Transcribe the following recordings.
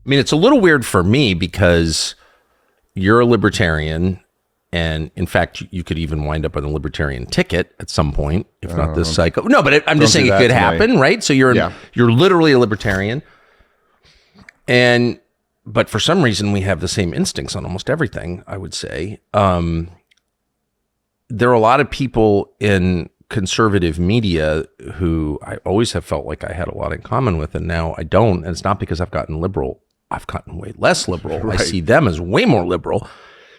I mean, it's a little weird for me because you're a libertarian, and in fact, you could even wind up on a libertarian ticket at some point, if not this cycle. No, but I'm just saying it could happen, right? So you're literally a libertarian, but for some reason we have the same instincts on almost everything. I would say there are a lot of people in conservative media who I always have felt like I had a lot in common with, and now I don't. And it's not because I've gotten liberal. I've gotten way less liberal. Right. I see them as way more liberal.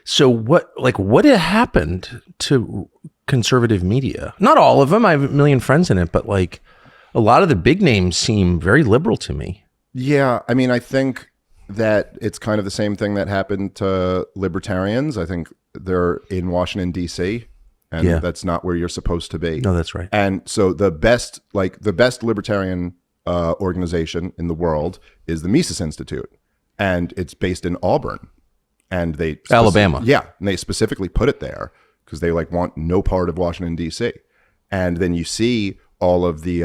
So what happened to conservative media? Not all of them. I have a million friends in it, but like a lot of the big names seem very liberal to me. Yeah. I mean, I think that it's kind of the same thing that happened to libertarians. I think they're in Washington, D.C., and that's not where you're supposed to be. No, that's right. And so the best libertarian organization in the world is the Mises Institute, and it's based in Auburn, and Alabama. Yeah, and they specifically put it there because they want no part of Washington D.C. And then you see all of the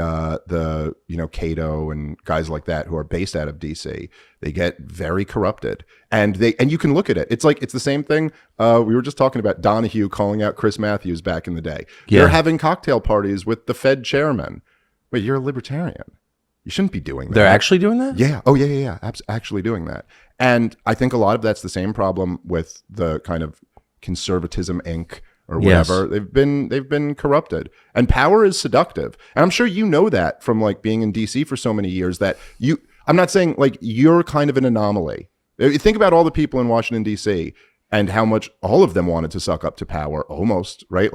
Cato and guys like that who are based out of D.C. They get very corrupted, and you can look at it. It's the same thing. We were just talking about Donahue calling out Chris Matthews back in the day. Yeah. They're having cocktail parties with the Fed chairman. Wait, you're a libertarian. You shouldn't be doing that. They're actually doing that? Yeah. Oh, yeah. Actually doing that. And I think a lot of that's the same problem with the kind of conservatism Inc. or whatever. Yes. They've been corrupted, and power is seductive. And I'm sure you know that from being in DC for so many years that I'm not saying you're kind of an anomaly. Think about all the people in Washington DC and how much all of them wanted to suck up to power almost, right?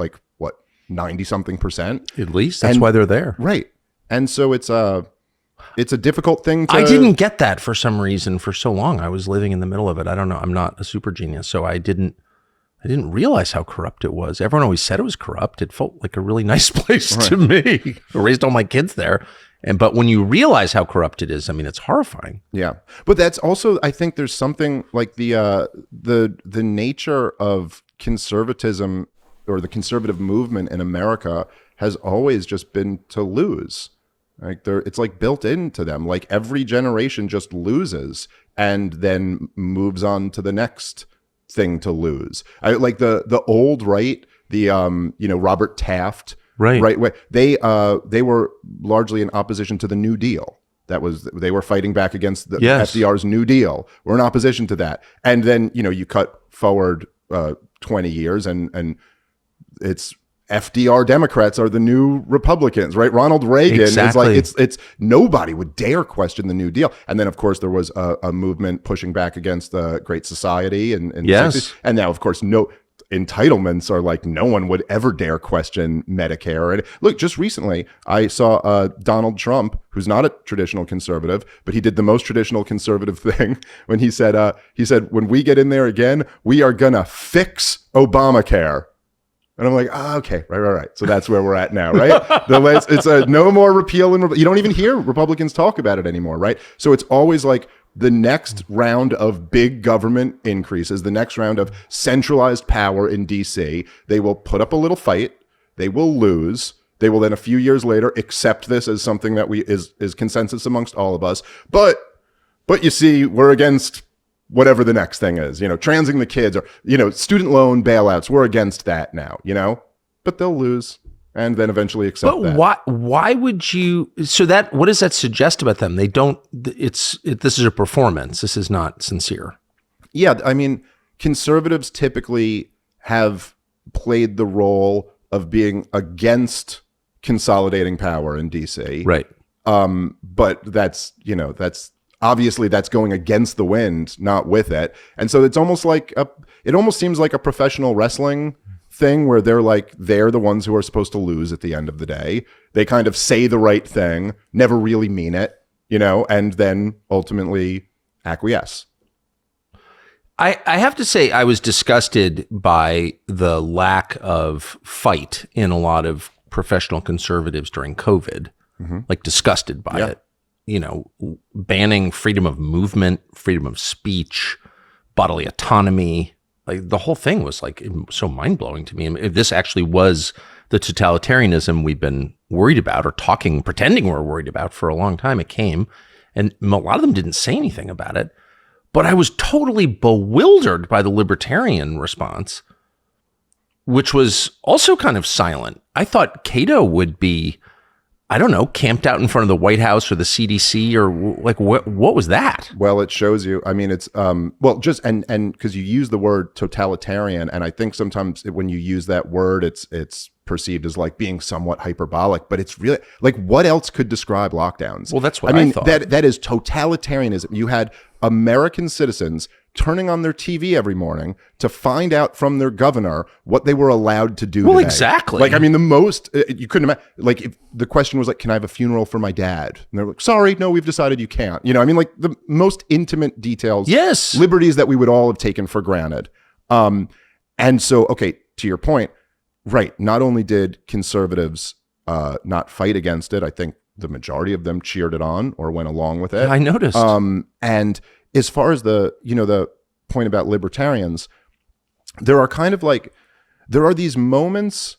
90-something%. At least that's why they're there. Right. And so it's a difficult thing to... I didn't get that for some reason for so long. I was living in the middle of it. I don't know. I'm not a super genius, so I didn't realize how corrupt it was. Everyone always said it was corrupt. It felt like a really nice place to me. I raised all my kids there. But when you realize how corrupt it is, I mean, it's horrifying. Yeah. But that's also, I think there's something like the nature of conservatism or the conservative movement in America has always just been to lose. It's built into them. Every generation just loses and then moves on to the next thing to lose. The old right, Robert Taft, right way. They were largely in opposition to the New Deal. They were fighting back against FDR's New Deal. We're in opposition to that. And then you cut forward 20 years, and it's FDR Democrats are the new Republicans, right? Ronald Reagan is it's nobody would dare question the New Deal. And then of course there was a movement pushing back against the Great Society and the 60s. And now of course no entitlements are no one would ever dare question Medicare. And look, just recently I saw Donald Trump, who's not a traditional conservative, but he did the most traditional conservative thing when he said when we get in there again, we are gonna fix Obamacare. And I'm like, okay, right. So that's where we're at now, right? It's no more repeal, and you don't even hear Republicans talk about it anymore, right? So it's always the next round of big government increases, the next round of centralized power in DC. They will put up a little fight, they will lose, they will then a few years later accept this as something that is consensus amongst all of us. But you see, we're against whatever the next thing is, transing the kids or, student loan bailouts. We're against that now, but they'll lose and then eventually accept that. But why would you, what does that suggest about them? They don't, this is a performance. This is not sincere. Yeah. I mean, conservatives typically have played the role of being against consolidating power in DC. Right. But that's obviously that's going against the wind, not with it. And so it's almost it almost seems like a professional wrestling thing where they're the ones who are supposed to lose at the end of the day. They kind of say the right thing, never really mean it, and then ultimately acquiesce. I have to say I was disgusted by the lack of fight in a lot of professional conservatives during COVID, disgusted by it. Banning freedom of movement, freedom of speech, bodily autonomy. The whole thing was so mind-blowing to me. I mean, if this actually was the totalitarianism we've been worried about or pretending we're worried about for a long time, it came, and a lot of them didn't say anything about it. But I was totally bewildered by the libertarian response, which was also kind of silent. I thought Cato would be, I don't know, camped out in front of the White House or the CDC or like what was that? Well, it shows you. I mean, it's well, just and because you use the word totalitarian, and I think sometimes when you use that word, it's perceived as like being somewhat hyperbolic, but it's really like, what else could describe lockdowns? Well, that's what I thought. That is totalitarianism. You had American citizens turning on their TV every morning to find out from their governor what they were allowed to do. Well, today. exactly. Like, I mean, the most you couldn't imagine. Like, if the question was like, "Can I have a funeral for my dad?" And they're like, "Sorry, no, we've decided you can't." You know, I mean, like the most intimate details. Yes, liberties that we would all have taken for granted. And so, okay, to your point, right? Not only did conservatives not fight against it, I think the majority of them cheered it on or went along with it. I noticed. And as far as the point about libertarians, there are kind of like, there are these moments,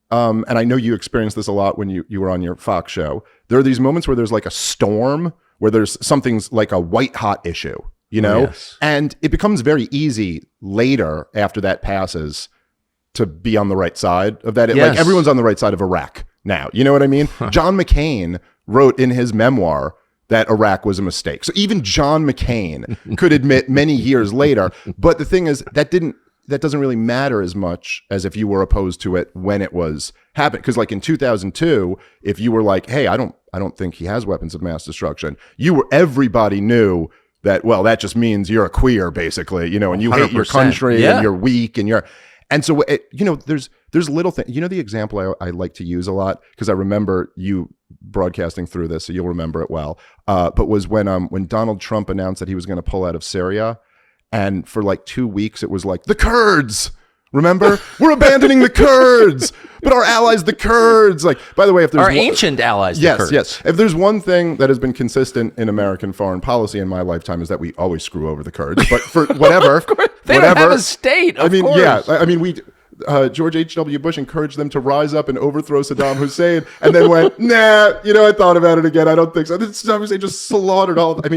and I know you experienced this a lot when you were on your Fox show. There are these moments where there's like a storm, where there's something's like a white hot issue, you know, yes. And it becomes very easy later after that passes to be on the right side of that. Yes. Like everyone's on the right side of Iraq now. You know what I mean? John McCain wrote in his memoir that Iraq was a mistake. So even John McCain could admit many years later. But the thing is, that doesn't really matter as much as if you were opposed to it when it was happening. Because like in 2002, if you were like, hey, I don't think he has weapons of mass destruction, everybody knew that, well, that just means you're a queer, basically, you know, and you hate your country and you're weak and so, there's little things, the example I like to use a lot, because I remember you broadcasting through this, so you'll remember it well. But was when Donald Trump announced that he was going to pull out of Syria, and for like 2 weeks, it was like, the Kurds, remember? We're abandoning the Kurds, but our allies, the Kurds. Like, by the way, if there's ancient allies, the Kurds. Yes. If there's one thing that has been consistent in American foreign policy in my lifetime, is that we always screw over the Kurds. But for whatever, of course. They don't have a state. Of course. Yeah. I mean, George H.W. Bush encouraged them to rise up and overthrow Saddam Hussein, and then went, nah, I thought about it again. I don't think so. Saddam Hussein just slaughtered all. But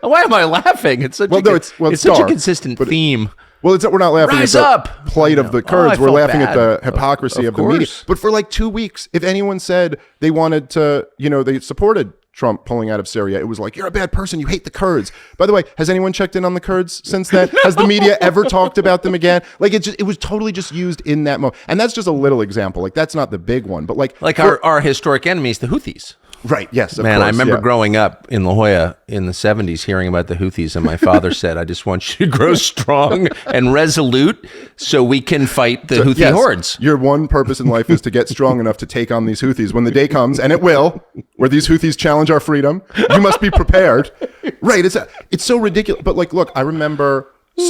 why am I laughing? It's such it's such a consistent theme. Well, we're not laughing Rise at the plight of the Kurds. We're laughing at the hypocrisy of the media. But for like 2 weeks, if anyone said they wanted to, they supported Trump pulling out of Syria, it was like, you're a bad person, you hate the Kurds. By the way, has anyone checked in on the Kurds since then? No. Has the media ever talked about them again? Like, it was totally just used in that moment. And that's just a little example. Like, that's not the big one, but like our historic enemies, the Houthis. Right. Yes. Man, I remember growing up in La Jolla in the 70s, hearing about the Houthis, and my father said, I just want you to grow strong and resolute so we can fight the Houthi hordes. Your one purpose in life is to get strong enough to take on these Houthis when the day comes, and it will, where these Houthis challenge our freedom. You must be prepared. Right. It's so ridiculous. But like, look, I remember, it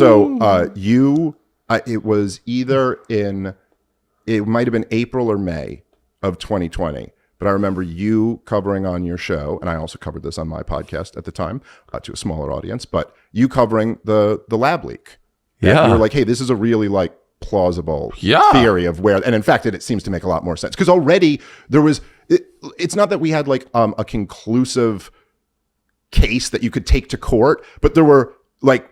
was it might have been April or May of 2020. But I remember you covering on your show, and I also covered this on my podcast at the time to a smaller audience, but you covering the lab leak. Yeah. You were like, hey, this is a really like plausible theory of where, and in fact, it seems to make a lot more sense. Because already there was, it's not that we had like a conclusive case that you could take to court, but there were like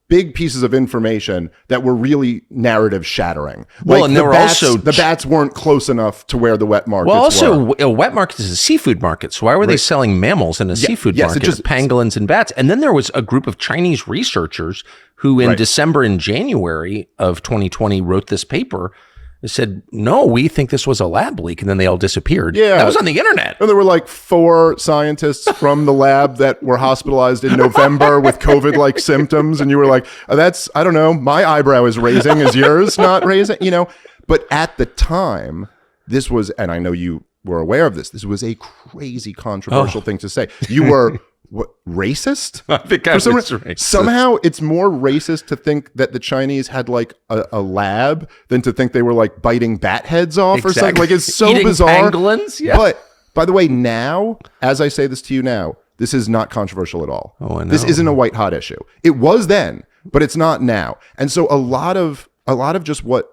big pieces of information that were really narrative shattering. Well, and there were also the bats weren't close enough to where the wet markets were. Well, also were. A wet market is a seafood market. So why were they selling mammals in a seafood market? Pangolins and bats. And then there was a group of Chinese researchers who in December and January of 2020 wrote this paper. They said, no, we think this was a lab leak. And then they all disappeared. Yeah. That was on the internet. And there were like 4 scientists from the lab that were hospitalized in November with COVID-like symptoms. And you were like, that's, I don't know, my eyebrow is raising. Is yours not raising? But at the time, this was, and I know you were aware of this was a crazy controversial thing to say. You were... What, racist? I think I was racist. Somehow it's more racist to think that the Chinese had like a lab than to think they were like biting bat heads off or something. Like, it's so bizarre. Pangolins? Yeah. But by the way, now, as I say this to you now, this is not controversial at all. Oh, I know. This isn't a white hot issue. It was then, but it's not now. And so a lot of just what,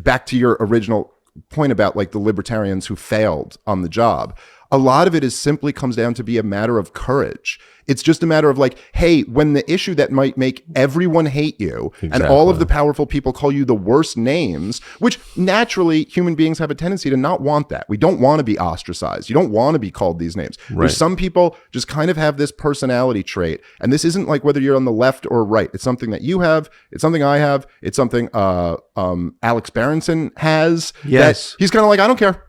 back to your original point about like the libertarians who failed on the job, a lot of it is simply comes down to be a matter of courage. It's just a matter of like, hey, when the issue that might make everyone hate you and all of the powerful people call you the worst names, which naturally human beings have a tendency to not want that. We don't want to be ostracized. You don't want to be called these names. Right. There's some people just kind of have this personality trait. And this isn't like whether you're on the left or right. It's something that you have. It's something I have. It's something Alex Berenson has. Yes. He's kind of like, I don't care.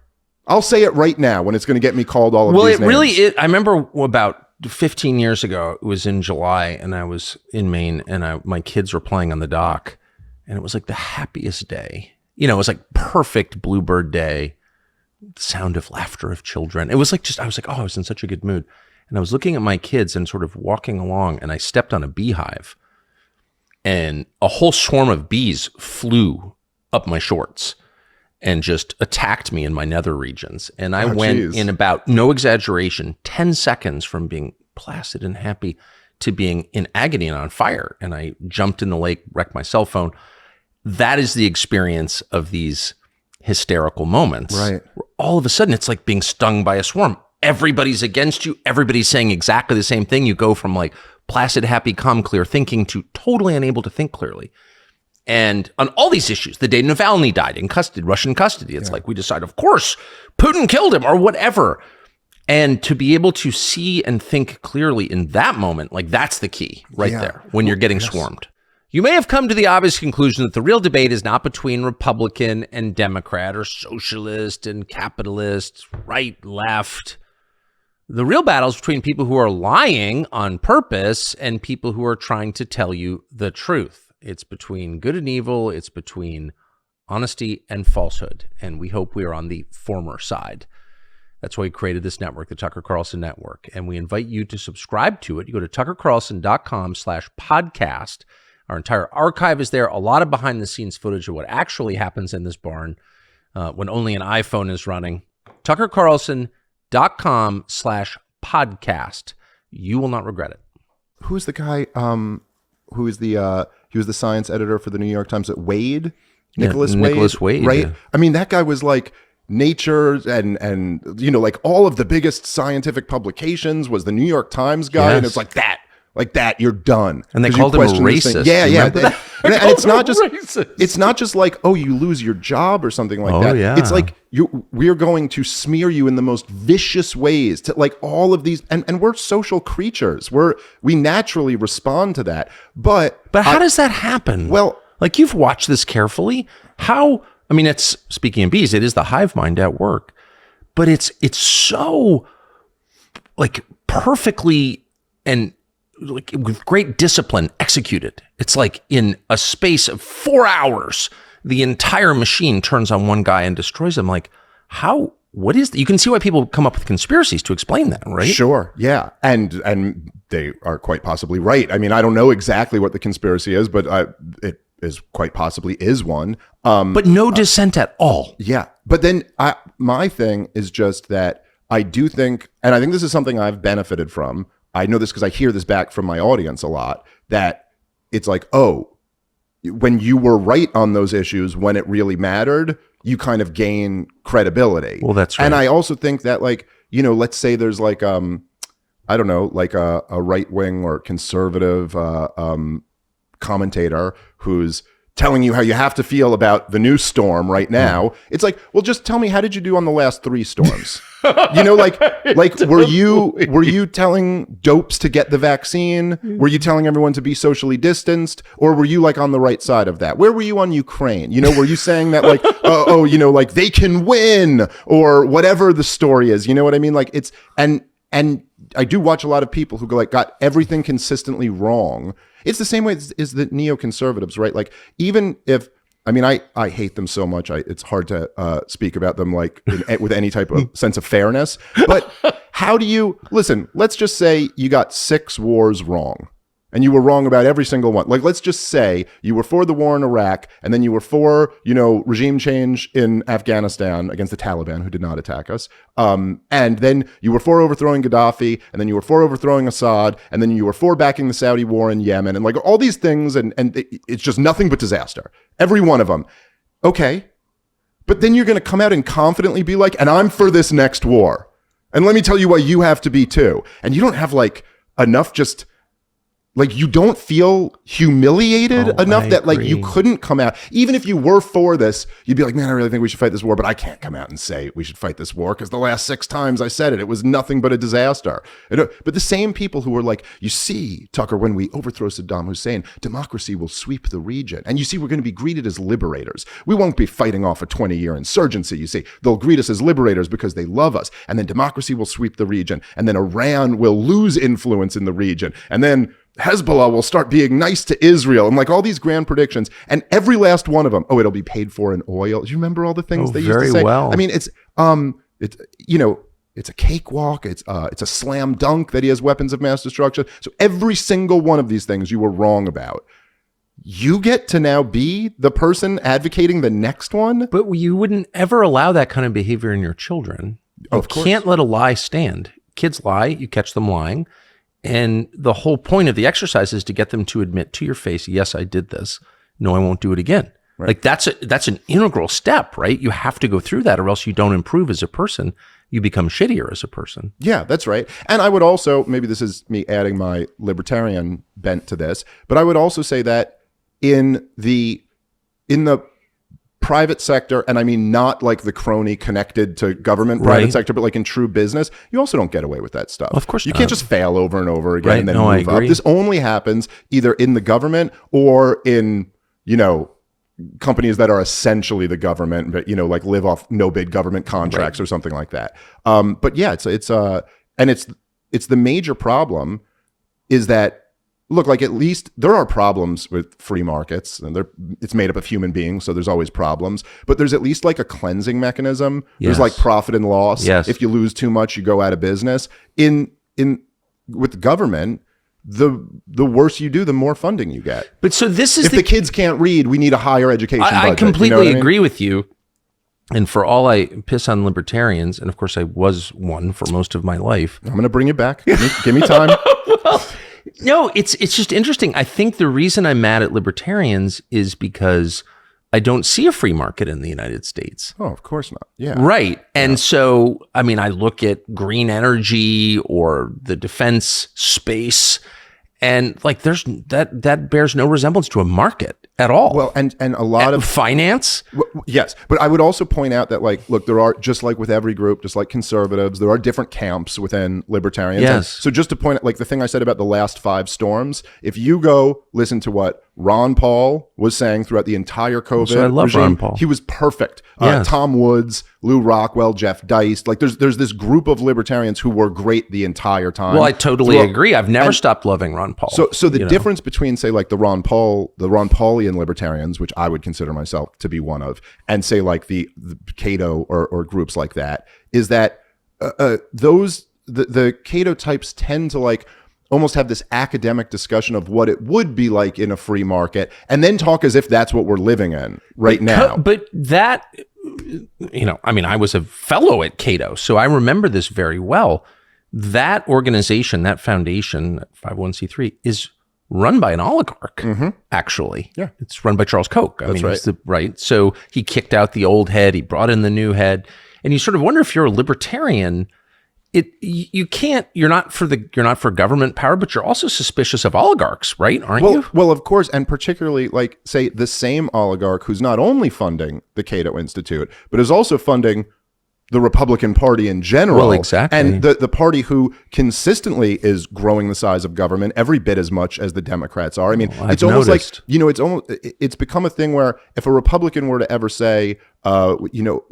I'll say it right now when it's going to get me called all of these names. Well, it really is. I remember about 15 years ago, it was in July, and I was in Maine, and my kids were playing on the dock, and it was like the happiest day. You know, it was like perfect bluebird day, the sound of laughter of children. It was like I was like, oh, I was in such a good mood. And I was looking at my kids and sort of walking along, and I stepped on a beehive, and a whole swarm of bees flew up my shorts and just attacked me in my nether regions. And I went in about, no exaggeration, 10 seconds from being placid and happy to being in agony and on fire. And I jumped in the lake, wrecked my cell phone. That is the experience of these hysterical moments. Right. Where all of a sudden, it's like being stung by a swarm. Everybody's against you. Everybody's saying exactly the same thing. You go from like placid, happy, calm, clear thinking to totally unable to think clearly. And on all these issues, the day Navalny died in custody, Russian custody, it's like we decide, of course, Putin killed him or whatever. And to be able to see and think clearly in that moment, like that's the key right there when you're getting swarmed. You may have come to the obvious conclusion that the real debate is not between Republican and Democrat or socialist and capitalist, right, left. The real battle is between people who are lying on purpose and people who are trying to tell you the truth. It's between good and evil. It's between honesty and falsehood. And we hope we are on the former side. That's why we created this network, the Tucker Carlson Network. And we invite you to subscribe to it. You go to tuckercarlson.com/podcast. Our entire archive is there. A lot of behind the scenes footage of what actually happens in this barn when only an iPhone is running. tuckercarlson.com/podcast. You will not regret it. Who's the guy who is the he was the science editor for the New York Times at Wade? Nicholas Wade, right? Yeah. I mean, that guy was like Nature and you know, like all of the biggest scientific publications was the New York Times guy. Yes. And it's like that, you're done. And they called him a racist. Yeah. And it's not just like, oh, you lose your job or something like that. Yeah. It's like we're going to smear you in the most vicious ways to like all of these, and we're social creatures. We naturally respond to that. But how does that happen? Well, like you've watched this carefully. How? I mean, it's speaking of bees, it is the hive mind at work, but it's so like perfectly and like with great discipline executed. It's like in a space of 4 hours, the entire machine turns on one guy and destroys him. Like how, what is that? You can see why people come up with conspiracies to explain that, right? Sure. Yeah. And they are quite possibly right. I mean, I don't know exactly what the conspiracy is, but it is quite possibly is one. But no dissent at all. Yeah. But then my thing is just that I do think, and I think this is something I've benefited from. I know this because I hear this back from my audience a lot, that it's like, oh, when you were right on those issues, when it really mattered, you kind of gain credibility. Well, that's right. And I also think that, like, you know, let's say there's like, I don't know, like a right wing or conservative commentator who's telling you how you have to feel about the new storm right now. It's like, well, just tell me, how did you do on the last 3 storms? You know, like were you telling dopes to get the vaccine? Were you telling everyone to be socially distanced? Or were you like on the right side of that? Where were you on Ukraine? You know, were you saying that like, oh, you know, like they can win or whatever the story is? You know what I mean? Like it's, and I do watch a lot of people who got everything consistently wrong. It's the same way as the neoconservatives, right? Like, even if, I mean, I hate them so much. It's hard to speak about them like with any type of sense of fairness. But how do you, listen, let's just say you got 6 wars wrong. And you were wrong about every single one. Like, let's just say you were for the war in Iraq, and then you were for, you know, regime change in Afghanistan against the Taliban, who did not attack us. And then you were for overthrowing Gaddafi, and then you were for overthrowing Assad, and then you were for backing the Saudi war in Yemen, and like all these things, and it's just nothing but disaster. Every one of them. Okay. But then you're going to come out and confidently be like, and I'm for this next war. And let me tell you why you have to be too. And you don't have like enough just like you don't feel humiliated enough that like you couldn't come out. Even if you were for this, you'd be like, man, I really think we should fight this war, but I can't come out and say we should fight this war because the last 6 times I said it, it was nothing but a disaster. But the same people who were like, you see, Tucker, when we overthrow Saddam Hussein, democracy will sweep the region. And you see, we're going to be greeted as liberators. We won't be fighting off a 20-year insurgency, you see. They'll greet us as liberators because they love us. And then democracy will sweep the region. And then Iran will lose influence in the region. And then Hezbollah will start being nice to Israel and like all these grand predictions. And every last one of them, it'll be paid for in oil. Do you remember all the things they used to say? Well. I mean, it's a cakewalk. It's a slam dunk that he has weapons of mass destruction. So every single one of these things you were wrong about. You get to now be the person advocating the next one. But you wouldn't ever allow that kind of behavior in your children. You can't let a lie stand. Kids lie, you catch them lying. And the whole point of the exercise is to get them to admit to your face, yes, I did this. No, I won't do it again. Right. Like that's an integral step, right? You have to go through that or else you don't improve as a person. You become shittier as a person. Yeah, that's right. And I would also, maybe this is me adding my libertarian bent to this, but I would also say that in the private sector, and I mean not like the crony connected to government private sector, but like in true business, you also don't get away with that stuff. Of course you not. can't just fail over and over again and then No, move up. This only happens either in the government or in, companies that are essentially the government, but like live off no bid government contracts or something like that. But yeah, it's the major problem is that, look, like at least there are problems with free markets and it's made up of human beings. So there's always problems, but there's at least like a cleansing mechanism. Yes. There's like profit and loss. Yes. If you lose too much, you go out of business. With government, the worse you do, the more funding you get. But so this is if the kids can't read, we need a higher education budget. I completely agree with you. And for all I piss on libertarians, and of course I was one for most of my life. I'm going to bring you back. Give me time. Well, no, it's just interesting. I think the reason I'm mad at libertarians is because I don't see a free market in the United States. Oh, of course not. Yeah. Right. And so, I mean, I look at green energy or the defense space, and like there's that bears no resemblance to a market at all. Well, and a lot of finance. Yes. But I would also point out that like, look, there are, just like with every group, just like conservatives, there are different camps within libertarians. Yes. And so just to point out, like the thing I said about the last 5 storms, if you go listen to what Ron Paul was saying throughout the entire COVID so I love regime, Ron Paul. He was perfect. Yes. Tom Woods, Lou Rockwell, Jeff Deist, like there's this group of libertarians who were great the entire time. Well, I totally agree. I've never stopped loving Ron Paul. So the difference between, say, like the Ron Paulian libertarians, which I would consider myself to be one of, and say like the Cato or groups like that, is that the Cato types tend to like almost have this academic discussion of what it would be like in a free market, and then talk as if that's what we're living in right now. But that, I mean, I was a fellow at Cato, so I remember this very well. That organization, that foundation, 501c3, is run by an oligarch, actually. Yeah. It's run by Charles Koch. That's right. Right. So he kicked out the old head, he brought in the new head, and you sort of wonder if you're a libertarian. You're not for government power, but you're also suspicious of oligarchs, right? Aren't you? Well, of course, and particularly like say the same oligarch who's not only funding the Cato Institute, but is also funding the Republican Party in general. Well, exactly. And the party who consistently is growing the size of government every bit as much as the Democrats are. I mean, it's almost noticed. like, it's become a thing where if a Republican were to ever say,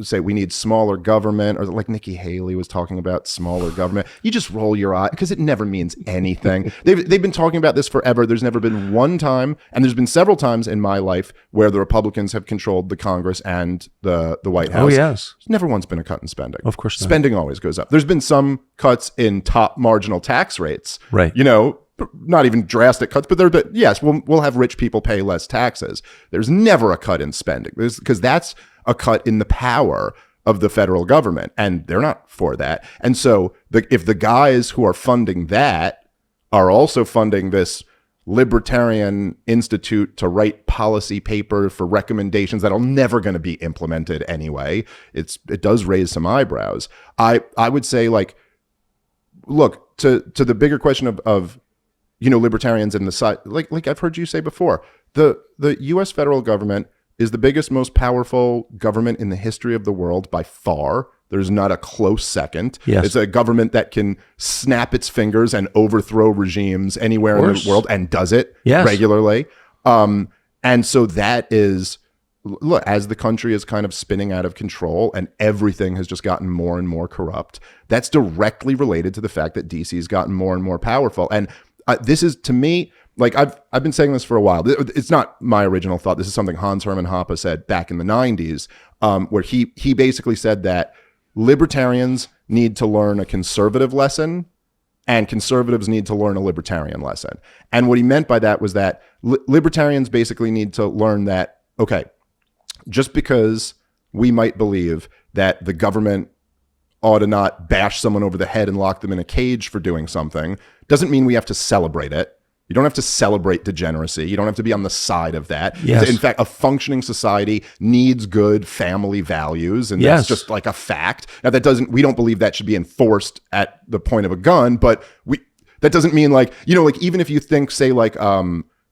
say we need smaller government, or like Nikki Haley was talking about smaller government, you just roll your eye because it never means anything. They've been talking about this forever. There's never been one time, and there's been several times in my life where the Republicans have controlled the Congress and the White House. Oh, yes. There's never once been a cut in spending. Of course not. Spending always goes up. There's been some cuts in top marginal tax rates. Right. Not even drastic cuts, but yes, we'll have rich people pay less taxes. There's never a cut in spending because that's a cut in the power of the federal government, and they're not for that. And so if the guys who are funding that are also funding this Libertarian Institute to write policy paper for recommendations that are never going to be implemented anyway, it does raise some eyebrows. I would say like look, to the bigger question of libertarians and the side, like I've heard you say before, the U.S. federal government is the biggest, most powerful government in the history of the world by far. There's not a close second. Yes. It's a government that can snap its fingers and overthrow regimes anywhere in the world, and does it regularly. And so that is, look, as the country is kind of spinning out of control and everything has just gotten more and more corrupt, that's directly related to the fact that DC has gotten more and more powerful. And this is, to me, like I've been saying this for a while. It's not my original thought. This is something Hans Hermann Hoppe said back in the 90s, where he basically said that libertarians need to learn a conservative lesson and conservatives need to learn a libertarian lesson. And what he meant by that was that libertarians basically need to learn that, okay, just because we might believe that the government ought to not bash someone over the head and lock them in a cage for doing something doesn't mean we have to celebrate it. You don't have to celebrate degeneracy. You don't have to be on the side of that. Yes. In fact, a functioning society needs good family values, and that's just like a fact. Now, we don't believe that should be enforced at the point of a gun, but that doesn't mean like even if you think, say, like,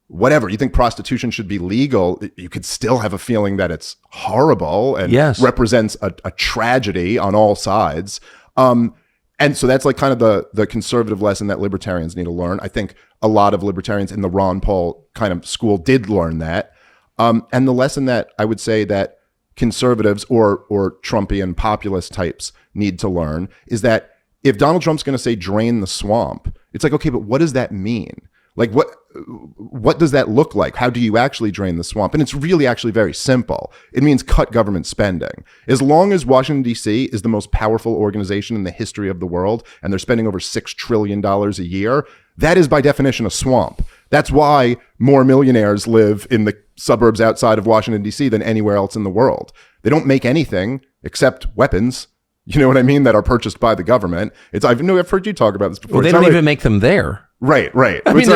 whatever, you think prostitution should be legal, you could still have a feeling that it's horrible and represents a tragedy on all sides. And so that's like kind of the conservative lesson that libertarians need to learn. I think a lot of libertarians in the Ron Paul kind of school did learn that. And the lesson that I would say that conservatives or Trumpian populist types need to learn is that if Donald Trump's going to say drain the swamp, it's like, okay, but what does that mean? Like, what does that look like? How do you actually drain the swamp? And it's really actually very simple. It means cut government spending. As long as Washington, D.C. is the most powerful organization in the history of the world, and they're spending over $6 trillion a year, that is by definition a swamp. That's why more millionaires live in the suburbs outside of Washington, D.C. than anywhere else in the world. They don't make anything except weapons, you know what I mean, that are purchased by the government. I've heard you talk about this before. Well, they don't even make them there. Right. I mean,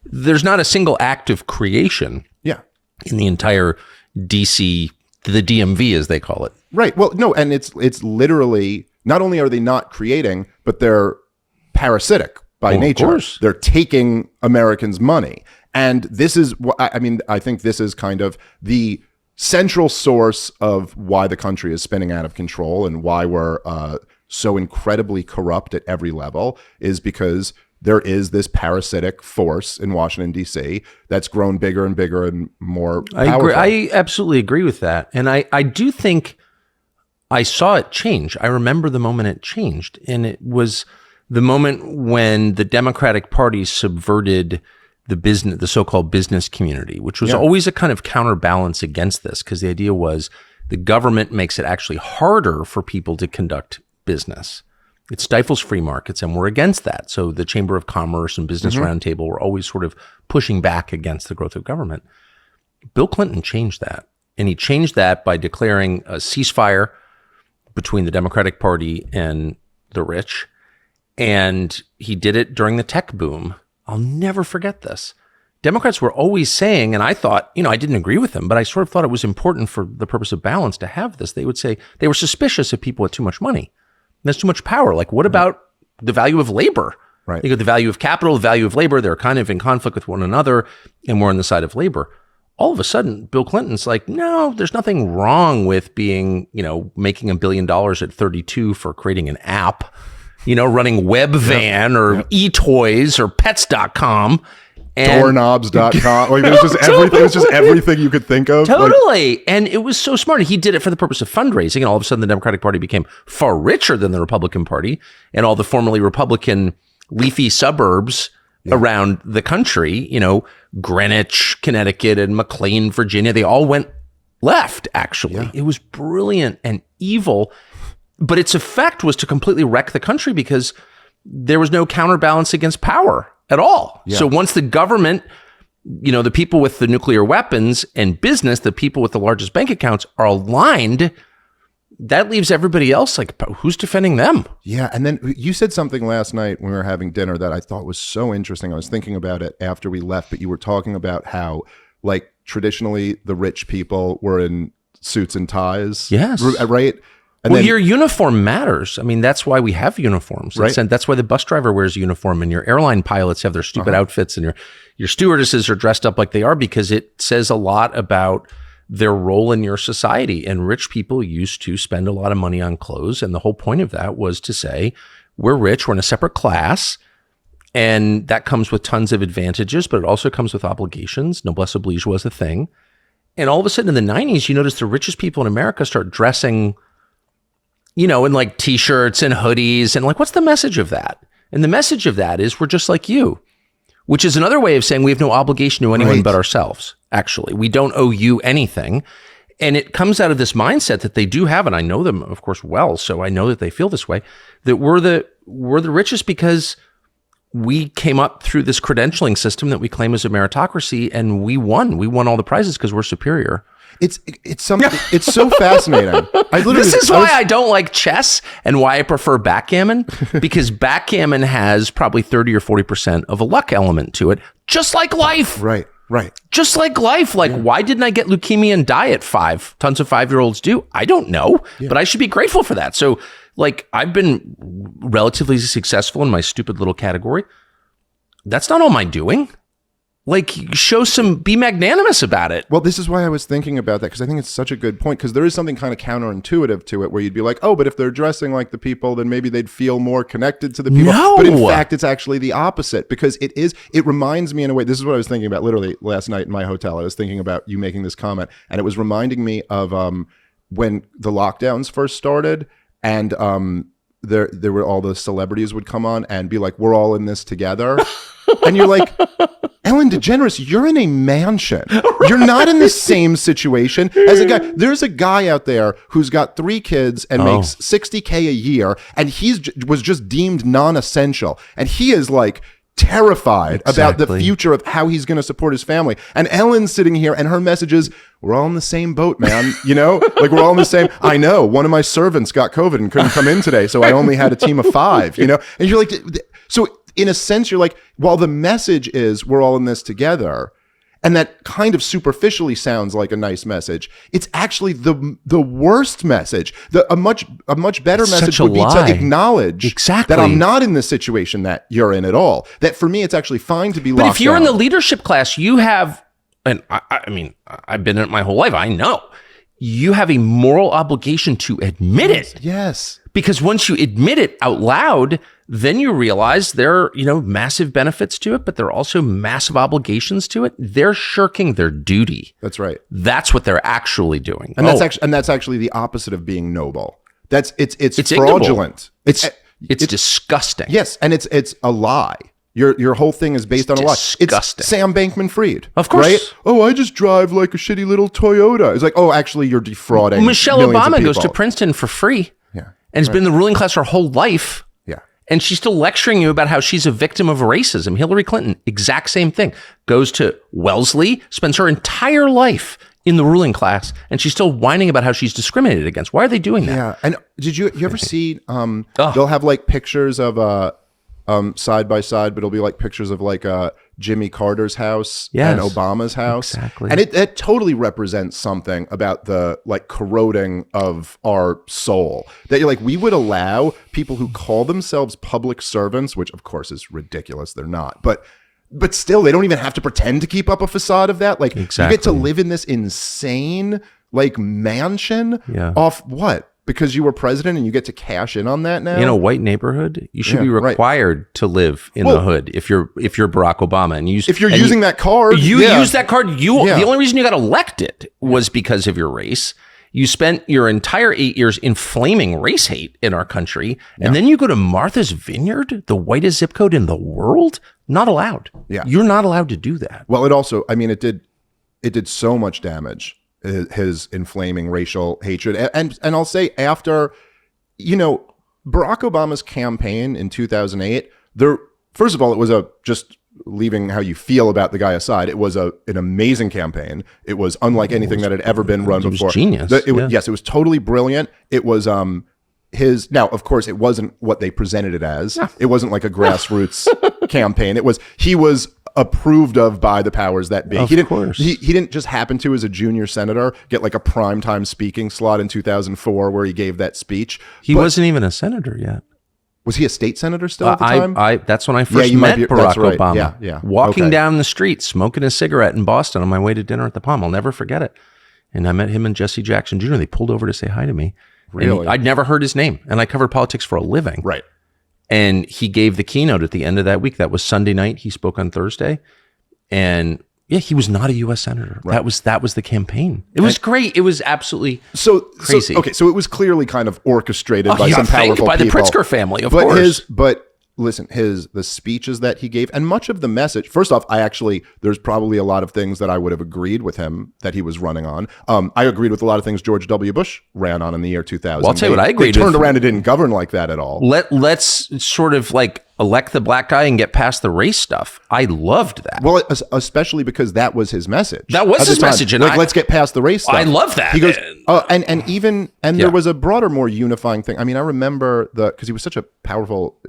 there's not a single act of creation in the entire DC, the DMV as they call it. Right. Well, no, and it's literally, not only are they not creating, but they're parasitic by nature. Of course. They're taking Americans' money. And this is, I think this is kind of the central source of why the country is spinning out of control and why we're so incredibly corrupt at every level, is because there is this parasitic force in Washington, D.C. that's grown bigger and bigger and more powerful. I absolutely agree with that. And I do think I saw it change. I remember the moment it changed. And it was the moment when the Democratic Party subverted the so-called business community, which was always a kind of counterbalance against this, because the idea was the government makes it actually harder for people to conduct business. It stifles free markets, and we're against that. So the Chamber of Commerce and Business Roundtable were always sort of pushing back against the growth of government. Bill Clinton changed that, and he changed that by declaring a ceasefire between the Democratic Party and the rich, and he did it during the tech boom. I'll never forget this. Democrats were always saying, and I thought, I didn't agree with them, but I sort of thought it was important for the purpose of balance to have this. They would say they were suspicious of people with too much money. There's too much power. Like, what about the value of labor? Right. You got the value of capital, the value of labor. They're kind of in conflict with one another, and we're on the side of labor. All of a sudden, Bill Clinton's like, no, there's nothing wrong with being, making $1 billion at 32 for creating an app, running Webvan or eToys or Pets.com. Doorknobs.com. Like, it was just everything you could think of. Totally. And it was so smart. He did it for the purpose of fundraising. And all of a sudden, the Democratic Party became far richer than the Republican Party. And all the formerly Republican leafy suburbs around the country, Greenwich, Connecticut, and McLean, Virginia, they all went left, actually. Yeah. It was brilliant and evil. But its effect was to completely wreck the country because there was no counterbalance against power at all. Yeah. So once the government, the people with the nuclear weapons, and business, the people with the largest bank accounts, are aligned, that leaves everybody else like, who's defending them? Yeah. And then you said something last night when we were having dinner that I thought was so interesting. I was thinking about it after we left, but you were talking about how, like, traditionally the rich people were in suits and ties. Yes. Right? And your uniform matters. I mean, that's why we have uniforms. Right. And that's why the bus driver wears a uniform and your airline pilots have their stupid outfits and your stewardesses are dressed up like they are, because it says a lot about their role in your society. And rich people used to spend a lot of money on clothes. And the whole point of that was to say, we're rich, we're in a separate class. And that comes with tons of advantages, but it also comes with obligations. Noblesse oblige was a thing. And all of a sudden in the 90s, you notice the richest people in America start dressing, in like t-shirts and hoodies. And like, what's the message of that? And the message of that is we're just like you, which is another way of saying we have no obligation to anyone but ourselves. Actually, we don't owe you anything. And it comes out of this mindset that they do have, and I know them, of course, well, so I know that they feel this way, that we're the richest because we came up through this credentialing system that we claim is a meritocracy, and we won all the prizes because we're superior. It's something. It's so fascinating. This is why I don't like chess and why I prefer backgammon, because backgammon has probably 30 or 40% of a luck element to it, just like life. Right. Just like life. Like, why didn't I get leukemia and die at 5? Tons of 5-year-olds do. I don't know, but I should be grateful for that. So, like, I've been relatively successful in my stupid little category. That's not all my doing. Like, be magnanimous about it. Well, this is why I was thinking about that, because I think it's such a good point, because there is something kind of counterintuitive to it where you'd be like, oh, but if they're dressing like the people, then maybe they'd feel more connected to the people. No. But in fact, it's actually the opposite, because it reminds me in a way, this is what I was thinking about literally last night in my hotel. I was thinking about you making this comment, and it was reminding me of when the lockdowns first started, and there were all the celebrities would come on and be like, we're all in this together. And you're like, Ellen DeGeneres, you're in a mansion. You're not in the same situation as a guy. There's a guy out there who's got 3 kids and makes $60K a year, and was just deemed non-essential. And he is like terrified about the future of how he's going to support his family. And Ellen's sitting here, and her message is, we're all in the same boat, man. Like, we're all in the same. I know one of my servants got COVID and couldn't come in today, so I only had a team of 5, And you're like, so in a sense, you're like, while the message is we're all in this together, and that kind of superficially sounds like a nice message, it's actually the worst message. A much better message would be to acknowledge that I'm not in the situation that you're in at all. That for me, it's actually fine to be locked down. But if you're in the leadership class, you have, and I mean, I've been in it my whole life, I know, you have a moral obligation to admit it. Yes. Because once you admit it out loud, then you realize there are, massive benefits to it, but there are also massive obligations to it. They're shirking their duty. That's right. That's what they're actually doing. And that's actually the opposite of being noble. It's fraudulent. It's disgusting. Yes, and it's a lie. Your whole thing is based on a lie. Disgusting. It's Sam Bankman-Fried. Of course. Right? Oh, I just drive like a shitty little Toyota. It's like, oh, actually, you're defrauding. Michelle Obama goes to Princeton for free. Yeah. And has been in the ruling class her whole life. Yeah. And she's still lecturing you about how she's a victim of racism. Hillary Clinton, exact same thing. Goes to Wellesley, spends her entire life in the ruling class, and she's still whining about how she's discriminated against. Why are they doing that? Yeah. And did you ever see, they'll have like pictures of side by side, but it'll be like pictures of like Jimmy Carter's house and Obama's house. Exactly. And it totally represents something about the like corroding of our soul. That you're like, we would allow people who call themselves public servants, which of course is ridiculous, they're not, but still, they don't even have to pretend to keep up a facade of that. Like, you get to live in this insane like mansion off what? Because you were president and you get to cash in on that now? In a white neighborhood, you should be required to live in the hood if you're Barack Obama. And if you're using that card. Use that card. The only reason you got elected was because of your race. You spent your entire 8 years inflaming race hate in our country. And then you go to Martha's Vineyard, the whitest zip code in the world? Not allowed. Yeah. You're not allowed to do that. Well, it also, I mean, it did so much damage, his inflaming racial hatred. And I'll say after, Barack Obama's campaign in 2008, first of all, it was just leaving how you feel about the guy aside, it was an amazing campaign. It was unlike anything that had ever been run before. It was genius. Yes, it was totally brilliant. It was now, of course, it wasn't what they presented it as. It wasn't like a grassroots campaign. He was approved of by the powers that be. He didn't just happen to, as a junior senator, get like a primetime speaking slot in 2004 where he gave that speech. He wasn't even a senator yet. Was he a state senator still at the time? That's when I first met Barack Obama. Yeah. Walking down the street, smoking a cigarette in Boston on my way to dinner at the Palm. I'll never forget it. And I met him and Jesse Jackson Jr. They pulled over to say hi to me. Really? I'd never heard his name, and I covered politics for a living. Right. And he gave the keynote at the end of that week. That was Sunday night. He spoke on Thursday. And yeah, he was not a U.S. senator. Right. That was the campaign. It was great. It was absolutely crazy. So it was clearly kind of orchestrated by some powerful by people. the Pritzker family, of course. But listen, the speeches that he gave, and much of the message. First off, there's probably a lot of things that I would have agreed with him that he was running on. I agreed with a lot of things George W. Bush ran on in the year 2000. Well, I'll tell you what I agreed with. They turned around and didn't govern like that at all. Let's sort of like elect the black guy and get past the race stuff. I loved that. Well, especially because that was his message. That was his message. And let's get past the race stuff. I love that. He goes, there was a broader, more unifying thing. I mean, I remember because he was such a powerful,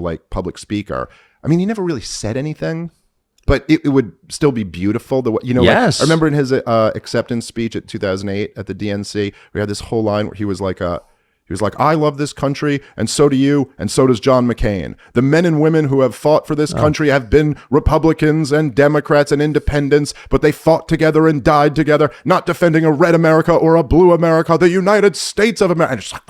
like public speaker. I mean, he never really said anything, but it would still be beautiful. Yes. I remember in his acceptance speech at 2008 at the DNC, we had this whole line where he was like, I love this country, and so do you, and so does John McCain. The men and women who have fought for this country have been Republicans and Democrats and independents, but they fought together and died together, not defending a red America or a blue America, the United States of America. And it's like,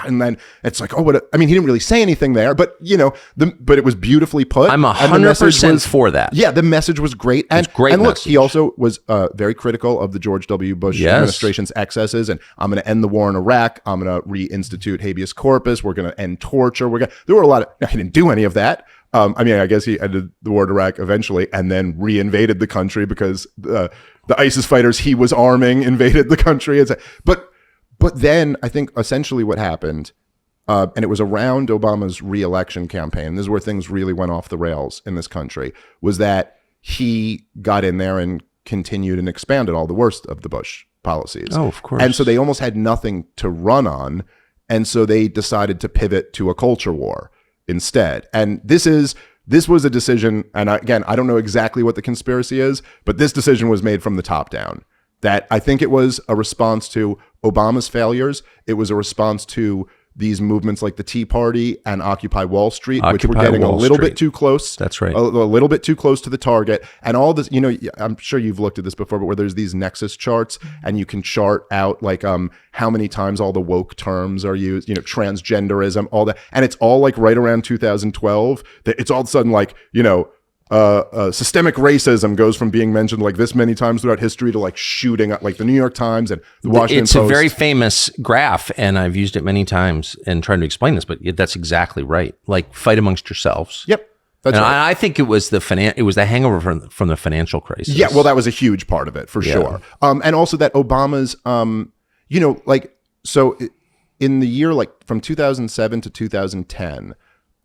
and then it's like, he didn't really say anything there, but but it was beautifully put. I'm 100% for that. Yeah, the message was great. And look, he also was very critical of the George W. Bush administration's excesses, and I'm going to end the war in Iraq. I'm going to reinstitute habeas corpus. We're going to end torture. There were a lot of, he didn't do any of that. I guess he ended the war in Iraq eventually and then reinvaded the country because the ISIS fighters he was arming invaded the country. But then I think essentially what happened, and it was around Obama's re-election campaign, this is where things really went off the rails in this country, was that he got in there and continued and expanded all the worst of the Bush policies. Oh, of course. And so they almost had nothing to run on. And so they decided to pivot to a culture war instead. And this was a decision, and again, I don't know exactly what the conspiracy is, but this decision was made from the top down. That I think it was a response to Obama's failures. It was a response to these movements like the Tea Party and Occupy Wall Street, which were getting a little bit too close. That's right. A little bit too close to the target. And all this, I'm sure you've looked at this before, but where there's these nexus charts and you can chart out like how many times all the woke terms are used, transgenderism, all that. And it's all like right around 2012 that it's all of a sudden like, systemic racism goes from being mentioned like this many times throughout history to like shooting up, like the New York Times and the Washington Post. It's a very famous graph, and I've used it many times in trying to explain this, but that's exactly right. Like, fight amongst yourselves. Yep. That's right. I think it was the hangover from the financial crisis. Yeah, well, that was a huge part of it for sure. And also that Obama's, so in the year like from 2007 to 2010,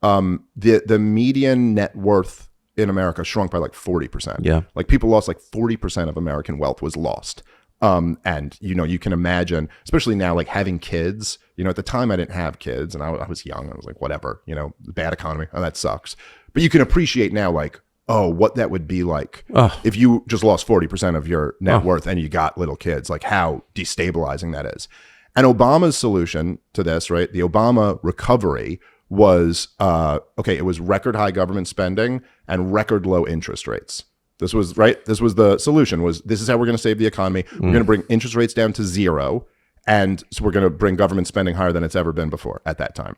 the median net worth in America shrunk by like 40%. Yeah. Like people lost like 40% of American wealth was lost. And you can imagine, especially now, like having kids, at the time I didn't have kids and I was young. I was like, whatever, bad economy. Oh, that sucks. But you can appreciate now, like, what that would be like if you just lost 40% of your net worth and you got little kids, like how destabilizing that is. And Obama's solution to this, right? The Obama recovery was, it was record high government spending and record low interest rates. This was right. This was the solution. This is how we're going to save the economy. We're going to bring interest rates down to zero. And so we're going to bring government spending higher than it's ever been before at that time.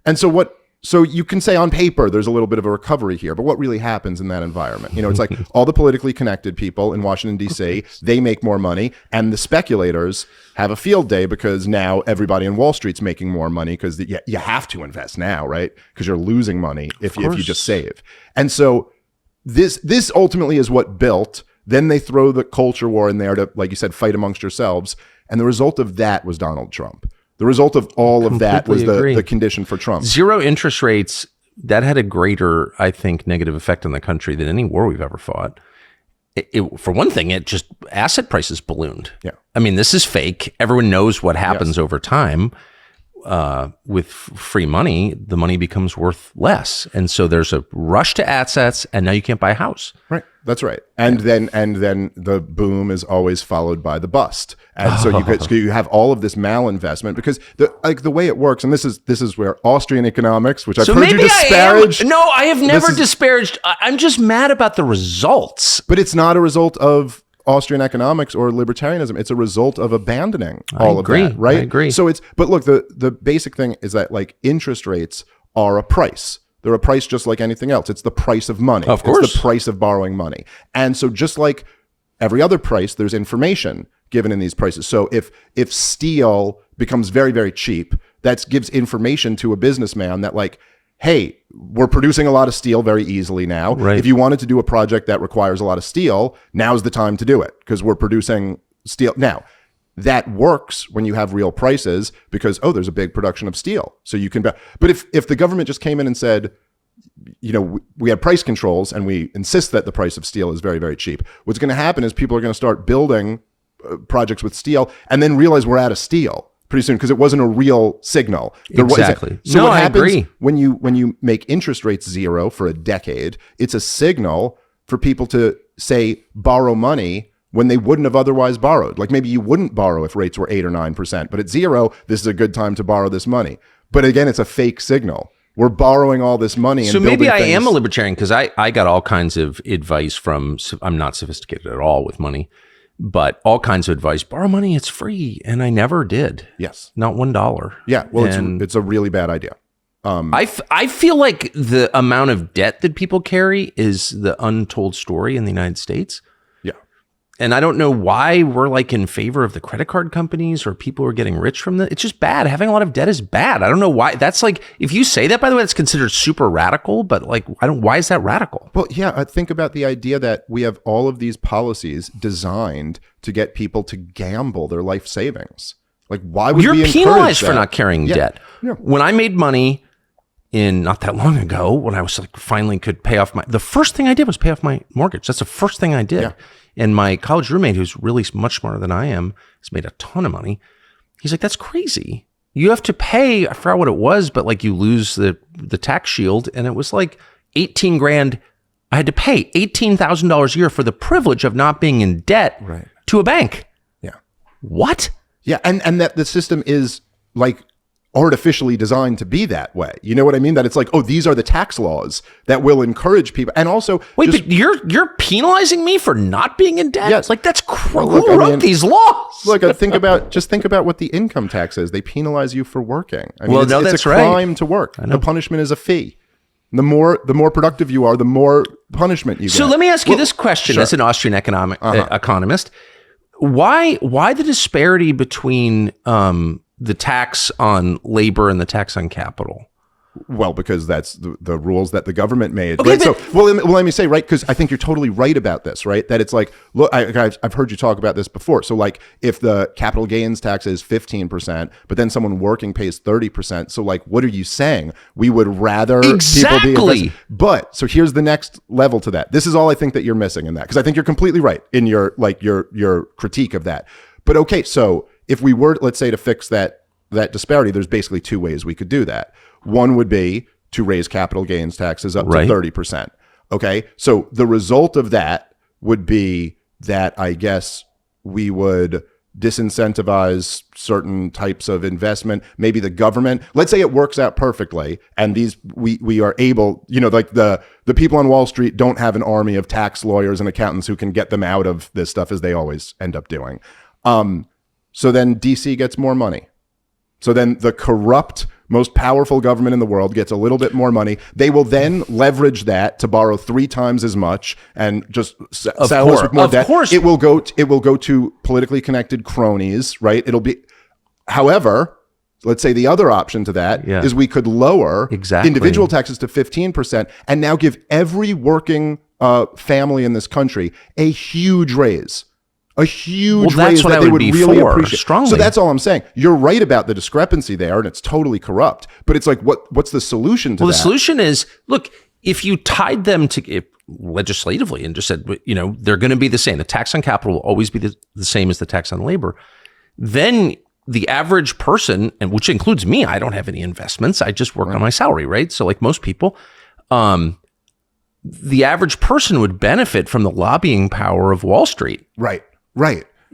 And so you can say on paper, there's a little bit of a recovery here, but what really happens in that environment? It's like all the politically connected people in Washington, D.C., they make more money, and the speculators have a field day because now everybody in Wall Street's making more money because you have to invest now, right? Because you're losing money if you just save. And so this ultimately is what built. Then they throw the culture war in there to, like you said, fight amongst yourselves. And the result of that was Donald Trump. The result of all of that was the condition for Trump. Zero interest rates, that had a greater, I think, negative effect on the country than any war we've ever fought. For one thing, it just, asset prices ballooned. Yeah. I mean, this is fake. Everyone knows what happens over time. with free money, the money becomes worth less. And so there's a rush to assets, and now you can't buy a house. Right. That's right. And then the boom is always followed by the bust. And so you have all of this malinvestment because the way it works, and this is where Austrian economics, which I've heard you disparage. No, I have never disparaged. I'm just mad about the results. But it's not a result of Austrian economics or libertarianism. It's a result of abandoning all of that, right? I agree. So but look, the basic thing is that like interest rates are a price. They're a price just like anything else. It's the price of money. Of course. It's the price of borrowing money. And so just like every other price, there's information given in these prices. So if steel becomes very, very cheap, that gives information to a businessman that like, hey, we're producing a lot of steel very easily now. Right. If you wanted to do a project that requires a lot of steel, now's the time to do it because we're producing steel. Now, that works when you have real prices because, there's a big production of steel. So you can, but if the government just came in and said, we have price controls and we insist that the price of steel is very, very cheap, what's going to happen is people are going to start building projects with steel and then realize we're out of steel pretty soon because it wasn't a real signal. Exactly. So what happens I agree. when you make interest rates zero for a decade, it's a signal for people to say borrow money when they wouldn't have otherwise borrowed. Like maybe you wouldn't borrow if rates were 8 or 9%, but at zero, this is a good time to borrow this money. But again, it's a fake signal. We're borrowing all this money. So maybe I am a libertarian because I got all kinds of advice from, I'm not sophisticated at all with money, but all kinds of advice, borrow money, it's free. And I never did. Yes. Not $1. Yeah. Well, it's a really bad idea. I feel like the amount of debt that people carry is the untold story in the United States. And I don't know why we're like in favor of the credit card companies or people who are getting rich from that. It's just bad. Having a lot of debt is bad. I don't know why. That's like, if you say that, by the way, that's considered super radical, but like, why is that radical? Well, yeah, I think about the idea that we have all of these policies designed to get people to gamble their life savings. Like, why would You're we encourage penalized that? for not carrying debt. Yeah. When I made money not that long ago, when I was like finally could pay off the first thing I did was pay off my mortgage. That's the first thing I did. Yeah. And my college roommate, who's really much smarter than I am, has made a ton of money. He's like, that's crazy. You have to pay, I forgot what it was, but like you lose the tax shield. And it was like 18 grand. I had to pay $18,000 a year for the privilege of not being in debt to a bank. Yeah. What? Yeah. And that the system is like artificially designed to be that way. You know what I mean? That it's like, these are the tax laws that will encourage people. And also, but you're penalizing me for not being in debt? Yes. Like that's who wrote these laws? Look, think about what the income tax is. They penalize you for working. I mean, it's a crime to work. The punishment is a fee. The more productive you are, the more punishment you get. So let me ask you this question as an Austrian economist. Why the disparity between the tax on labor and the tax on capital? Well, because that's the rules that the government made. Okay, right? So, let me say, right, because I think you're totally right about this, right? That it's like, look, I've heard you talk about this before. So like if the capital gains tax is 15%, but then someone working pays 30%. So like, what are you saying? We would rather people be But so here's the next level to that. This is all I think that you're missing in that. Because I think you're completely right in your critique of that. But okay, so if we were, let's say, to fix that disparity, there's basically two ways we could do that. One would be to raise capital gains taxes up to 30%. Okay, so the result of that would be that I guess we would disincentivize certain types of investment. Maybe the government, let's say it works out perfectly, and we are able, like the people on Wall Street don't have an army of tax lawyers and accountants who can get them out of this stuff as they always end up doing. So then DC gets more money. So then the corrupt, most powerful government in the world gets a little bit more money. They will then leverage that to borrow 3 times as much and just saddle us with more debt. Of course. It will go to politically connected cronies, right? However, let's say the other option to that is we could lower individual taxes to 15% and now give every working family in this country a huge raise. A huge raise that they would really appreciate. Strongly. So that's all I'm saying. You're right about the discrepancy there, and it's totally corrupt. But it's like, what's the solution to that? Well, the solution is, look, if you tied them legislatively and just said, they're going to be the same. The tax on capital will always be the same as the tax on labor. Then the average person, and which includes me, I don't have any investments. I just work on my salary, right? So like most people, the average person would benefit from the lobbying power of Wall Street. Right.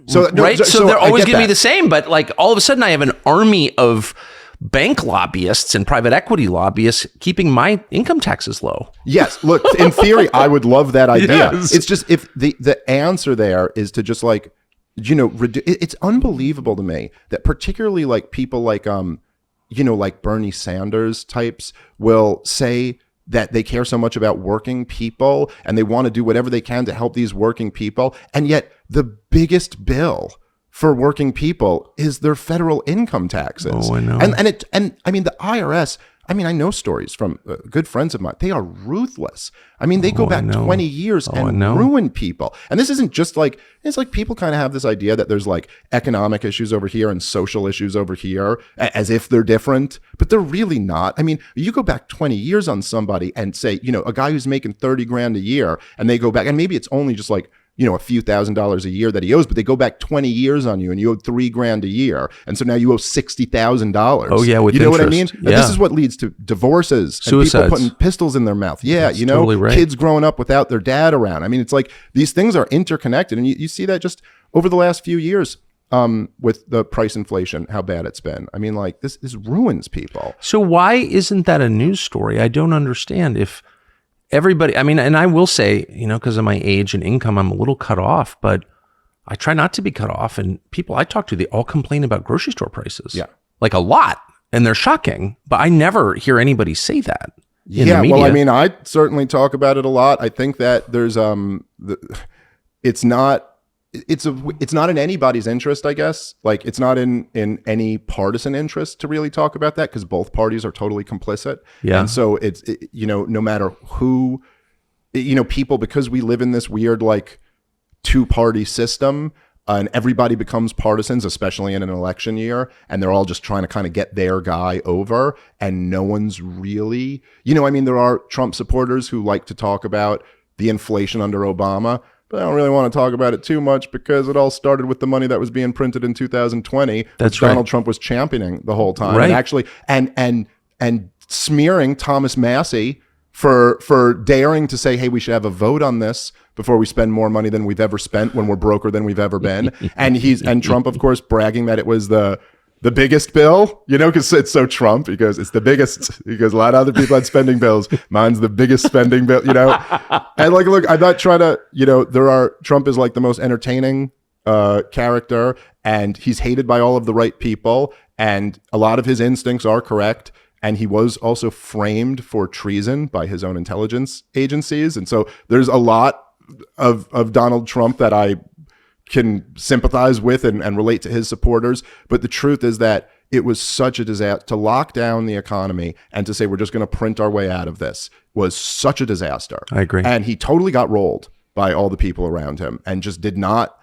So they're always going to be the same, but like all of a sudden I have an army of bank lobbyists and private equity lobbyists keeping my income taxes low. Yes. Look, in theory, I would love that idea. Yes. It's just if the answer there is to just like, it's unbelievable to me that particularly like people like, like Bernie Sanders types will say that they care so much about working people and they want to do whatever they can to help these working people. And yet the biggest bill for working people is their federal income taxes. Oh, I know. And I mean, the IRS, I mean, I know stories from good friends of mine. They are ruthless. I mean, they go back 20 years and ruin people. And this isn't just like, it's like people kind of have this idea that there's like economic issues over here and social issues over here as if they're different, but they're really not. I mean, you go back 20 years on somebody and say, a guy who's making 30 grand a year and they go back and maybe it's only just like, a few $1,000s a year that he owes, but they go back 20 years on you and you owe $3 grand a year. And so now you owe $60,000. Oh yeah. With you know interest. what I mean? Yeah. This is what leads to divorces, Suicides. and people putting pistols in their mouth. Yeah. That's totally right. Kids growing up without their dad around. I mean, it's like these things are interconnected. And you see that just over the last few years with the price inflation, how bad it's been. I mean, like this ruins people. So why isn't that a news story? I don't understand. If everybody, I mean, and I will say, because of my age and income, I'm a little cut off, but I try not to be cut off. And people I talk to, they all complain about grocery store prices. Yeah. Like a lot. And they're shocking, but I never hear anybody say that. Yeah. Well, I mean, I certainly talk about it a lot. I think that there's, it's not in anybody's interest, I guess. Like it's not in any partisan interest to really talk about that because both parties are totally complicit. Yeah. And so no matter who, people, because we live in this weird like two-party system and everybody becomes partisans, especially in an election year, and they're all just trying to kind of get their guy over and no one's really, there are Trump supporters who like to talk about the inflation under Obama, but I don't really want to talk about it too much because it all started with the money that was being printed in 2020. That's right. Donald Trump was championing the whole time. Right. And actually, and smearing Thomas Massey for daring to say, hey, we should have a vote on this before we spend more money than we've ever spent when we're broker than we've ever been. and Trump, of course, bragging that it was the biggest bill, because it's so Trump, because it's the biggest, because a lot of other people had spending bills. Mine's the biggest spending bill, And like, look, I'm not trying to, Trump is like the most entertaining character and he's hated by all of the right people. And a lot of his instincts are correct. And he was also framed for treason by his own intelligence agencies. And so there's a lot of Donald Trump that I can sympathize with and relate to his supporters. But the truth is that it was such a disaster to lock down the economy and to say we're just going to print our way out of this was such a disaster. I agree. And he totally got rolled by all the people around him and just did not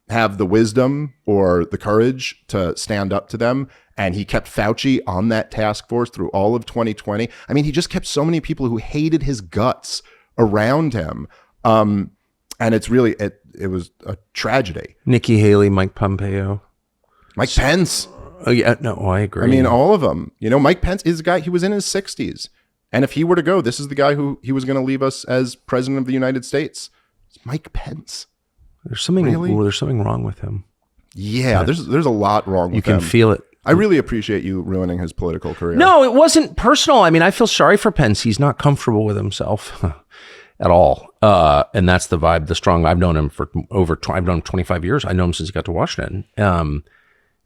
have the wisdom or the courage to stand up to them. And he kept Fauci on that task force through all of 2020. I mean, he just kept so many people who hated his guts around him. And it's really, it was a tragedy. Nikki Haley, Mike Pompeo. Mike Pence. Oh, yeah. No, I agree. I mean, all of them. Mike Pence is a guy, he was in his 60s. And if he were to go, this is the guy who he was going to leave us as president of the United States. It's Mike Pence. There's something there's something wrong with him. Yeah, there's a lot wrong with him. You can feel it. I really appreciate you ruining his political career. No, it wasn't personal. I mean, I feel sorry for Pence. He's not comfortable with himself at all. And that's the vibe, the strong. I've known him for I've known him 25 years. I know him since he got to Washington. And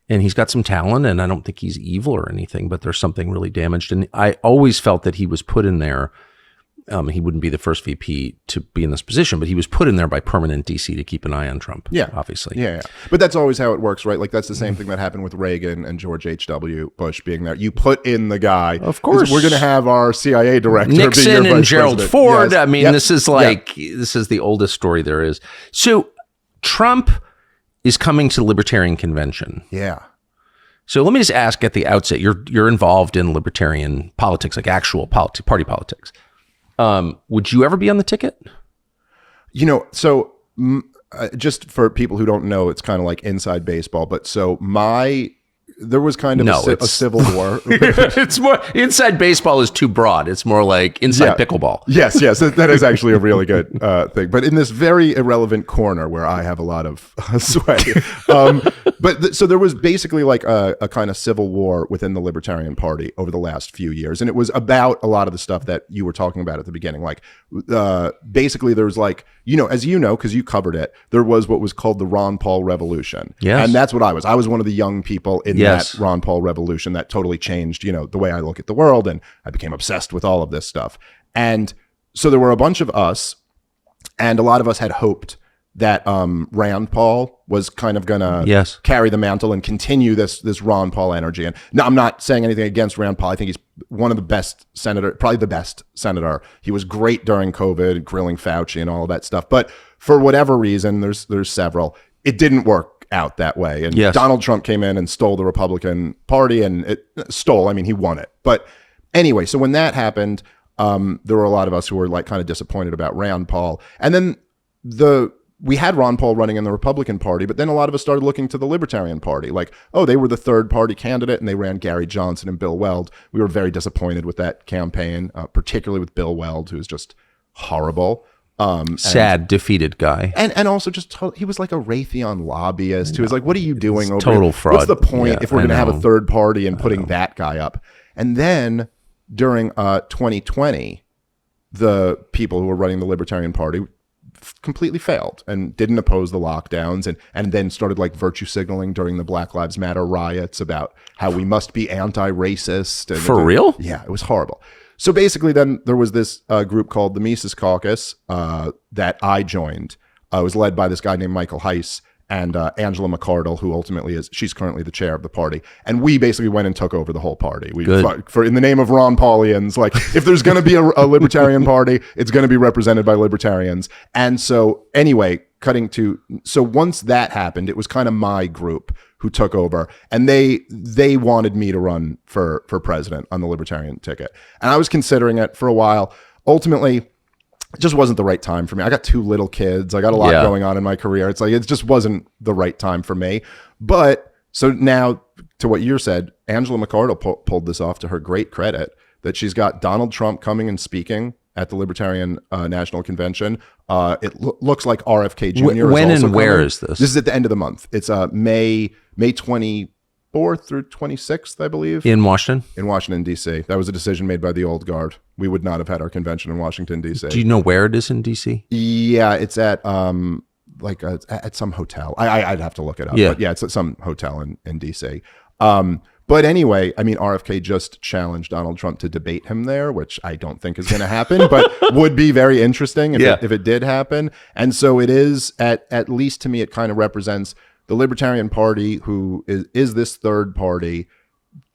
he's got some talent, and I don't think he's evil or anything, but there's something really damaged. And I always felt that he was put in there. He wouldn't be the first VP to be in this position, but he was put in there by permanent DC to keep an eye on Trump. Yeah, obviously. Yeah. But that's always how it works, right? Like that's the same thing that happened with Reagan and George H.W. Bush being there. You put in the guy. Of course, we're going to have our CIA director, Nixon be your and Gerald president. Ford. Yes. I mean, this is like this is the oldest story there is. So Trump is coming to the Libertarian convention. Yeah. So let me just ask at the outset, you're involved in libertarian politics, like actual party politics. Would you ever be on the ticket? So just for people who don't know, it's kind of like inside baseball. But so my there was kind of a civil war. It's more inside baseball is too broad. It's more like inside pickleball. Yes, that is actually a really good thing. But in this very irrelevant corner where I have a lot of sway. So there was basically like a kind of civil war within the Libertarian Party over the last few years. And it was about a lot of the stuff that you were talking about at the beginning. Like basically there was like, as you know, because you covered it, there was what was called the Ron Paul Revolution. Yes. And that's what I was. I was one of the young people in that Ron Paul Revolution that totally changed, the way I look at the world. And I became obsessed with all of this stuff. And so there were a bunch of us, and a lot of us had hoped that Rand Paul was kind of gonna carry the mantle and continue this Ron Paul energy. And no, I'm not saying anything against Rand Paul. I think he's one of the best senator, probably the best senator. He was great during COVID, grilling Fauci and all of that stuff. But for whatever reason, there's several, it didn't work out that way. And Donald Trump came in and stole the Republican Party, and he won it. But anyway, so when that happened, there were a lot of us who were like kind of disappointed about Rand Paul. And then we had Ron Paul running in the Republican Party, but then a lot of us started looking to the Libertarian Party. Like, they were the third party candidate, and they ran Gary Johnson and Bill Weld. We were very disappointed with that campaign, particularly with Bill Weld, who was just horrible. Sad, defeated guy. And also just, he was like a Raytheon lobbyist who was like, what are you doing over total here? fraud. What's the point if we're going to have a third party and putting that guy up? And then during 2020, the people who were running the Libertarian Party completely failed and didn't oppose the lockdowns, and then started like virtue signaling during the Black Lives Matter riots about how we must be anti-racist. For real? Yeah, it was horrible. So basically then there was this group called the Mises Caucus that I joined. It was led by this guy named Michael Heiss and Angela McArdle, who ultimately she's currently the chair of the party. And we basically went and took over the whole party. We for in the name of Ron Paulians, like if there's going to be a Libertarian Party, it's going to be represented by Libertarians. And so anyway, so once that happened, it was kind of my group who took over, and they wanted me to run for president on the Libertarian ticket. And I was considering it for a while. Ultimately, it just wasn't the right time for me. I got 2 little kids. I got a lot going on in my career. It's like, it just wasn't the right time for me. But so now, to what you said, Angela McArdle pulled this off to her great credit, that she's got Donald Trump coming and speaking at the Libertarian National Convention. It looks like RFK Jr. When is also and where coming. is this? This is at the end of the month. It's May 24th through 26th, I believe. In Washington? In Washington, D.C. That was a decision made by the old guard. We would not have had our convention in Washington, D.C. Do you know where it is in D.C.? Yeah, it's at at some hotel. I'd have to look it up. Yeah. But yeah, it's at some hotel in D.C. But anyway, RFK just challenged Donald Trump to debate him there, which I don't think is going to happen, but would be very interesting if it did happen. And so it is, at least to me, it kind of represents the Libertarian Party, who is this third party,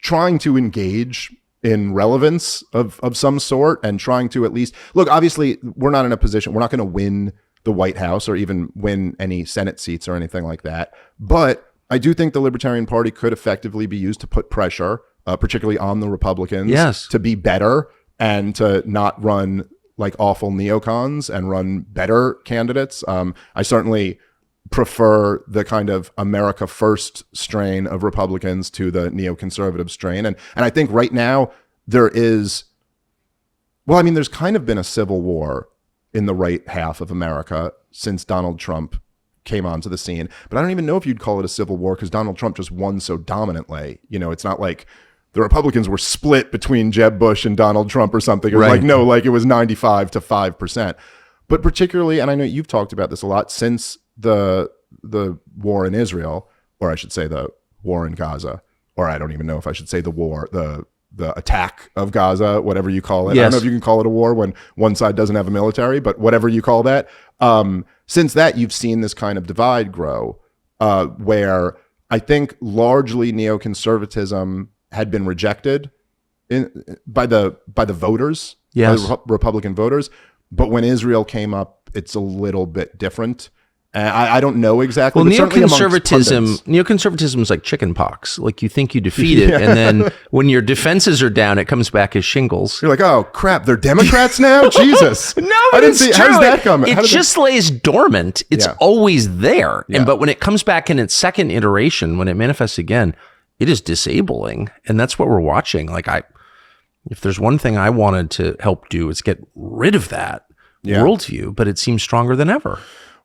trying to engage in relevance of some sort, and trying to at least look. Obviously, we're not in a position, we're not going to win the White House or even win any Senate seats or anything like that. But I do think the Libertarian Party could effectively be used to put pressure, particularly on the Republicans, to be better and to not run like awful neocons and run better candidates. I certainly prefer the kind of America First strain of Republicans to the neoconservative strain. And I think right now there's kind of been a civil war in the right half of America since Donald Trump came onto the scene. But I don't even know if you'd call it a civil war, because Donald Trump just won so dominantly. It's not like the Republicans were split between Jeb Bush and Donald Trump or something. It was it was 95 to 5%. But particularly, and I know you've talked about this a lot, since the war in Israel, or I should say the war in Gaza, or I don't even know if I should say the attack of Gaza, whatever you call it. Yes. I don't know if you can call it a war when one side doesn't have a military, but whatever you call that. Since that, you've seen this kind of divide grow, where I think largely neoconservatism had been rejected by the voters, by the Republican voters. But when Israel came up, it's a little bit different. I don't know exactly. Well, neoconservatism is like chicken pox. Like, you think you defeat it, and then when your defenses are down, it comes back as shingles. You're like, oh crap, they're Democrats now? Jesus. No, but it's true. How does that come? It just lays dormant. It's always there. Yeah. But when it comes back in its second iteration, when it manifests again, it is disabling. And that's what we're watching. Like if there's one thing I wanted to help do, it's get rid of that worldview, but it seems stronger than ever.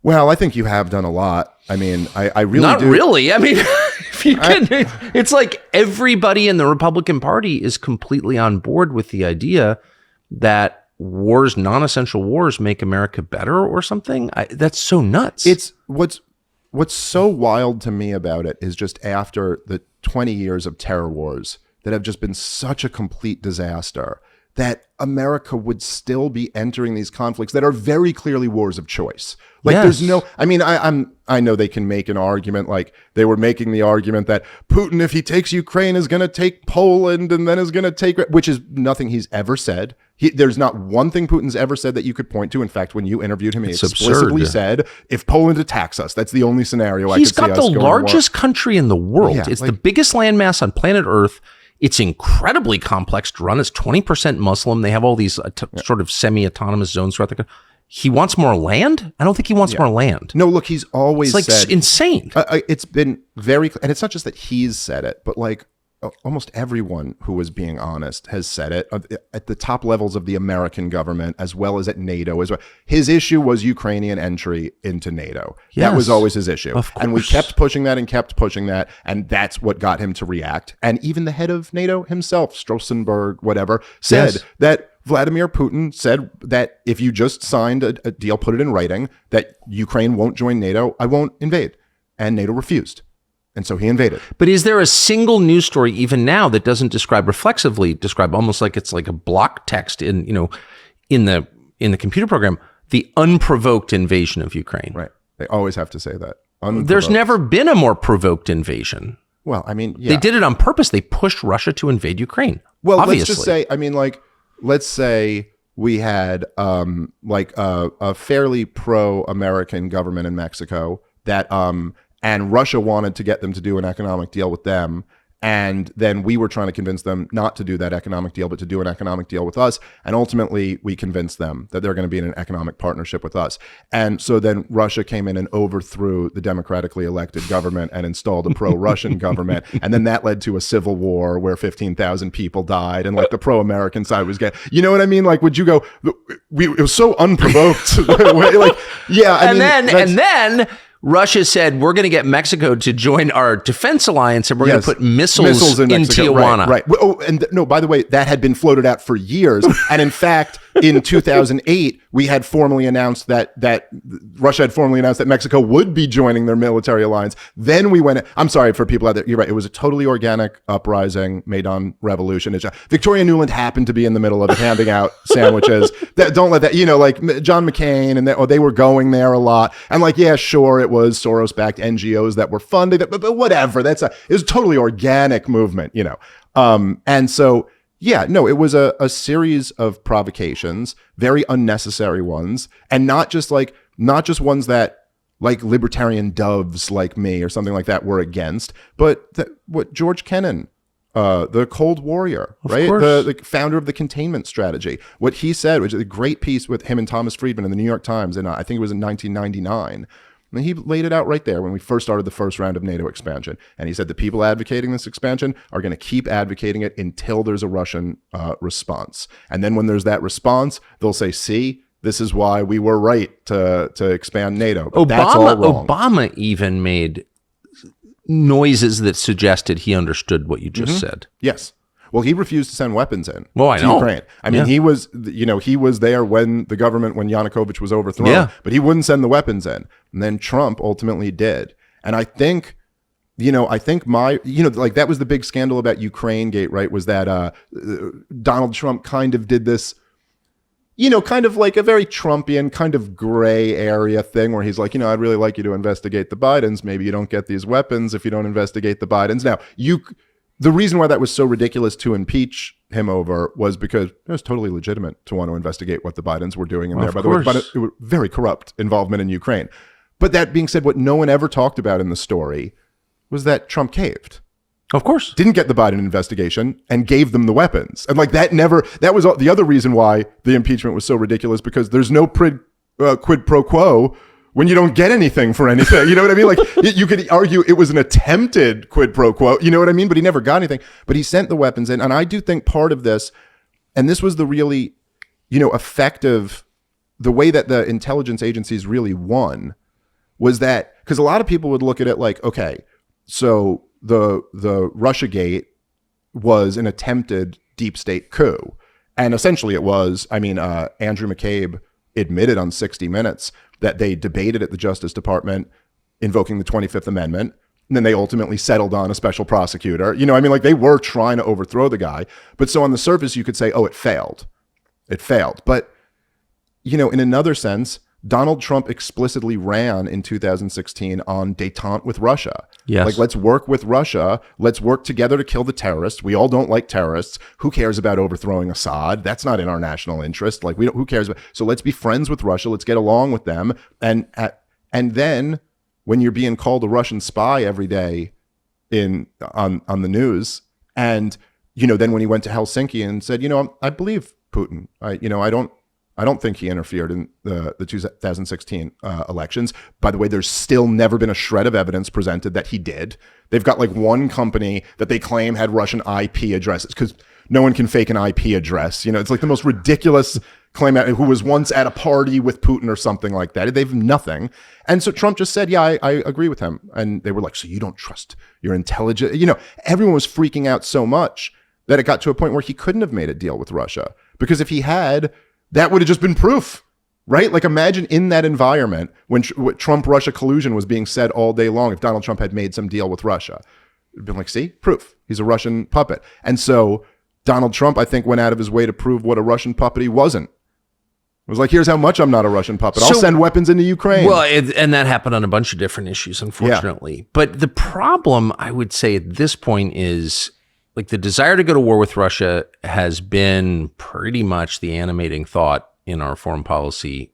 Well, I think you have done a lot. I mean, I really Not do. really. I mean, if you can, it's like everybody in the Republican Party is completely on board with the idea that wars, non-essential wars, make America better or something. That's so nuts. It's what's so wild to me about it is just after the 20 years of terror wars that have just been such a complete disaster, that America would still be entering these conflicts that are very clearly wars of choice. Like there's no, I mean, I know they can make an argument, like they were making the argument that Putin, if he takes Ukraine, is going to take Poland and then is going to take, which is nothing he's ever said. There's not one thing Putin's ever said that you could point to. In fact, when you interviewed him, he explicitly said, if Poland attacks us, that's the only scenario I could see us going to war. He's got the largest country in the world. Yeah, it's the biggest landmass on planet Earth. It's incredibly complex to run. It's 20% Muslim. They have all these sort of semi-autonomous zones throughout the country. He wants more land? I don't think he wants more land. No, look, he's always said... It's like insane. It's been very... And it's not just that he's said it, but like almost everyone who was being honest has said it at the top levels of the American government as well as at NATO as well. His issue was Ukrainian entry into NATO. Yes, that was always his issue. And we kept pushing that, and that's what got him to react. And even the head of NATO himself, Stoltenberg, whatever, said that Vladimir Putin said that if you just signed a deal, put it in writing, that Ukraine won't join NATO, I won't invade. And NATO refused. And so he invaded. But is there a single news story even now that doesn't describe almost like it's like a block text in the computer program, the unprovoked invasion of Ukraine? Right. They always have to say that. There's never been a more provoked invasion. Well, I mean, they did it on purpose. They pushed Russia to invade Ukraine. Well, obviously. Let's just say, I mean, like, let's say we had a fairly pro-American government in Mexico that and Russia wanted to get them to do an economic deal with them. And then we were trying to convince them not to do that economic deal, but to do an economic deal with us. And ultimately, we convinced them that they're going to be in an economic partnership with us. And so then Russia came in and overthrew the democratically elected government and installed a pro-Russian government. And then that led to a civil war where 15,000 people died. And like the pro-American side was getting, you know what I mean? Like, would you go, it was so unprovoked. Like, yeah. And then Russia said, we're going to get Mexico to join our defense alliance and we're going to put missiles in Tijuana. Right. Oh, and no, by the way, that had been floated out for years. And in fact, in 2008, we had formally announced that Russia had formally announced that Mexico would be joining their military alliance. Then we went, I'm sorry for people out there. You're right. It was a totally organic uprising, Maidan Revolution. Victoria Nuland happened to be in the middle of it, handing out sandwiches. Don't let that, like John McCain, and they were going there a lot. And like, yeah, sure, it was Soros-backed NGOs that were funding it, but whatever. It was a totally organic movement, and so, yeah, no, it was a series of provocations, very unnecessary ones, and not just ones that like libertarian doves like me or something like that were against, but what George Kennan, the Cold Warrior, right? The founder of the containment strategy, what he said, which is a great piece with him and Thomas Friedman in the New York Times, and I think it was in 1999. And he laid it out right there when we first started the first round of NATO expansion. And he said the people advocating this expansion are going to keep advocating it until there's a Russian response. And then when there's that response, they'll say, see, this is why we were right to expand NATO. But that's all wrong. Obama even made noises that suggested he understood what you just said. Yes. Well, he refused to send weapons in to Ukraine. I mean, he was there when Yanukovych was overthrown, but he wouldn't send the weapons in. And then Trump ultimately did. And I think, that was the big scandal about Ukraine-gate, right? Was that Donald Trump kind of did this, kind of like a very Trumpian kind of gray area thing where he's like, I'd really like you to investigate the Bidens. Maybe you don't get these weapons if you don't investigate the Bidens. Now, the reason why that was so ridiculous to impeach him over was because it was totally legitimate to want to investigate what the Bidens were doing in there. By the way, it was very corrupt involvement in Ukraine. But that being said, what no one ever talked about in the story was that Trump caved. Of course. Didn't get the Biden investigation and gave them the weapons. And that was the other reason why the impeachment was so ridiculous, because there's no quid pro quo when you don't get anything for anything? You know what I mean? Like you could argue it was an attempted quid pro quo, you know what I mean? But he never got anything, but he sent the weapons in. And I do think part of this, and this was the really, effective, the way that the intelligence agencies really won was that, because a lot of people would look at it like, okay, so the Russiagate was an attempted deep state coup. And essentially it was, Andrew McCabe admitted on 60 Minutes that they debated at the Justice Department invoking the 25th Amendment. And then they ultimately settled on a special prosecutor. Like they were trying to overthrow the guy. But so on the surface, you could say, oh, it failed. It failed. But, in another sense, Donald Trump explicitly ran in 2016 on détente with Russia. Yes. Like, let's work with Russia. Let's work together to kill the terrorists. We all don't like terrorists. Who cares about overthrowing Assad? That's not in our national interest. Like, who cares? So let's be friends with Russia. Let's get along with them. And then when you're being called a Russian spy every day on the news, and, then when he went to Helsinki and said, I believe Putin. I don't think he interfered in the 2016 elections. By the way, there's still never been a shred of evidence presented that he did. They've got like one company that they claim had Russian IP addresses because no one can fake an IP address. It's like the most ridiculous claim, who was once at a party with Putin or something like that. They've nothing. And so Trump just said, yeah, I agree with him. And they were like, so you don't trust your intelligence? Everyone was freaking out so much that it got to a point where he couldn't have made a deal with Russia, because if he had, that would have just been proof, right? Like imagine in that environment when Trump-Russia collusion was being said all day long, if Donald Trump had made some deal with Russia, it'd been like, see, proof. He's a Russian puppet. And so Donald Trump, I think, went out of his way to prove what a Russian puppet he wasn't. It was like, here's how much I'm not a Russian puppet. I'll send weapons into Ukraine. Well, and that happened on a bunch of different issues, unfortunately. Yeah. But the problem, I would say at this point is, like, the desire to go to war with Russia has been pretty much the animating thought in our foreign policy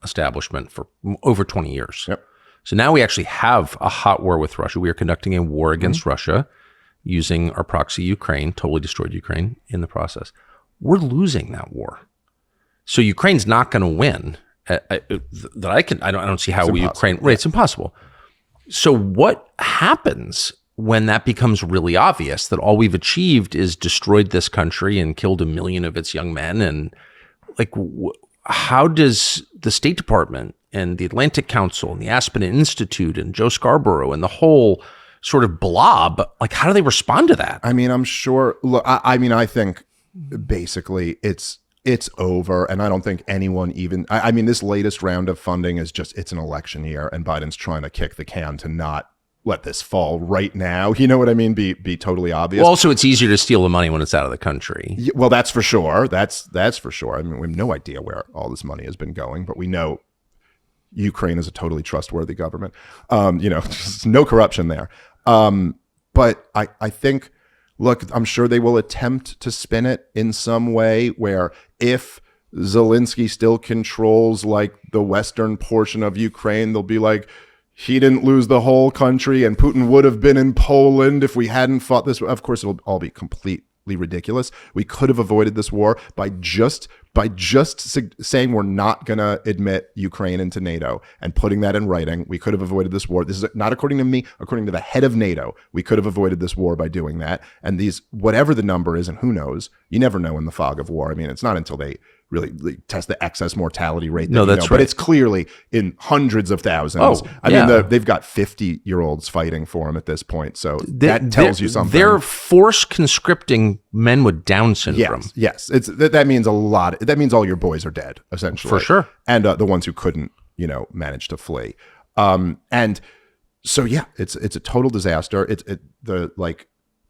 establishment for over 20 years. Yep. So now we actually have a hot war with Russia. We are conducting a war against Russia using our proxy Ukraine, totally destroyed Ukraine in the process. We're losing that war. So Ukraine's not going to win. I don't see how Ukraine. Right, it's impossible. So what happens when that becomes really obvious that all we've achieved is destroyed this country and killed 1 million of its young men? And like, how does the State Department and the Atlantic Council and the Aspen Institute and Joe Scarborough and the whole sort of blob, like, how do they respond to that? I'm sure. Look, I think basically it's over. And I don't think anyone even, this latest round of funding is just, it's an election year and Biden's trying to kick the can to not let this fall right now. You know what I mean? Be totally obvious. Well, also, it's easier to steal the money when it's out of the country. Yeah, well, that's for sure. That's for sure. We have no idea where all this money has been going, but we know Ukraine is a totally trustworthy government. No corruption there. But I think, look, I'm sure they will attempt to spin it in some way where if Zelensky still controls like the western portion of Ukraine, they'll be like, he didn't lose the whole country and Putin would have been in Poland if we hadn't fought this. Of course, it'll all be completely ridiculous. We could have avoided this war by just saying we're not going to admit Ukraine into NATO and putting that in writing. We could have avoided this war. This is not according to me, according to the head of NATO. We could have avoided this war by doing that. And these, whatever the number is, and who knows, you never know in the fog of war. It's not until they really test the excess mortality rate. No, that's right. But it's clearly in hundreds of thousands. They've got 50-year-olds fighting for them at this point. So that tells you something. They're force conscripting men with Down syndrome. Yes. That means a lot. That means all your boys are dead, essentially. For sure. And the ones who couldn't, manage to flee. And so, yeah, it's a total disaster. The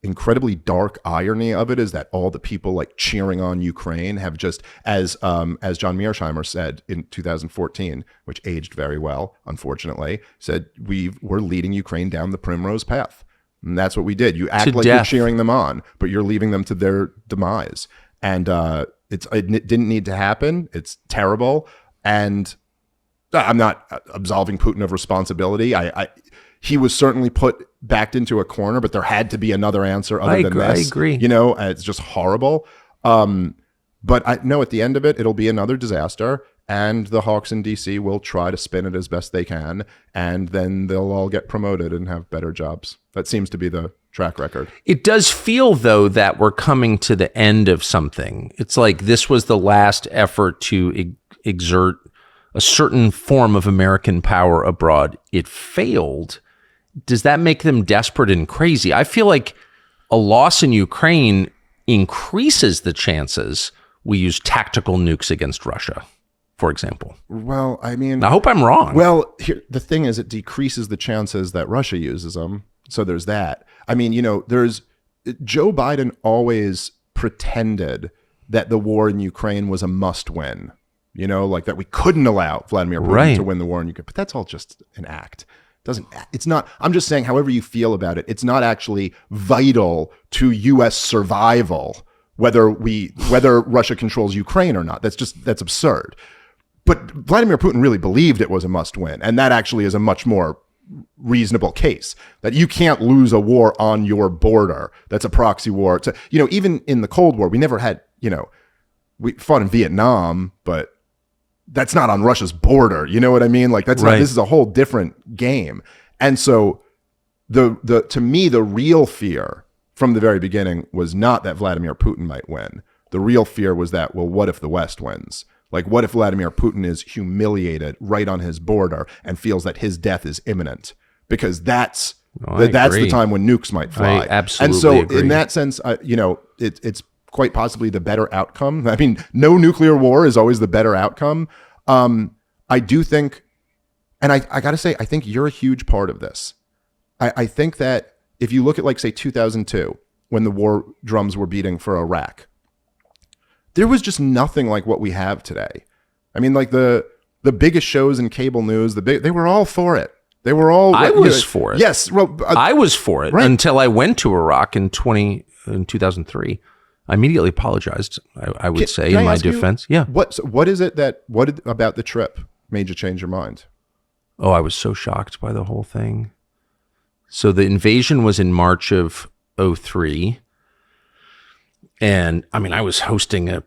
incredibly dark irony of it is that all the people like cheering on Ukraine have just, as John Mearsheimer said in 2014, which aged very well, unfortunately, said we're leading Ukraine down the primrose path. And that's what we did. You act like you're cheering them on, but you're leaving them to their demise. And it didn't need to happen. It's terrible. And I'm not absolving Putin of responbility. He was certainly backed into a corner, but there had to be another answer other than this. I agree. It's just horrible. But I know at the end of it, it'll be another disaster. and the hawks in DC will try to spin it as best they can, and then they'll all get promoted and have better jobs. That seems to be the track record. It does feel, though, that we're coming to the end of something. It's like this was the last effort to exert a certain form of American power abroad. It failed. Does that make them desperate and crazy? I feel like a loss in Ukraine increases the chances we use tactical nukes against Russia, for example. Well, I mean, I hope I'm wrong. Well, here, the thing is, it decreases the chances that Russia uses them. So there's that. I mean, there's Joe Biden always pretended that the war in Ukraine was a must win, like that we couldn't allow Vladimir Putin to win the war in Ukraine. But that's all just an act. It's not, I'm just saying, however you feel about it, it's not actually vital to U.S. survival, whether Russia controls Ukraine or not. That's absurd. But Vladimir Putin really believed it was a must win. And that actually is a much more reasonable case, that you can't lose a war on your border. That's a proxy war. Even in the Cold War, we never had, we fought in Vietnam, but that's not on Russia's border. You know what I mean? Like that's not, this is a whole different game. And so to me, the real fear from the very beginning was not that Vladimir Putin might win. The real fear was that, well, what if the West wins? Like, what if Vladimir Putin is humiliated right on his border and feels that his death is imminent? Because that's the time when nukes might fly. I absolutely And so agree. in that sense, it's quite possibly the better outcome. I mean, no nuclear war is always the better outcome. I do think, and I got to say, I think you're a huge part of this. I think that if you look at, like, say, 2002, when the war drums were beating for Iraq, there was just nothing like what we have today. I mean, like the biggest shows in cable news, they were all for it. They were all. I was for it. Yes, well, I was for it until I went to Iraq in 2003. I immediately apologized. I would say in my defense. What is it what about the trip made you change your mind? Oh, I was so shocked by the whole thing. So the invasion was in March of 2003. And I mean, I was hosting a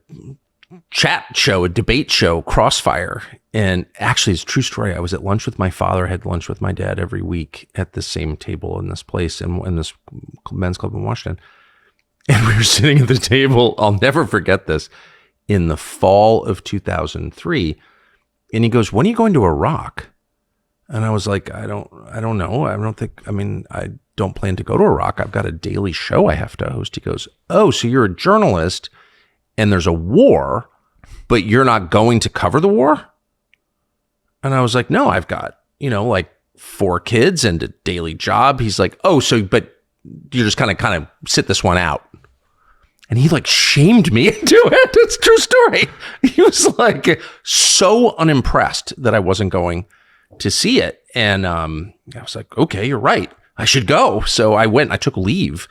chat show, a debate show, Crossfire. And actually, it's a true story. I was at lunch with my father, I had lunch with my dad every week at the same table in this place, in this men's club in Washington. And we were sitting at the table, I'll never forget this, in the fall of 2003. And he goes, when are you going to Iraq? And I was like, I don't know. I don't plan to go to Iraq. I've got a daily show I have to host. He goes, oh, so you're a journalist and there's a war, but you're not going to cover the war? And I was like, no, I've got, like 4 kids and a daily job. He's like, oh, but you're just kind of sit this one out. And he like shamed me into it. It's a true story. He was like so unimpressed that I wasn't going to see it. And I was like, okay, you're right. I should go. So I went. I took leave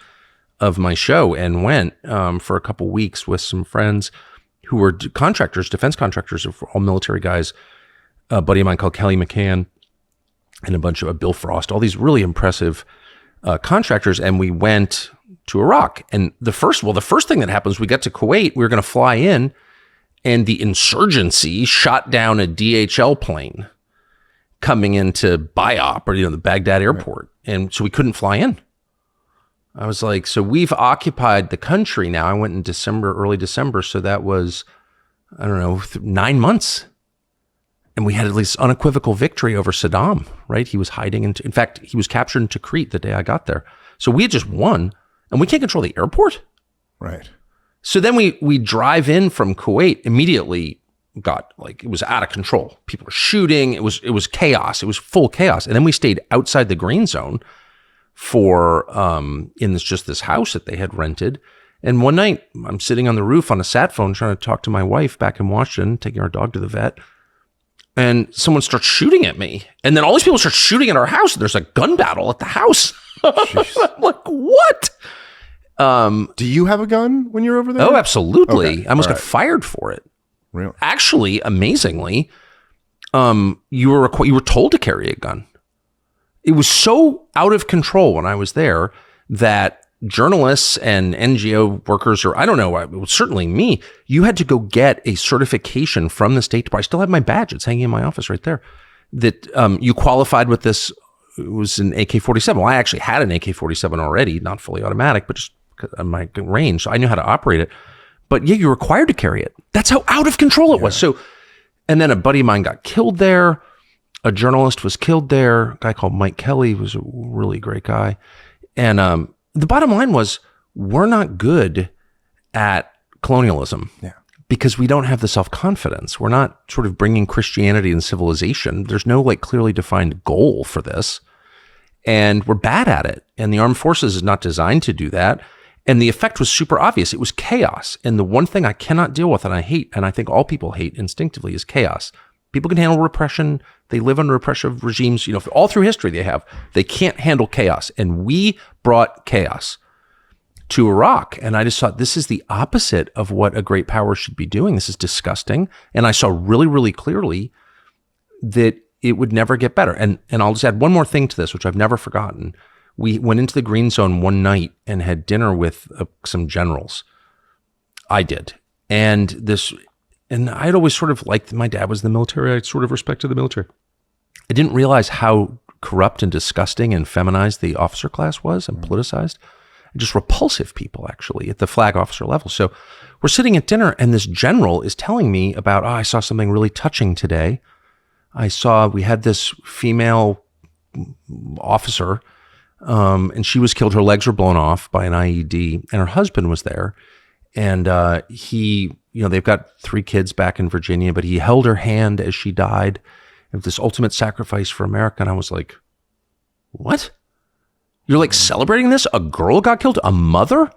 of my show and went for a couple weeks with some friends who were contractors, defense contractors, all military guys. A buddy of mine called Kelly McCann and a bunch of Bill Frost, all these really impressive contractors. And we went to Iraq. And the first thing that happens, we got to Kuwait, we were going to fly in, and the insurgency shot down a DHL plane coming into BIOP, or the Baghdad airport. Right. And so we couldn't fly in. I was like, so we've occupied the country now. I went in December, early December. So that was, 9 months. And we had at least unequivocal victory over Saddam, right? He was hiding in fact, he was captured in Tikrit the day I got there. So we had just won. And we can't control the airport? Right. So then we drive in from Kuwait, immediately got it was out of control. People were shooting. It was chaos. It was full chaos. And then we stayed outside the green zone for in this house that they had rented. And one night I'm sitting on the roof on a sat phone trying to talk to my wife back in Washington, taking our dog to the vet. And someone starts shooting at me. And then all these people start shooting at our house. There's a gun battle at the house. I'm like, what? Do you have a gun when you're over there? Oh, absolutely. Okay. I almost got fired for it. Really? Actually, amazingly, you were told to carry a gun. It was so out of control when I was there that journalists and NGO workers, or I don't know, it was certainly me, you had to go get a certification from the State Department. I still have my badge. It's hanging in my office right there. That you qualified with this. It was an AK-47. Well, I actually had an AK-47 already, not fully automatic, but just my range. So I knew how to operate it. But yeah, you're required to carry it. That's how out of control it was. So, and then a buddy of mine got killed there. A journalist was killed there. A guy called Mike Kelly was a really great guy. And the bottom line was, we're not good at colonialism because we don't have the self-confidence. We're not sort of bringing Christianity and civilization. There's no like clearly defined goal for this. And we're bad at it. And the armed forces is not designed to do that. And the effect was super obvious. It was chaos. And the one thing I cannot deal with, and I hate, and I think all people hate instinctively, is chaos. People can handle repression. They live under repressive regimes. You know, all through history they have. They can't handle chaos. And we brought chaos to Iraq. And I just thought, this is the opposite of what a great power should be doing. This is disgusting. And I saw really, really clearly that it would never get better. And I'll just add one more thing to this, which I've never forgotten. We went into the Green Zone one night and had dinner with some generals. I did. And I'd always sort of liked, my dad was in the military. I sort of respected the military. I didn't realize how corrupt and disgusting and feminized the officer class was and politicized. Just repulsive people, actually, at the flag officer level. So we're sitting at dinner and this general is telling me about, I saw something really touching today. We had this female officer, and she was killed. Her legs were blown off by an IED, and her husband was there. And they've got 3 kids back in Virginia, but he held her hand as she died. Of this ultimate sacrifice for America. And I was like, what? You're like celebrating this? A girl got killed? A mother?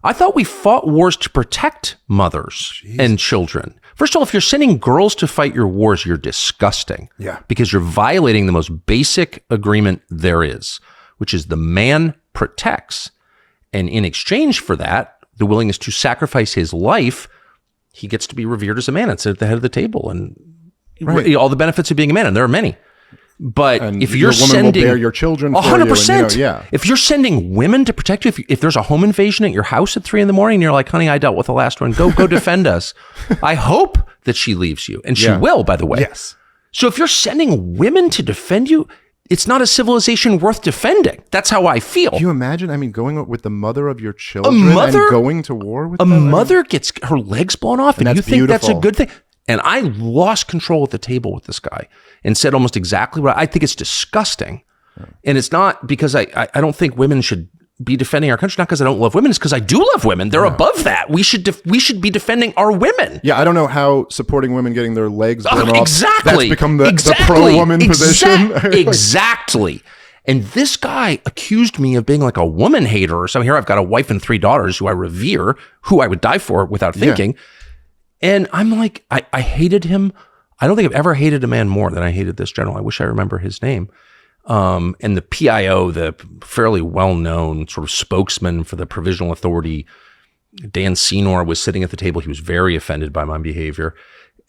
I thought we fought wars to protect mothers and children. First of all, if you're sending girls to fight your wars, you're disgusting. Yeah. Because you're violating the most basic agreement there is, which is the man protects. And in exchange for that, the willingness to sacrifice his life, he gets to be revered as a man and sit at the head of the table and all the benefits of being a man. And there are many. But and if you're your woman sending will bear your children for 100%, you, and, if you're sending women to protect you, if there's a home invasion at your house at 3 a.m, and you're like, honey, I dealt with the last one. Go defend us. I hope that she leaves you, and she will, by the way. Yes. So if you're sending women to defend you, it's not a civilization worth defending. That's how I feel. Can you imagine? I mean, going with the mother of your children and going to war with them? A mother gets her legs blown off, and you think that's a good thing. And I lost control at the table with this guy and said almost exactly what I think. It's disgusting. And it's not because I don't think women should be defending our country, not because I don't love women. It's because I do love women. They're above that. We should be defending our women. Yeah, I don't know how supporting women getting their legs blown off, exactly. That's become the pro-woman position. Exactly. And this guy accused me of being like a woman hater or something. Here I've got a wife and 3 daughters who I revere, who I would die for without thinking. Yeah. And I'm like, I hated him. I don't think I've ever hated a man more than I hated this general. I wish I remember his name. And the PIO, the fairly well-known sort of spokesman for the Provisional Authority, Dan Senor, was sitting at the table. He was very offended by my behavior,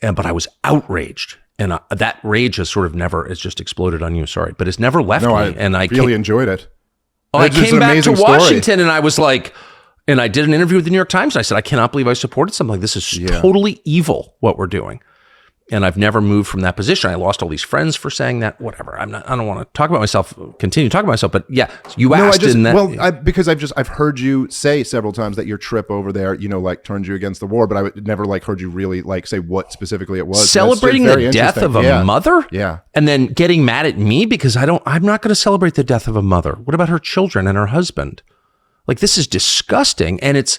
but I was outraged. And that rage has sort of it's just exploded on you. Sorry, but it's never left me. And I really enjoyed it. I came back to Washington and I was like, and I did an interview with the New York Times, and I said, I cannot believe I supported something like this. This is totally evil what we're doing. And I've never moved from that position. I lost all these friends for saying that. Whatever. I don't want to talk about myself, continue to talk about myself. But yeah, you asked in that. Because I've heard you say several times that your trip over there, like turned you against the war, but I never heard you really say what specifically it was. Celebrating the death of a mother? Yeah. And then getting mad at me because I'm not going to celebrate the death of a mother. What about her children and her husband? Like, this is disgusting. And it's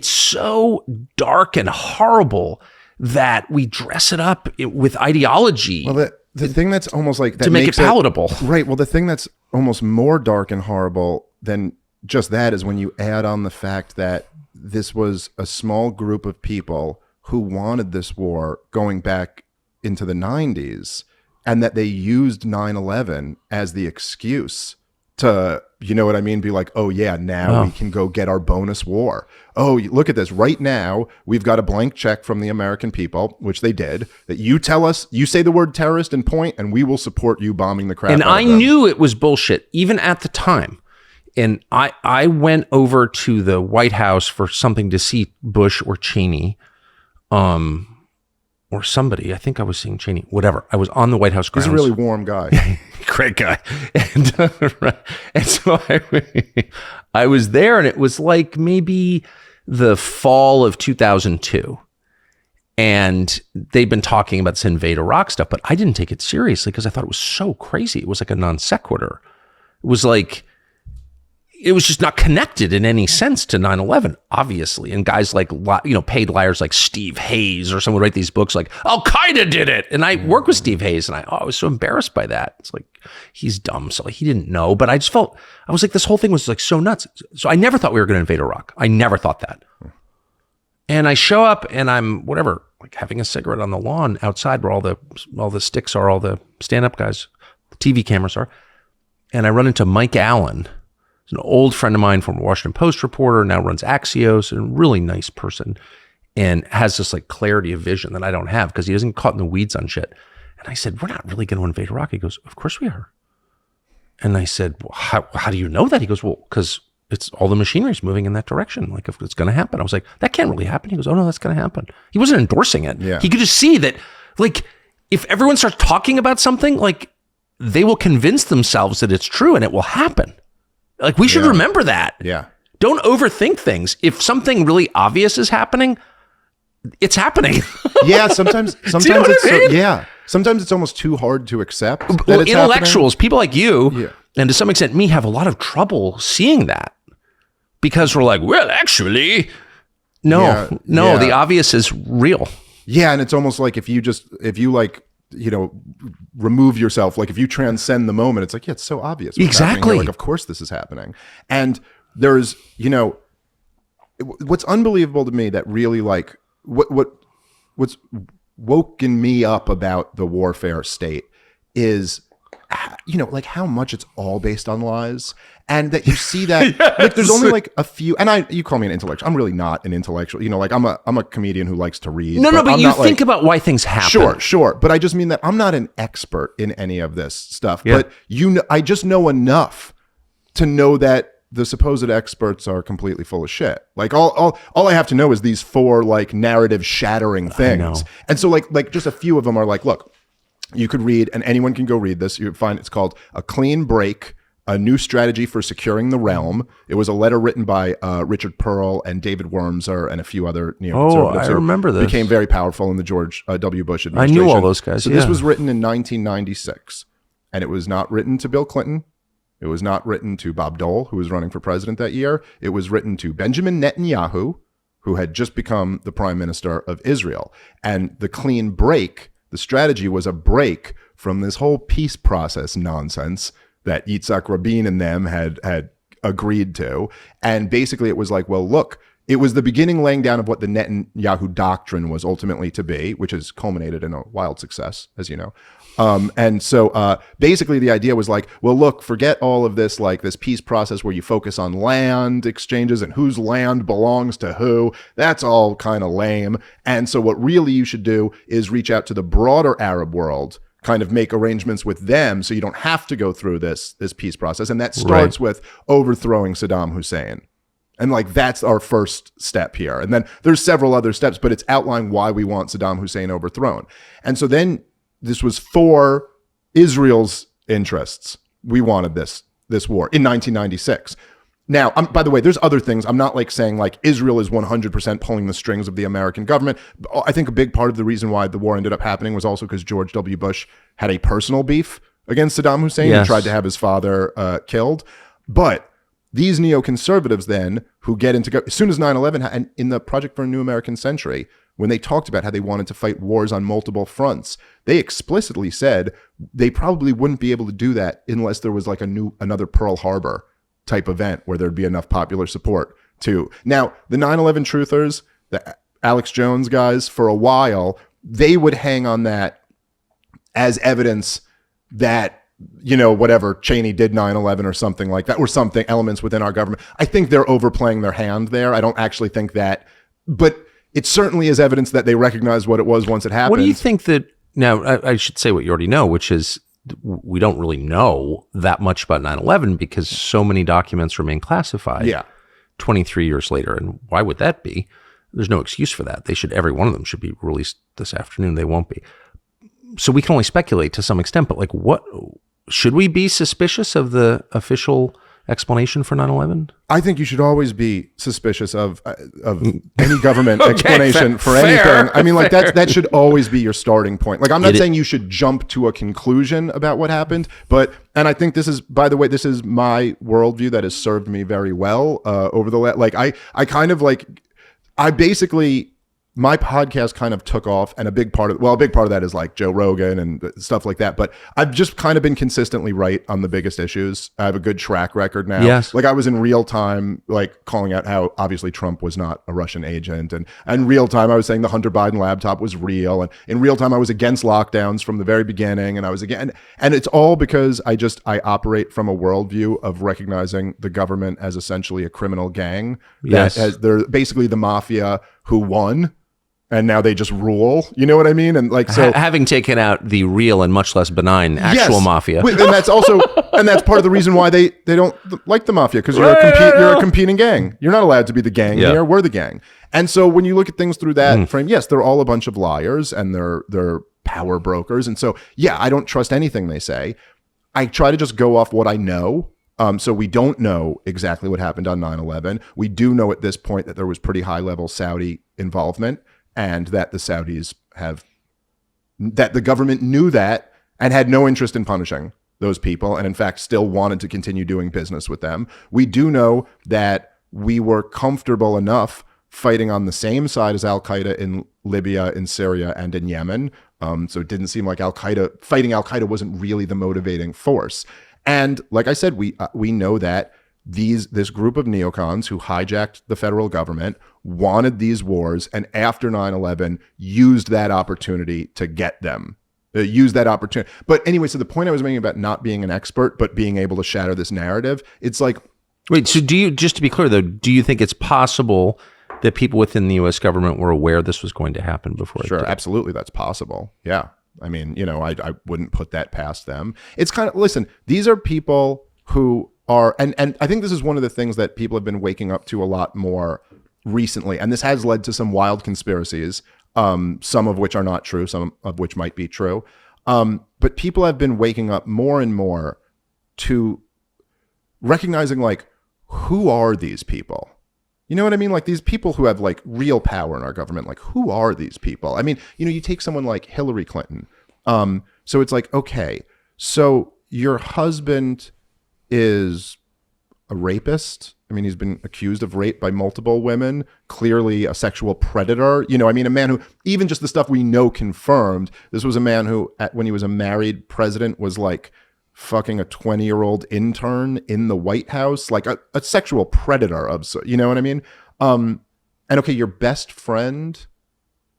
so dark and horrible that we dress it up with ideology. Well, the thing that's almost like that to make it palatable. Right. Well, the thing that's almost more dark and horrible than just that is when you add on the fact that this was a small group of people who wanted this war going back into the 90s, and that they used 9/11 as the excuse to, you know what I mean? Be like, oh yeah, now we can go get our bonus war. Oh, look at this. Right now, we've got a blank check from the American people, which they did, that you tell us, you say the word terrorist and point, and we will support you bombing the crap out of them. And I knew it was bullshit, even at the time. And I went over to the White House for something to see Bush or Cheney, or somebody. I think I was seeing Cheney, whatever. I was on the White House grounds. He's a really warm guy. Great guy. And so I was there, and it was like maybe the fall of 2002. And they'd been talking about this invade Iraq stuff, but I didn't take it seriously because I thought it was so crazy. It was like a non sequitur. It was like, it was just not connected in any sense to 9/11, obviously. And guys like, paid liars like Steve Hayes or someone would write these books like, Al-Qaeda did it. And I work with Steve Hayes, and I was so embarrassed by that. It's like, he's dumb, so he didn't know. But I just felt, I was like, this whole thing was like so nuts. So I never thought we were going to invade Iraq. I never thought that. And I show up, and I'm, whatever, like having a cigarette on the lawn outside where all the sticks are, all the stand-up guys, the TV cameras are. And I run into Mike Allen. An old friend of mine, former Washington Post reporter, now runs Axios, and a really nice person, and has this like clarity of vision that I don't have because he doesn't get caught in the weeds on shit. And I said, we're not really going to invade Iraq. He goes, of course we are. And I said, well, how do you know that? He goes, well, because it's all the machinery is moving in that direction. Like, if it's going to happen. I was like, that can't really happen. He goes, oh no, that's going to happen. He wasn't endorsing it. Yeah. He could just see that, like, if everyone starts talking about something, like, they will convince themselves that it's true and it will happen. Like, we should remember that. Yeah. Don't overthink things. If something really obvious is happening, it's happening. Yeah, sometimes you know what it's I mean? sometimes it's almost too hard to accept. Well, intellectuals, people like you, Yeah. and to some extent me, have a lot of trouble seeing that because we're like, well, actually, no, the obvious is real. Yeah, and it's almost like if you remove yourself, like if you transcend the moment, it's like, yeah, it's so obvious. Exactly. Like, of course this is happening. And there's, what's unbelievable to me that really like what's woken me up about the warfare state is, like how much it's all based on lies, and that you see that like there's only like a few. And you call me an intellectual. I'm really not an intellectual. Like I'm a comedian who likes to read. But you think about why things happen. Sure. But I just mean that I'm not an expert in any of this stuff. Yeah. But I just know enough to know that the supposed experts are completely full of shit. Like all I have to know is these 4 like narrative shattering things. And so like just a few of them are like, look, you could read, and anyone can go read this. You find it's called A Clean Break, A New Strategy for Securing the Realm. It was a letter written by Richard Pearl and David Wormser and a few other neoconservatives. I remember this. Became very powerful in the George W. Bush administration. I knew all those guys. So this was written in 1996, and it was not written to Bill Clinton. It was not written to Bob Dole, who was running for president that year. It was written to Benjamin Netanyahu, who had just become the prime minister of Israel. And the clean break, the strategy was a break from this whole peace process nonsense that Yitzhak Rabin and them had agreed to. And basically it was like, well, look, it was the beginning laying down of what the Netanyahu doctrine was ultimately to be, which has culminated in a wild success, as you know. And so basically the idea was like, well, look, forget all of this, like this peace process where you focus on land exchanges and whose land belongs to who. That's all kind of lame. And so what really you should do is reach out to the broader Arab world, kind of make arrangements with them so you don't have to go through this peace process. And that starts with overthrowing Saddam Hussein. And like, that's our first step here. And then there's several other steps, but it's outlining why we want Saddam Hussein overthrown. And so then this was for Israel's interests. We wanted this war in 1996. Now, by the way, there's other things. I'm not like saying like Israel is 100% pulling the strings of the American government. I think a big part of the reason why the war ended up happening was also because George W. Bush had a personal beef against Saddam Hussein. Yes. He tried to have his father killed. But these neoconservatives then, who get into, as soon as 9/11, and in the Project for a New American Century, when they talked about how they wanted to fight wars on multiple fronts, they explicitly said they probably wouldn't be able to do that unless there was like another Pearl Harbor type event where there'd be enough popular support too. Now, the 9/11 truthers, the Alex Jones guys, for a while, they would hang on that as evidence that, whatever, Cheney did 9/11 or something like that, or something, elements within our government. I think they're overplaying their hand there. I don't actually think that, but it certainly is evidence that they recognize what it was once it happened. What do you think that, now I should say what you already know, which is we don't really know that much about 9/11 because so many documents remain classified. Yeah. 23 years later. And why would that be? There's no excuse for that. Every one of them should be released this afternoon. They won't be. So we can only speculate to some extent, but like, what should we be suspicious of the official explanation for 9/11? I think you should always be suspicious of any government explanation for anything. I mean, like that should always be your starting point. Like, I'm not saying you should jump to a conclusion about what happened, and I think this is, by the way, this is my worldview that has served me very well over the I basically, my podcast kind of took off, and a big part of that is like Joe Rogan and stuff like that. But I've just kind of been consistently right on the biggest issues. I have a good track record now. Yes. Like, I was in real time, like, calling out how obviously Trump was not a Russian agent. And in real time, I was saying the Hunter Biden laptop was real. And in real time, I was against lockdowns from the very beginning. And I was again, and it's all because I operate from a worldview of recognizing the government as essentially a criminal gang. Yes. They're basically the mafia who won. And now they just rule, you know what I mean? And like, so having taken out the real and much less benign actual mafia, and that's part of the reason why they don't like the mafia, because you're a competing gang. You're not allowed to be the gang here. We're the gang. And so when you look at things through that frame, yes, they're all a bunch of liars and they're power brokers. And so I don't trust anything they say. I try to just go off what I know. So we don't know exactly what happened on 9/11. We do know at this point that there was pretty high level Saudi involvement, and that that the government knew that and had no interest in punishing those people, and in fact still wanted to continue doing business with them. We do know that we were comfortable enough fighting on the same side as Al-Qaeda in Libya, in Syria, and in Yemen. So it didn't seem like fighting Al-Qaeda wasn't really the motivating force. And like I said, we know that this group of neocons who hijacked the federal government wanted these wars, and after 9/11 used that opportunity to get them. Use that opportunity. But anyway, so the point I was making about not being an expert, but being able to shatter this narrative, it's like... Wait, so just to be clear though, do you think it's possible that people within the U.S. government were aware this was going to happen before? Sure, absolutely, that's possible. Yeah. I mean, I wouldn't put that past them. It's kind of, listen, these are people who are, and I think this is one of the things that people have been waking up to a lot more recently, and this has led to some wild conspiracies, some of which are not true, some of which might be true. But people have been waking up more and more to recognizing, like, who are these people? You know what I mean? Like, these people who have like real power in our government, like, who are these people? I mean, you take someone like Hillary Clinton. So it's like, okay, so your husband is a rapist. I mean, he's been accused of rape by multiple women, clearly a sexual predator. I mean, a man who, even just the stuff we know confirmed, this was a man who, when he was a married president, was like fucking a 20-year-old intern in the White House, like a sexual predator of, you know what I mean? And okay, your best friend,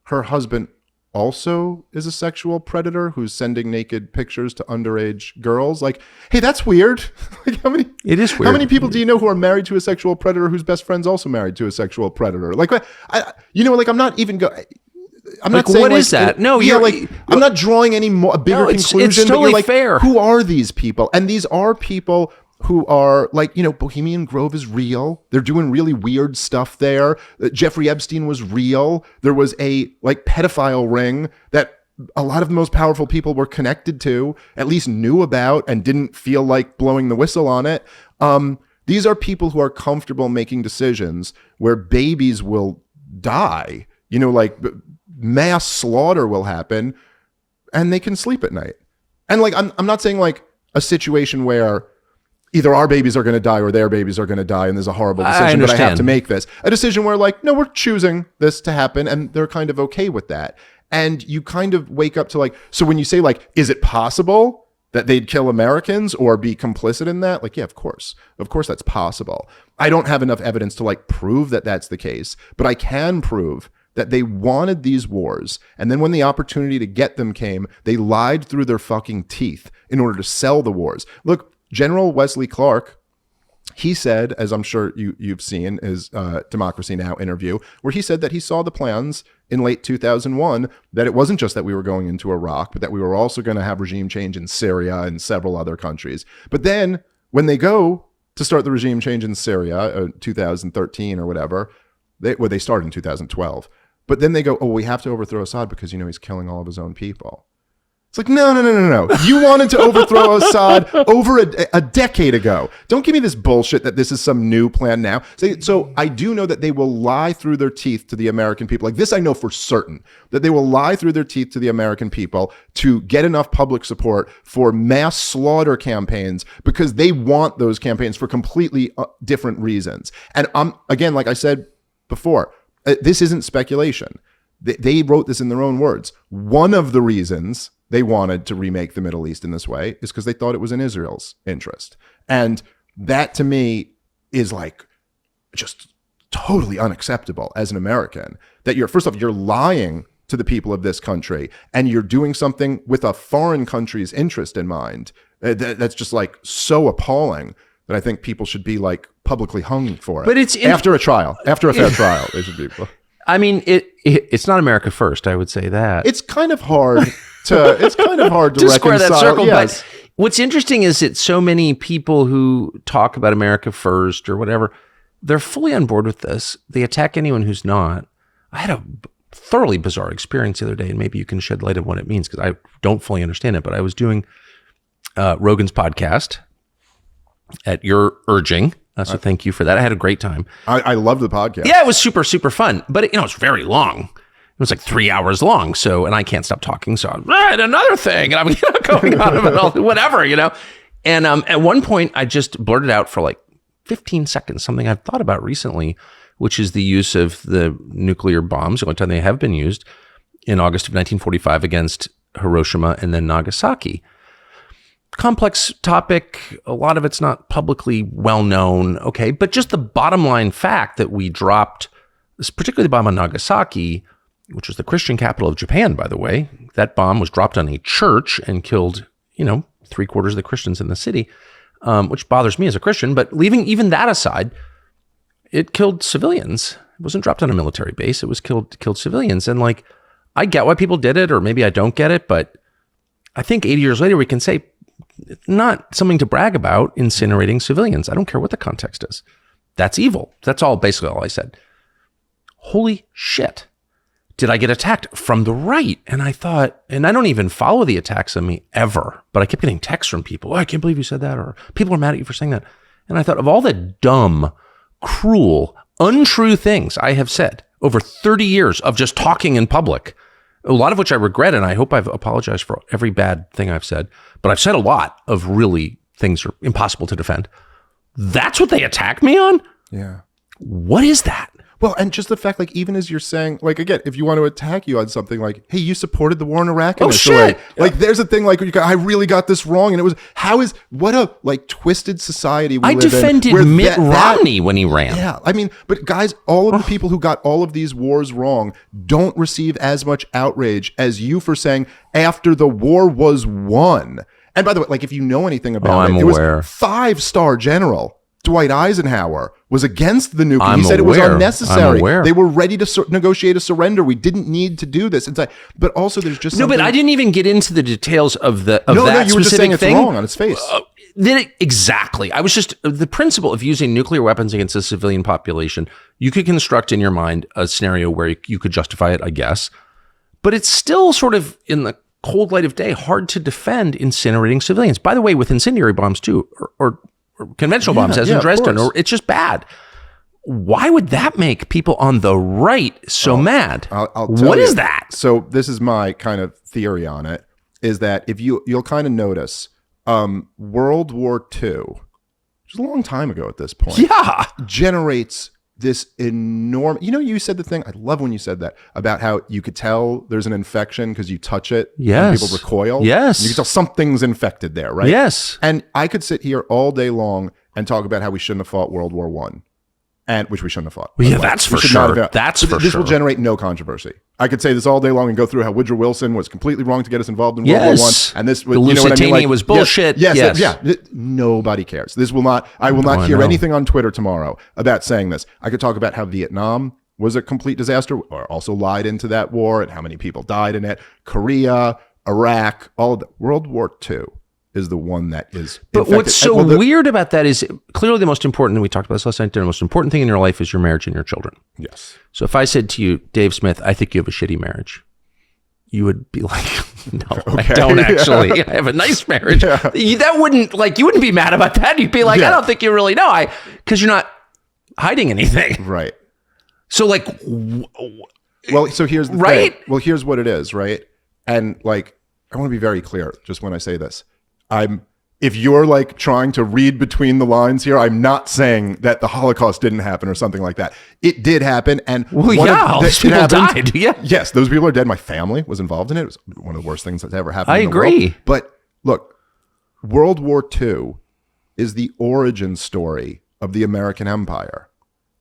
her husband also is a sexual predator who's sending naked pictures to underage girls. Like, hey, that's weird. Like, it is weird. How many people do you know who are married to a sexual predator whose best friend's also married to a sexual predator? Like, I'm not even I'm not saying, what is that? No, you're like, I'm not drawing any more a bigger conclusion. It's totally like, fair. Who are these people? And these are people who are like, Bohemian Grove is real. They're doing really weird stuff there. Jeffrey Epstein was real. There was a like pedophile ring that a lot of the most powerful people were connected to, at least knew about, and didn't feel like blowing the whistle on it. These are people who are comfortable making decisions where babies will die, like mass slaughter will happen, and they can sleep at night. And like, I'm not saying like a situation where either our babies are going to die or their babies are going to die, and there's a horrible decision, but I have to make this. A decision where like, no, we're choosing this to happen, and they're kind of okay with that. And you kind of wake up to like, so when you say like, is it possible that they'd kill Americans or be complicit in that? Like, yeah, of course that's possible. I don't have enough evidence to like prove that that's the case, but I can prove that they wanted these wars, and then when the opportunity to get them came, they lied through their fucking teeth in order to sell the wars. Look, General Wesley Clark he said, as I'm sure you've seen his Democracy Now! Interview, where he said that he saw the plans in late 2001, that it wasn't just that we were going into Iraq, but that we were also going to have regime change in Syria and several other countries. But then when they go to start the regime change in Syria, 2013 or whatever, they started in 2012. But then they go, oh, we have to overthrow Assad because, he's killing all of his own people. It's like, no. You wanted to overthrow Assad over a decade ago. Don't give me this bullshit that this is some new plan now. So I do know that they will lie through their teeth to the American people. Like this, I know for certain that they will lie through their teeth to the American people to get enough public support for mass slaughter campaigns, because they want those campaigns for completely different reasons. And again, like I said before, this isn't speculation. They wrote this in their own words. One of the reasons they wanted to remake the Middle East in this way is because they thought it was in Israel's interest. And that to me is like just totally unacceptable as an American, that first off, you're lying to the people of this country and you're doing something with a foreign country's interest in mind. That's just like so appalling that I think people should be like publicly hung for it. But it's after a fair trial, they should be. I mean, it's not America first, I would say that. It's kind of hard to square that circle. Yes. But what's interesting is that so many people who talk about America first or whatever, they're fully on board with this. They attack anyone who's not. I had a thoroughly bizarre experience the other day, and maybe you can shed light on what it means, because I don't fully understand it. But I was doing Rogan's podcast at your urging. So thank you for that. I had a great time. I loved the podcast. Yeah, it was super, super fun. But it's very long. It was like 3 hours long. So, and I can't stop talking. So I'm right, another thing. And I'm going on about whatever, And at one point, I just blurted out for like 15 seconds something I've thought about recently, which is the use of the nuclear bombs, the only time they have been used, in August of 1945 against Hiroshima and then Nagasaki. Complex topic. A lot of it's not publicly well known. Okay. But just the bottom line fact that we dropped, particularly the bomb on Nagasaki, which was the Christian capital of Japan, by the way, that bomb was dropped on a church and killed, 3/4 of the Christians in the city, which bothers me as a Christian. But leaving even that aside, it killed civilians. It wasn't dropped on a military base. It was killed civilians. And like, I get why people did it, or maybe I don't get it, but I think 80 years later, we can say, it's not something to brag about, incinerating civilians. I don't care what the context is. That's evil. That's basically all I said. Holy shit. Did I get attacked from the right? And I thought, and I don't even follow the attacks on me ever, but I kept getting texts from people. Oh, I can't believe you said that. Or people are mad at you for saying that. And I thought, of all the dumb, cruel, untrue things I have said over 30 years of just talking in public, a lot of which I regret, and I hope I've apologized for every bad thing I've said, but I've said a lot of really things are impossible to defend. That's what they attack me on? Yeah. What is that? Well, and just the fact, like, even as you're saying, like, again, if you want to attack you on something like, hey, you supported the war in Iraq. Oh, shit. Like, there's a thing like, I really got this wrong. And it was, what a, like, twisted society we I live in. defended Mitt Romney when he ran. Yeah. I mean, but guys, all of the people who got all of these wars wrong don't receive as much outrage as you for saying after the war was won. And by the way, like, if you know anything about it, aware. was 5-star general Dwight Eisenhower was against the nuke. He said it was I'm unnecessary. aware. They were ready to negotiate a surrender. We didn't need to do this. It's like, but also there's just no. But I didn't even get into the details of that you were just saying thing. It's wrong on its face. Exactly. I was just the principle of using nuclear weapons against a civilian population. You could construct in your mind a scenario where you could justify it, I guess, but it's still sort of in the cold light of day hard to defend incinerating civilians. By the way, with incendiary bombs too, or conventional bombs, as in Dresden, or it's just bad. Why would that make people on the right so mad? I'll tell what you. Is that? So this is my kind of theory on it, is that if you'll kind of notice World War II, which is a long time ago at this point, generates this enormous, you said the thing, I love when you said that, about how you could tell there's an infection because you touch it and people recoil. Yes. You can tell something's infected there, right? Yes. And I could sit here all day long and talk about how we shouldn't have fought World War I. and which we shouldn't have fought. Well, yeah, that's for sure. That's for sure. This will generate no controversy. I could say this all day long and go through how Woodrow Wilson was completely wrong to get us involved in World War I, and this was, the Lusitania was bullshit. Yes. Nobody cares. This will not. I will not hear anything on Twitter tomorrow about saying this. I could talk about how Vietnam was a complete disaster, or also lied into that war, and how many people died in it. Korea, Iraq, all of that. World War II is the one that is. But what's so weird about that is clearly the most important, and we talked about this last night, the most important thing in your life is your marriage and your children. Yes. So if I said to you, Dave Smith, I think you have a shitty marriage, you would be like, no, okay. I don't actually. I have a nice marriage. Yeah. That wouldn't, like, you wouldn't be mad about that. You'd be like, I don't think you really know. Because you're not hiding anything. Right. So like, well, so here's the thing. Well, here's what it is, right? And like, I want to be very clear just when I say this. If you're like trying to read between the lines here, I'm not saying that the Holocaust didn't happen or something like that. It did happen. And those people died. Yeah. Yes, those people are dead. My family was involved in it. It was one of the worst things that's ever happened. I agree. World. But look, World War II is the origin story of the American empire.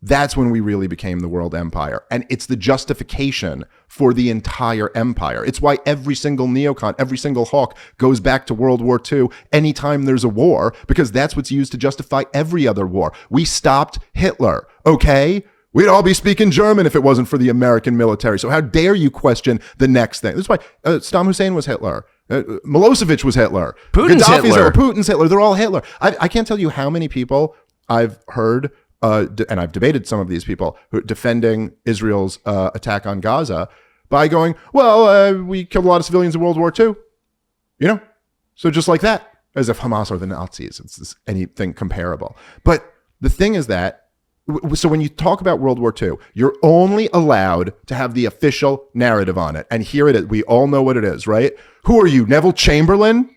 That's when we really became the world empire. And it's the justification for the entire empire. It's why every single neocon, every single hawk goes back to World War II anytime there's a war, because that's what's used to justify every other war. We stopped Hitler, okay? We'd all be speaking German if it wasn't for the American military. So how dare you question the next thing? This is why Saddam Hussein was Hitler. Milosevic was Hitler. Putin's Hitler. Putin's Hitler. They're all Hitler. I can't tell you how many people I've heard and I've debated some of these people who defending Israel's attack on Gaza by going, well, we killed a lot of civilians in World War II, so just like that, as if Hamas are the Nazis. It's anything comparable. But the thing is that, so when you talk about World War II, you're only allowed to have the official narrative on it. And here it is. We all know what it is, right? Who are you, Neville Chamberlain?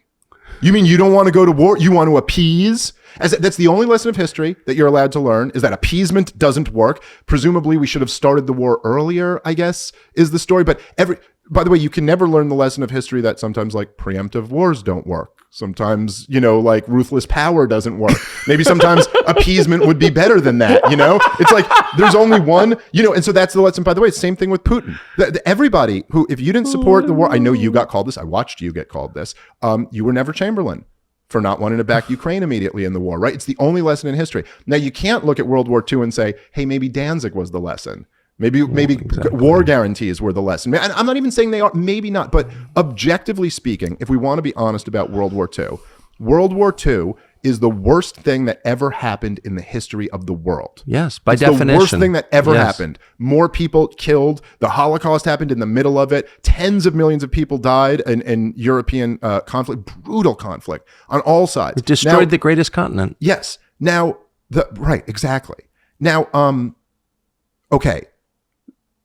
You mean you don't want to go to war? You want to appease? That's the only lesson of history that you're allowed to learn, is that appeasement doesn't work. Presumably, we should have started the war earlier, I guess, is the story. But by the way, you can never learn the lesson of history that sometimes like preemptive wars don't work. Sometimes, like ruthless power doesn't work. Maybe sometimes appeasement would be better than that, It's like there's only one, and so that's the lesson. By the way, same thing with Putin. Everybody who, if you didn't support the war, I know you got called this. I watched you get called this. You were never Chamberlain for not wanting to back Ukraine immediately in the war, right? It's the only lesson in history. Now, you can't look at World War II and say, hey, maybe Danzig was the lesson. Maybe exactly. War guarantees were the lesson. And I'm not even saying they are, maybe not. But objectively speaking, if we want to be honest about World War II is the worst thing that ever happened in the history of the world. Yes, by definition. The worst thing that ever happened. More people killed. The Holocaust happened in the middle of it. Tens of millions of people died in European conflict, brutal conflict on all sides. It destroyed the greatest continent. Yes. Now, right, exactly. Now, okay.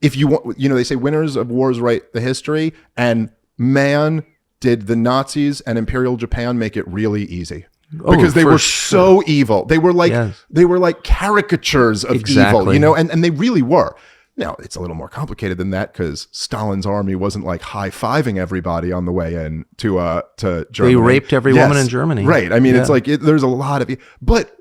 If you want, they say winners of wars write the history, and man, did the Nazis and Imperial Japan make it really easy. Because they were so evil. They were like caricatures of evil, and they really were. Now, it's a little more complicated than that, because Stalin's army wasn't like high-fiving everybody on the way in to Germany. They raped every woman in Germany. Right. I mean, it's like there's a lot of, but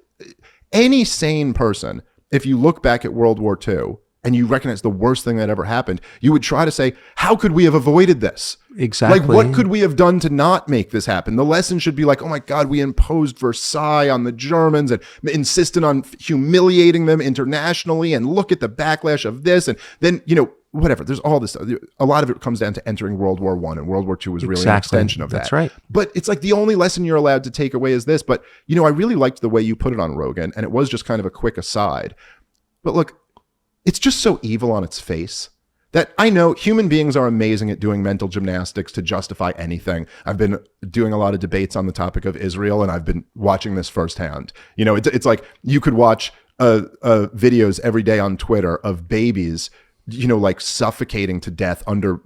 any sane person, if you look back at World War II and you recognize the worst thing that ever happened, you would try to say, how could we have avoided this? Exactly. Like, what could we have done to not make this happen? The lesson should be like, oh my God, we imposed Versailles on the Germans and insisted on humiliating them internationally, and look at the backlash of this. And then, whatever, there's all this stuff. A lot of it comes down to entering World War I, and World War II was really an extension of that. That's right. But it's like the only lesson you're allowed to take away is this. But, I really liked the way you put it on Rogan, and it was just kind of a quick aside. But look, it's just so evil on its face that I know human beings are amazing at doing mental gymnastics to justify anything. I've been doing a lot of debates on the topic of Israel, and I've been watching this firsthand. It's like you could watch videos every day on Twitter of babies, like suffocating to death under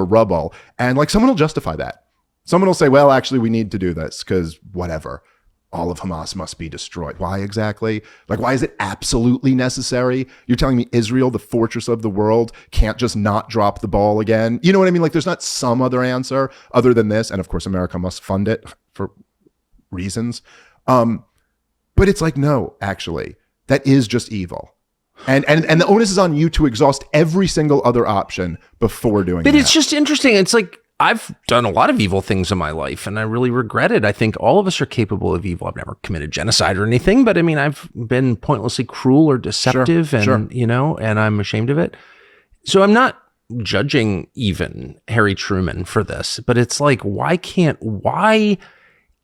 rubble. And like someone will justify that. Someone will say, well, actually, we need to do this because whatever. All of Hamas must be destroyed. Why exactly? Like, why is it absolutely necessary? You're telling me Israel, the fortress of the world, can't just not drop the ball again? You know what I mean? Like, there's not some other answer other than this. And of course, America must fund it for reasons. But it's like, no, actually, that is just evil. And the onus is on you to exhaust every single other option before doing that. But it's just interesting. It's like, I've done a lot of evil things in my life, and I really regret it. I think all of us are capable of evil. I've never committed genocide or anything, but I mean, I've been pointlessly cruel or deceptive, and I'm ashamed of it. So I'm not judging even Harry Truman for this, but it's like, why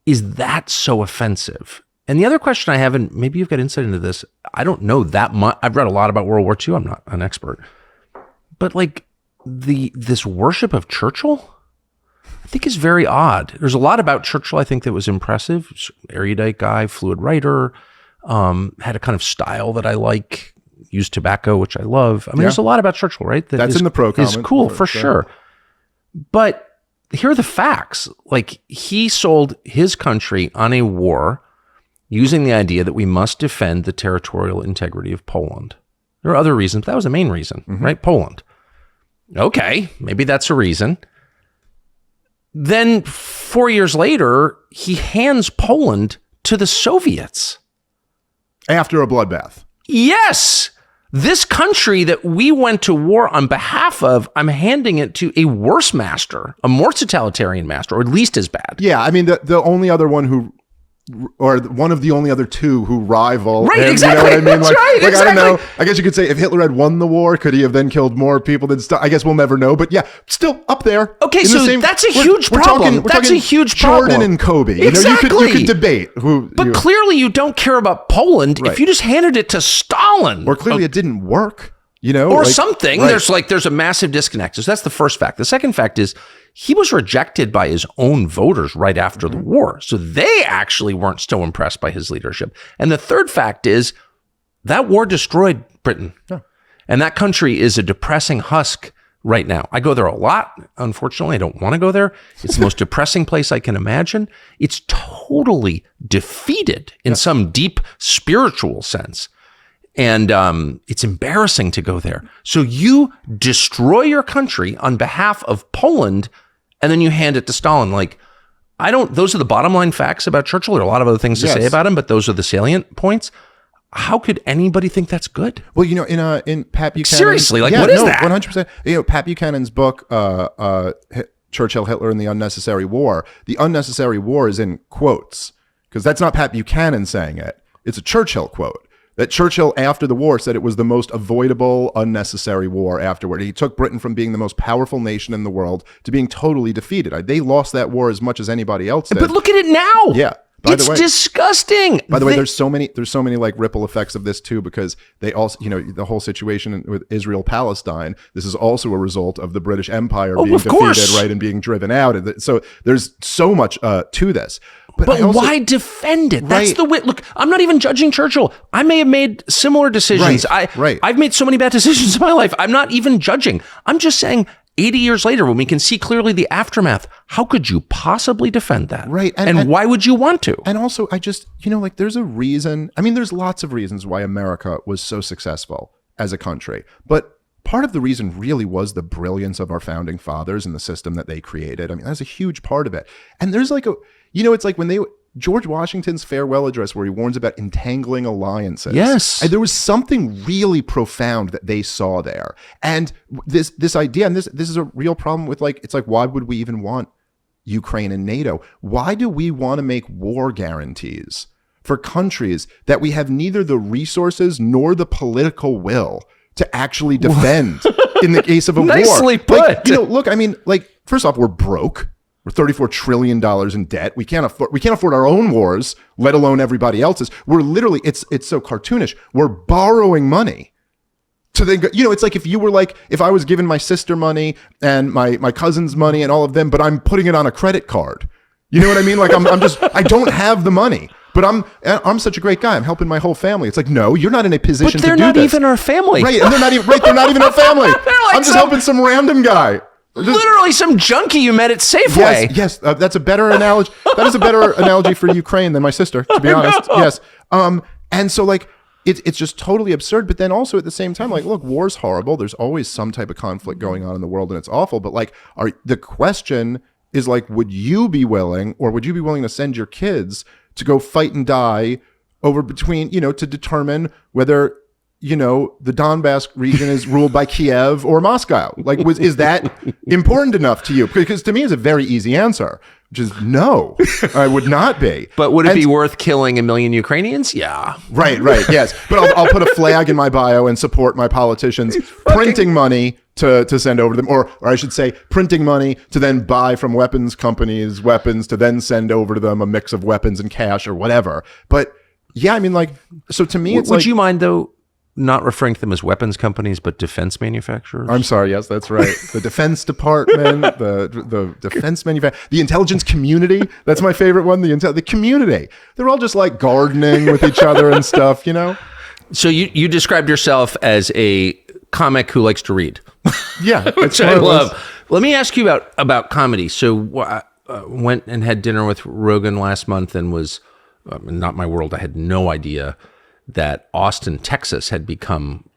is that so offensive? And the other question I have, and maybe you've got insight into this, I don't know that much. I've read a lot about World War II. I'm not an expert, but like this worship of Churchill, I think is very odd. There's a lot about Churchill I think that was impressive. Erudite guy, fluid writer, had a kind of style that I like, used tobacco, which I love. I mean, there's a lot about Churchill, right? That's in the pro comment. It's cool for sure. But here are the facts. Like, he sold his country on a war using the idea that we must defend the territorial integrity of Poland. There are other reasons, but that was the main reason, right? Poland. Okay, maybe that's a reason. Then 4 years later, he hands Poland to the Soviets. After a bloodbath. Yes! This country that we went to war on behalf of, I'm handing it to a worse master, a more totalitarian master, or at least as bad. Yeah, I mean, the only other one who, or one of the only other two who rival. Right, him, exactly. You know what I mean? That's right, exactly. I don't know. I guess you could say if Hitler had won the war, could he have then killed more people than Stalin? I guess we'll never know. But yeah, still up there. Okay, so that's a huge problem. That's a huge problem. Jordan and Kobe. Exactly. You could debate who. But clearly you don't care about Poland if you just handed it to Stalin. Or clearly it didn't work. Or something. Right. There's a massive disconnect. So that's the first fact. The second fact is he was rejected by his own voters right after the war. So they actually weren't so impressed by his leadership. And the third fact is that war destroyed Britain. Yeah. And that country is a depressing husk right now. I go there a lot. Unfortunately, I don't want to go there. It's the most depressing place I can imagine. It's totally defeated in some deep spiritual sense. And it's embarrassing to go there. So you destroy your country on behalf of Poland, and then you hand it to Stalin. Like, those are the bottom line facts about Churchill. There are a lot of other things to say about him, but those are the salient points. How could anybody think that's good? Well, in Pat Buchanan. Seriously, what is that? 100%. Pat Buchanan's book, Churchill, Hitler, and the Unnecessary War. The unnecessary war is in quotes, because that's not Pat Buchanan saying it. It's a Churchill quote. That Churchill, after the war, said it was the most avoidable, unnecessary war afterward. He took Britain from being the most powerful nation in the world to being totally defeated. They lost that war as much as anybody else did. But look at it now. Yeah. It's disgusting. By the way, there's so many like ripple effects of this too, because they also, the whole situation with Israel-Palestine, this is also a result of the British Empire being defeated, right, and being driven out. So there's so much to this. But why defend it? That's the way. Look, I'm not even judging Churchill. I may have made similar decisions. I've made so many bad decisions in my life. I'm not even judging. I'm just saying 80 years later, when we can see clearly the aftermath, how could you possibly defend that? Right. And why would you want to? And also, I just, there's a reason. I mean, there's lots of reasons why America was so successful as a country. But part of the reason really was the brilliance of our founding fathers and the system that they created. I mean, that's a huge part of it. And there's like it's like when George Washington's farewell address where he warns about entangling alliances. Yes. And there was something really profound that they saw there. And this idea, and this is a real problem with it's like, why would we even want Ukraine and NATO? Why do we want to make war guarantees for countries that we have neither the resources nor the political will to actually defend in the case of a war? Nicely put. Look, I mean, first off, we're broke. We're $34 trillion in debt. We can't afford our own wars, let alone everybody else's. We're literally, it's so cartoonish. We're borrowing money to then go, it's like if I was giving my sister money and my cousin's money and all of them, but I'm putting it on a credit card. You know what I mean? Like I don't have the money, but I'm such a great guy. I'm helping my whole family. It's like, no, you're not in a position to do this. But they're not even our family. Right. And they're not even our family. I'm just helping some random guy. Literally some junkie you met at Safeway. Yes, that's a better analogy. That is a better analogy for Ukraine than my sister, to be honest. Yes. And so it's just totally absurd. But then also at the same time, look, war's horrible. There's always some type of conflict going on in the world, and it's awful. But the question is would you be willing to send your kids to go fight and die over between, to determine whether, the Donbass region is ruled by Kiev or Moscow. Like, is that important enough to you? Because to me, it's a very easy answer, which is no, I would not be. But would it be worth killing 1 million Ukrainians? Yeah. Right, yes. But I'll put a flag in my bio and support my politicians printing money to send over to them, or I should say printing money to then buy from weapons companies weapons to then send over to them, a mix of weapons and cash or whatever. But yeah, I mean, like, so to me, it's would you mind though not referring to them as weapons companies, but defense manufacturers? I'm sorry. Yes, that's right. The Defense Department, the defense manufacturer, the intelligence community. That's my favorite one. The community. They're all just like gardening with each other and stuff, So you described yourself as a comic who likes to read. Yeah, which I love. Let me ask you about comedy. So I went and had dinner with Rogan last month and was not my world. I had no idea that Austin, Texas had become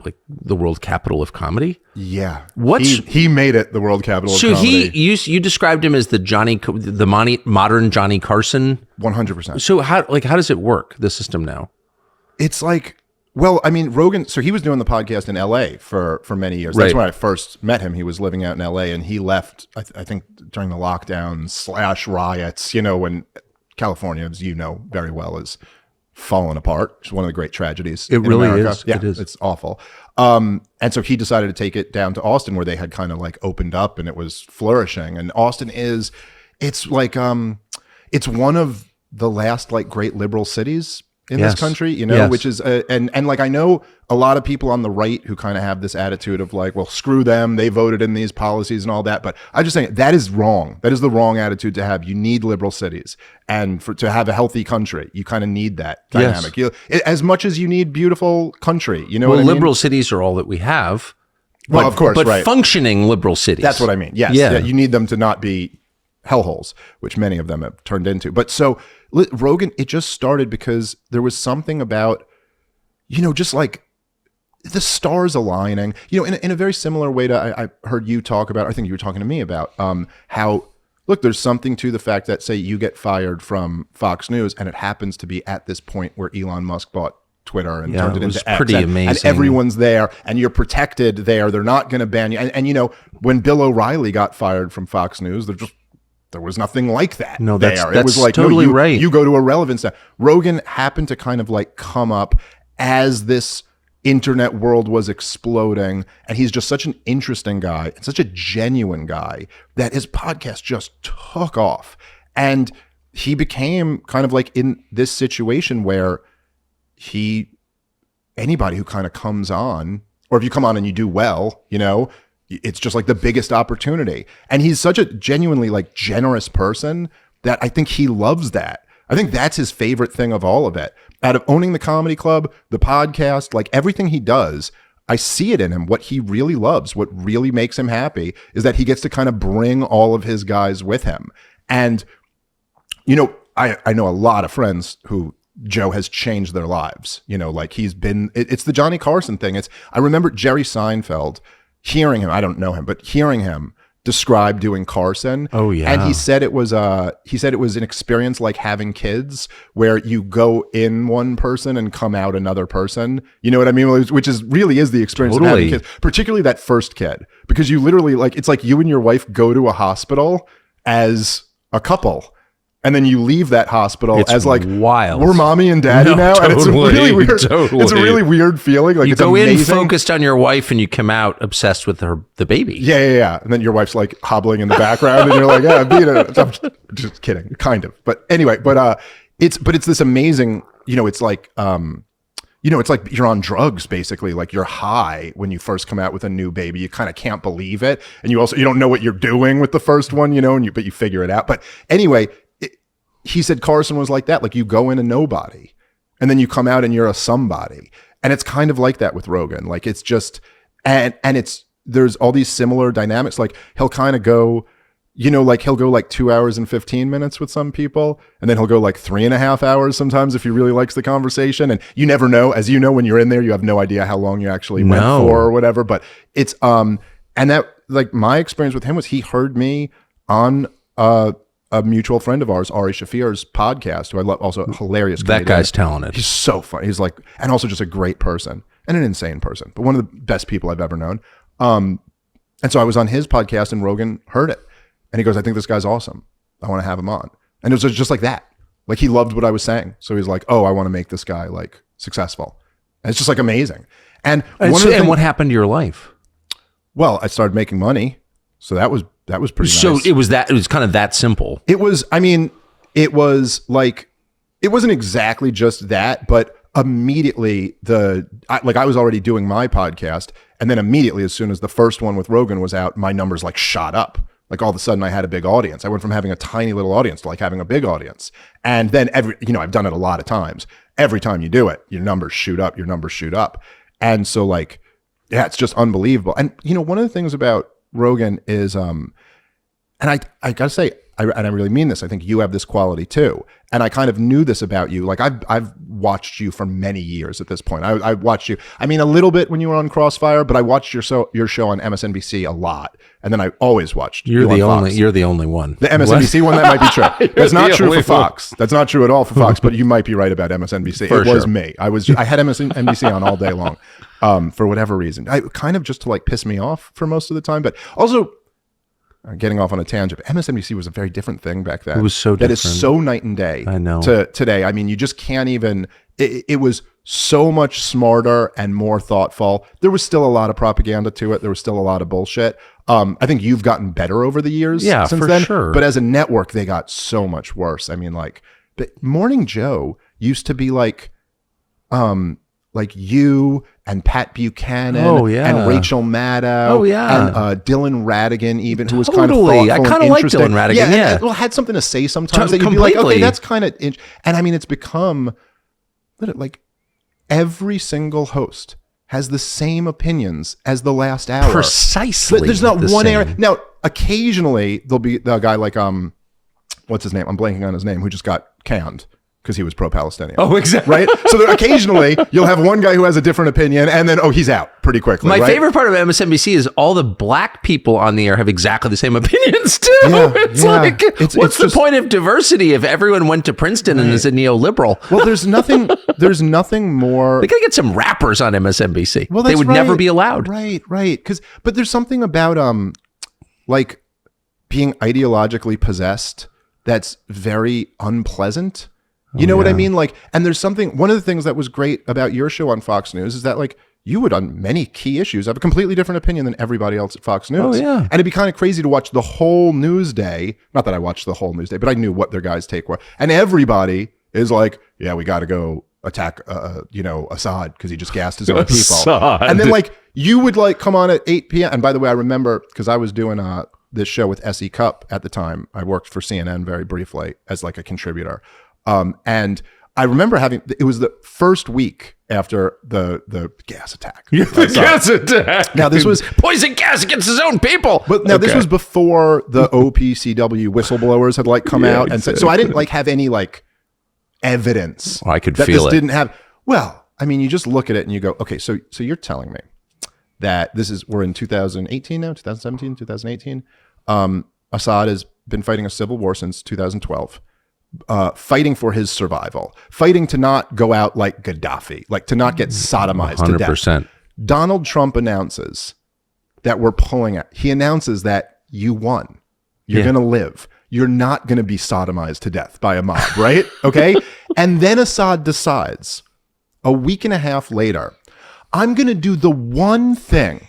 like the world capital of comedy. Yeah. He made it the world capital of comedy. So you described him as the modern Johnny Carson. 100%. So how does it work, the system now? It's like, well, I mean, Rogan, so he was doing the podcast in LA for many years. That's when I first met him. He was living out in LA and he left, I think during the lockdown / riots, when California, as you know very well, is fallen apart. It's one of the great tragedies. It really America. is. Yeah, it is. It's awful. And so he decided to take it down to Austin, where they had kind of like opened up and it was flourishing. And Austin it's like, it's one of the last like great liberal cities in this country, which is, and like, I know a lot of people on the right who kind of have this attitude of like, well, screw them. They voted in these policies and all that. But I just think that is wrong. That is the wrong attitude to have. You need liberal cities, and to have a healthy country, you kind of need that dynamic. Yes. As much as you need beautiful country, well, what I mean? Liberal cities are all that we have. Well, of course, but right. Functioning liberal cities. That's what I mean. Yes. Yeah. You need them to not be hellholes, which many of them have turned into. But so Rogan, it just started because there was something about, just like the stars aligning, in a very similar way to, I heard you talk about, I think you were talking to me about how, look, there's something to the fact that, say, you get fired from Fox News and it happens to be at this point where Elon Musk bought Twitter and turned it into X. Pretty amazing. And everyone's there and you're protected there. They're not going to ban you. And when Bill O'Reilly got fired from Fox News, there was nothing like that. No, that's it was like, totally right. You go to irrelevance now. Rogan happened to kind of like come up as this internet world was exploding, and he's just such an interesting guy and such a genuine guy that his podcast just took off. And he became kind of like in this situation where anybody who kind of comes on, or if you come on and you do well, it's just like the biggest opportunity. And he's such a genuinely like generous person that I think he loves that. I think that's his favorite thing of all of it. Out of owning the comedy club, the podcast, like everything he does, I see it in him. What he really loves, what really makes him happy is that he gets to kind of bring all of his guys with him. And, I know a lot of friends who Joe has changed their lives. Like it's the Johnny Carson thing. I remember Jerry Seinfeld hearing him, I don't know him, but hearing him describe doing Carson. Oh yeah. And he said it was an experience like having kids where you go in one person and come out another person. You know what I mean? Which really is the experience of having kids, particularly that first kid, because you literally it's like you and your wife go to a hospital as a couple. And then you leave that hospital as like, wild. We're mommy and daddy now. Totally, and it's a really weird, totally. It's a really weird feeling. Like you it's go amazing. in focused on your wife and you come out obsessed with the baby. Yeah. And then your wife's like hobbling in the background and you're like, yeah, I'm just kidding. Kind of. But anyway, it's this amazing, it's like, it's like you're on drugs, basically. Like you're high when you first come out with a new baby. You kind of can't believe it. And you don't know what you're doing with the first one, but you figure it out. But anyway, he said Carson was like that. Like you go in a nobody and then you come out and you're a somebody. And it's kind of like that with Rogan. Like it's just, and there's all these similar dynamics. Like he'll kind of go, he'll go like 2 hours and 15 minutes with some people. And then he'll go like 3.5 hours sometimes if he really likes the conversation. And you never know, as you know, when you're in there, you have no idea how long you actually went for or whatever. But it's, and that like my experience with him was he heard me on, a mutual friend of ours, Ari Shafir's podcast, who I love, also a hilarious comedian. That guy's talented. He's so funny. He's like, and also just a great person and an insane person, but one of the best people I've ever known. And so I was on his podcast and Rogan heard it. And he goes, I think this guy's awesome. I want to have him on. And it was just like that. Like he loved what I was saying. So he's like, oh, I want to make this guy like successful. And it's just like amazing. And what happened to your life? Well, I started making money. So that was pretty so nice. It was kind of that simple. It was, I mean, it was like, it wasn't exactly just that, but immediately I was already doing my podcast. And then immediately, as soon as the first one with Rogan was out, my numbers like shot up. Like all of a sudden I had a big audience. I went from having a tiny little audience to like having a big audience. And then I've done it a lot of times. Every time you do it, your numbers shoot up. And so like, yeah, it's just unbelievable. And one of the things about Rogan is, and I gotta say, and I really mean this, I think you have this quality too. And I kind of knew this about you. Like I've watched you for many years at this point. I watched you, I mean, a little bit when you were on Crossfire, but I watched your show on MSNBC a lot. And then I always watched You're the only one. The MSNBC one, that might be true. That's not true for Fox. That's not true at all for Fox, but you might be right about MSNBC. It was me. I had MSNBC on all day long for whatever reason. I kind of just to like piss me off for most of the time, but also getting off on a tangent. MSNBC was a very different thing back then. It was so different. That is so night and day. I know. To today. I mean, you just can't even. It was so much smarter and more thoughtful. There was still a lot of propaganda to it. There was still a lot of bullshit. I think you've gotten better over the years. Yeah, since for then. sure. But as a network, they got so much worse. I mean, like, but Morning Joe used to be like you and Pat Buchanan and Rachel Maddow and Dylan Radigan even, who was kind of thoughtful I kind and of like interesting. Dylan Radigan, yeah. Well, had something to say sometimes that you'd be like, okay, that's kind of, and I mean, it's become, like, every single host has the same opinions as the last hour. Precisely. But there's not one area. Now, occasionally there'll be the guy like, what's his name? I'm blanking on his name, who just got canned because he was pro-Palestinian. Oh, exactly. Right? So occasionally you'll have one guy who has a different opinion and then, he's out pretty quickly. My favorite part of MSNBC is all the black people on the air have exactly the same opinions too. Yeah, What's the point of diversity if everyone went to Princeton and is a neoliberal? Well, there's nothing more. They gotta get some rappers on MSNBC. Well, they would never be allowed. Right. But there's something about like being ideologically possessed that's very unpleasant. You know what I mean? Like, and there's one of the things that was great about your show on Fox News is that like you would on many key issues have a completely different opinion than everybody else at Fox News. Oh, yeah. And it'd be kind of crazy to watch the whole news day. Not that I watched the whole news day, but I knew what their guys' take were. And everybody is like, yeah, we got to go attack, Assad because he just gassed his own people. Assad. And then like you would like come on at 8 p.m. And by the way, I remember because I was doing this show with S.E. Cupp at the time. I worked for CNN very briefly as like a contributor. And I remember it was the first week after the gas attack. Gas attack. Now this was poison gas against his own people. But now this was before the OPCW whistleblowers had like come out and said, so I didn't like have any like evidence. I could that feel this it. Didn't have. Well, I mean, you just look at it and you go, okay, so you're telling me that we're in 2018 now, 2017, 2018. Assad has been fighting a civil war since 2012. Fighting for his survival, fighting to not go out like Gaddafi, like to not get sodomized 100%. To death. Donald Trump announces that we're pulling out. He announces that you won. You're going to live. You're not going to be sodomized to death by a mob, right? Okay. And then Assad decides a week and a half later, I'm going to do the one thing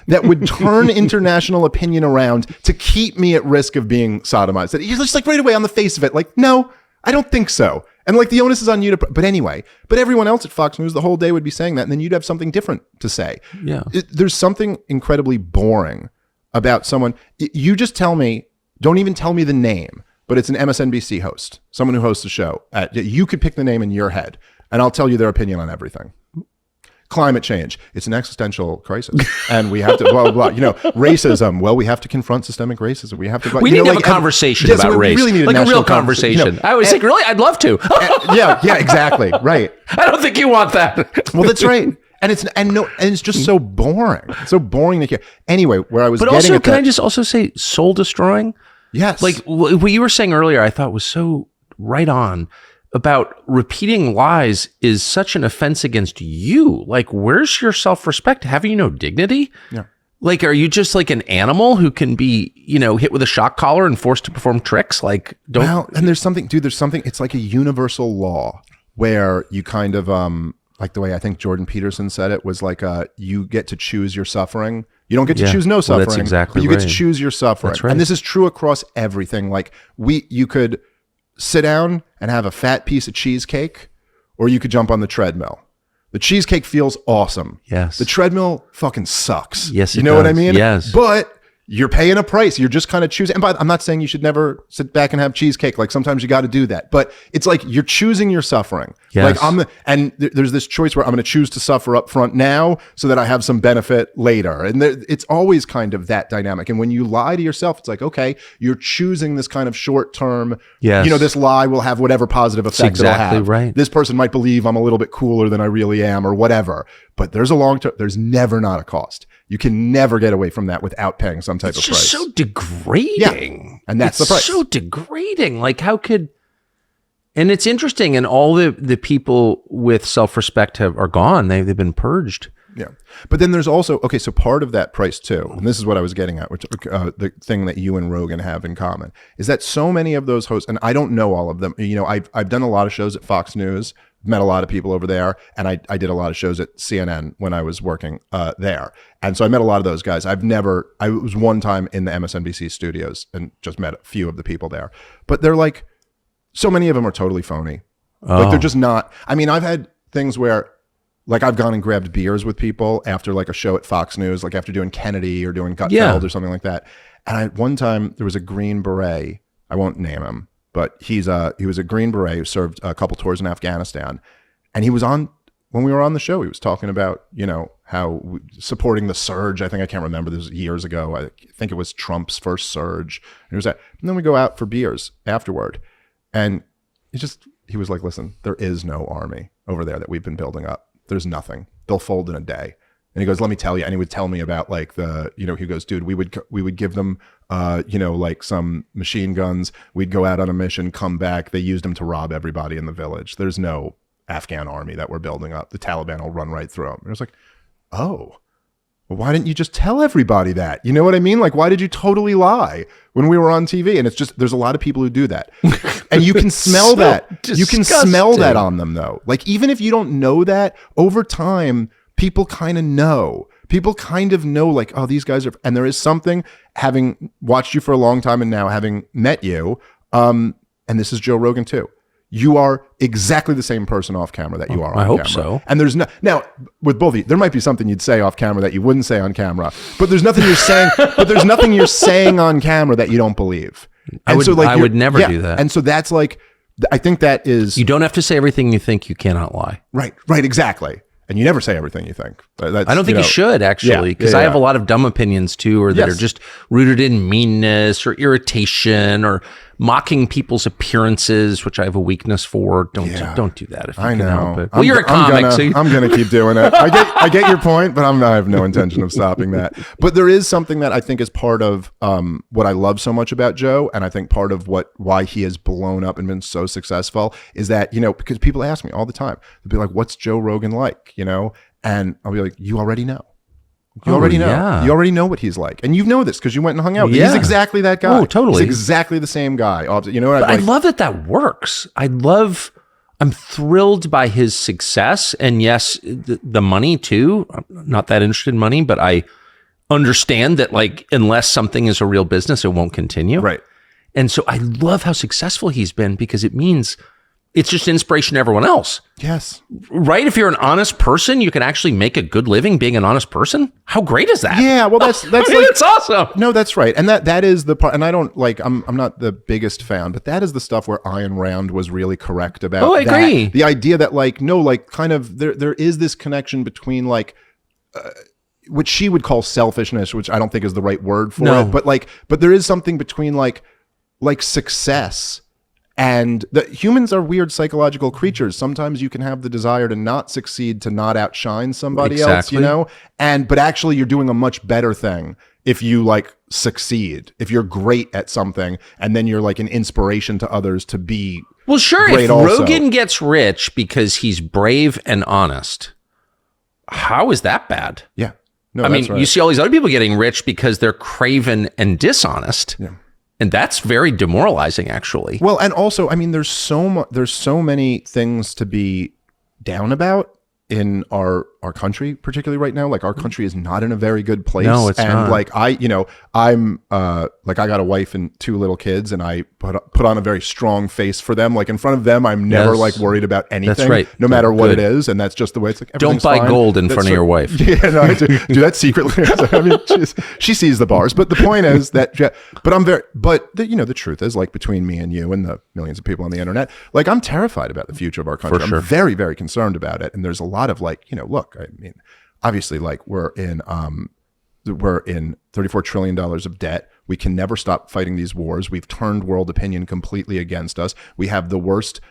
that would turn international opinion around to keep me at risk of being sodomized. He's just like right away on the face of it, like, no, I don't think so. And like the onus is on you to, but anyway, but everyone else at Fox News the whole day would be saying that. And then you'd have something different to say. Yeah. There's something incredibly boring about someone. You just tell me, don't even tell me the name, but it's an MSNBC host, someone who hosts a show. You could pick the name in your head and I'll tell you their opinion on everything. Climate change, it's an existential crisis and we have to blah, blah, blah. Racism, well, we have to confront systemic racism. We have to, we need to have a conversation about race, really need like a real conversation. I always think, really, I'd love to. yeah, exactly. Right. I don't think you want that. Well, that's right. And it's just so boring. It's so boring to hear. Anyway, where I was but getting also, at can I just also say soul destroying? Yes. Like what you were saying earlier, I thought was so right on about repeating lies is such an offense against you. Like, where's your self-respect? Have you no dignity? Yeah. Like, are you just like an animal who can be, hit with a shock collar and forced to perform tricks? Like, don't. Well, and there's something, it's like a universal law where you kind of, like the way I think Jordan Peterson said it was like, you get to choose your suffering. You don't get to choose no suffering. That's exactly but you get to choose your suffering. That's right. And this is true across everything. Like you could sit down and have a fat piece of cheesecake, or you could jump on the treadmill. The cheesecake feels awesome. Yes. The treadmill fucking sucks. Yes, you know what I mean? Yes. But you're paying a price. You're just kind of choosing. And I'm not saying you should never sit back and have cheesecake. Like sometimes you got to do that. But it's like you're choosing your suffering. Yes. Like there's this choice where I'm going to choose to suffer up front now so that I have some benefit later. And it's always kind of that dynamic. And when you lie to yourself, it's like, okay, you're choosing this kind of short term. Yes. This lie will have whatever positive effect it'll have. Right. This person might believe I'm a little bit cooler than I really am or whatever. But there's a long term. There's never not a cost. You can never get away from that without paying some type of price. It's just so degrading. Yeah. And that's the price. So degrading. Like how could, and it's interesting. And all the people with self-respect are gone. They've been purged. Yeah. But then there's also, okay, so part of that price too, and this is what I was getting at, which the thing that you and Rogan have in common is that so many of those hosts, and I don't know all of them, I've done a lot of shows at Fox News, met a lot of people over there, and I did a lot of shows at CNN when I was working there. And so I met a lot of those guys. I was one time in the MSNBC studios and just met a few of the people there. But they're like, so many of them are totally phony. Like they're just not, I've had things where like I've gone and grabbed beers with people after like a show at Fox News, like after doing Kennedy or doing Gutfeld or something like that. And one time there was a Green Beret, I won't name him, but he was a Green Beret who served a couple tours in Afghanistan. And he was on, when we were on the show, he was talking about, how supporting the surge. I can't remember, this was years ago. I think it was Trump's first surge. And it was that. And then we go out for beers afterward. And he was like, listen, there is no army over there that we've been building up. There's nothing. They'll fold in a day. And he goes, let me tell you. And he would tell me about like he goes, dude, we would give them, like some machine guns. We'd go out on a mission, come back. They used them to rob everybody in the village. There's no Afghan army that we're building up. The Taliban will run right through them. And it was like, oh, well, why didn't you just tell everybody that? You know what I mean? Like, why did you totally lie when we were on TV? And it's just, there's a lot of people who do that. And you can smell So that. disgusting. You can smell that on them though. Like, even if you don't know that, over time, people kind of know. People kind of know like, oh, these guys are, and there is something, having watched you for a long time and now having met you, and this is Joe Rogan too. You are exactly the same person off camera that you are on camera. I hope so. And there's now with both of you, there might be something you'd say off camera that you wouldn't say on camera, but there's nothing you're saying, on camera that you don't believe. I would never do that. And so that's like, I think that is, You don't have to say everything you think. You cannot lie. right, exactly. And you never say everything you think. That's, I don't think you should actually, because I have a lot of dumb opinions too, or that are just rooted in meanness or irritation or mocking people's appearances, which I have a weakness for. Don't do that if you can help it. Well, you're a comic, I'm gonna keep doing it. I get your point, but I have no intention of stopping that. But there is something that I think is part of what I love so much about Joe, and I think part of why he has blown up and been so successful is that, because people ask me all the time, they'll be like, "What's Joe Rogan like?" And I'll be like, "You already know." You already know. Yeah. You already know what he's like. And you know this because you went and hung out. Yeah. He's exactly that guy. Oh, totally. He's exactly the same guy. You know what I love that works. I'm thrilled by his success. And yes, the money too. I'm not that interested in money, but I understand that like, unless something is a real business, it won't continue. Right. And so I love how successful he's been because it means it's just inspiration to everyone else. Yes. Right? If you're an honest person, you can actually make a good living being an honest person. How great is that? Yeah, well that's like, it's awesome. No, that's right. And that is the part, and I don't like, I'm not the biggest fan, but that is the stuff where Ayn Rand was really correct about. Oh, I agree. The idea that like, no, like kind of there is this connection between like, which she would call selfishness, which I don't think is the right word for it, but there is something between like success. And the humans are weird psychological creatures. Sometimes you can have the desire to not succeed, to not outshine somebody else, but actually you're doing a much better thing if you like succeed, if you're great at something, and then you're like an inspiration to others to be well, sure. great If also. Rogan gets rich because he's brave and honest, how is that bad? Yeah. No, I mean, that's right. you see all these other people getting rich because they're craven and dishonest. Yeah. And that's very demoralizing, actually. Well, and also, I mean, there's so many things to be down about in our country, particularly right now. Like, our country is not in a very good place. No, it's and not. Like, I'm like, I got a wife and 2 little kids, and I put on a very strong face for them. Like, in front of them, I'm never like worried about anything. That's right. No matter what it is. And that's just the way it's like. Don't buy gold in front of your wife. Yeah, no, I do that secretly. I mean, she sees the bars, but the point is that, the truth is, like, between me and you and the millions of people on the internet, like, I'm terrified about the future of our country. For sure. I'm very, very concerned about it. And there's a lot of like, look, I mean, obviously, like, we're in $34 trillion of debt. We can never stop fighting these wars. We've turned world opinion completely against us. We have the worst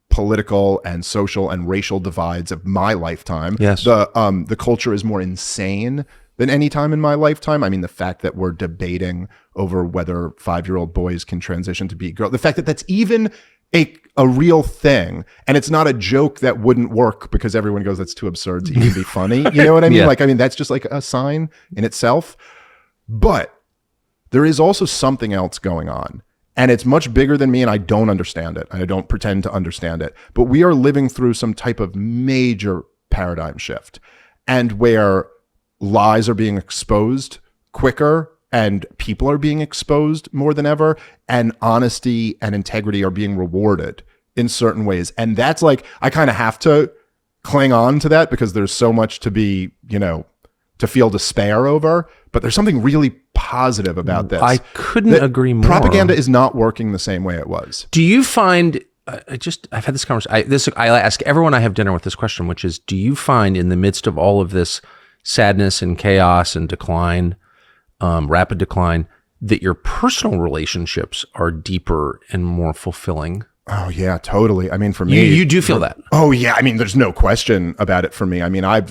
political and social and racial divides of my lifetime. Yes. The culture is more insane than any time in my lifetime. I mean, the fact that we're debating over whether 5-year-old boys can transition to be girls, the fact that that's even a real thing, and it's not a joke that wouldn't work because everyone goes, that's too absurd to even be funny. You know what I mean? Yeah. Like, I mean, that's just like a sign in itself. But there is also something else going on, and it's much bigger than me, and I don't understand it. And I don't pretend to understand it. But we are living through some type of major paradigm shift, and where lies are being exposed quicker, and people are being exposed more than ever, and honesty and integrity are being rewarded in certain ways. And that's like, I kind of have to cling on to that because there's so much to be, to feel despair over. But there's something really positive about this. I couldn't agree more. Propaganda is not working the same way it was. Do you find, I've had this conversation, I ask everyone I have dinner with this question, which is, do you find in the midst of all of this sadness and chaos and decline, rapid decline, that your personal relationships are deeper and more fulfilling? Oh yeah, totally. I mean, for me, you do feel that. Oh yeah. I mean, there's no question about it for me. I mean, I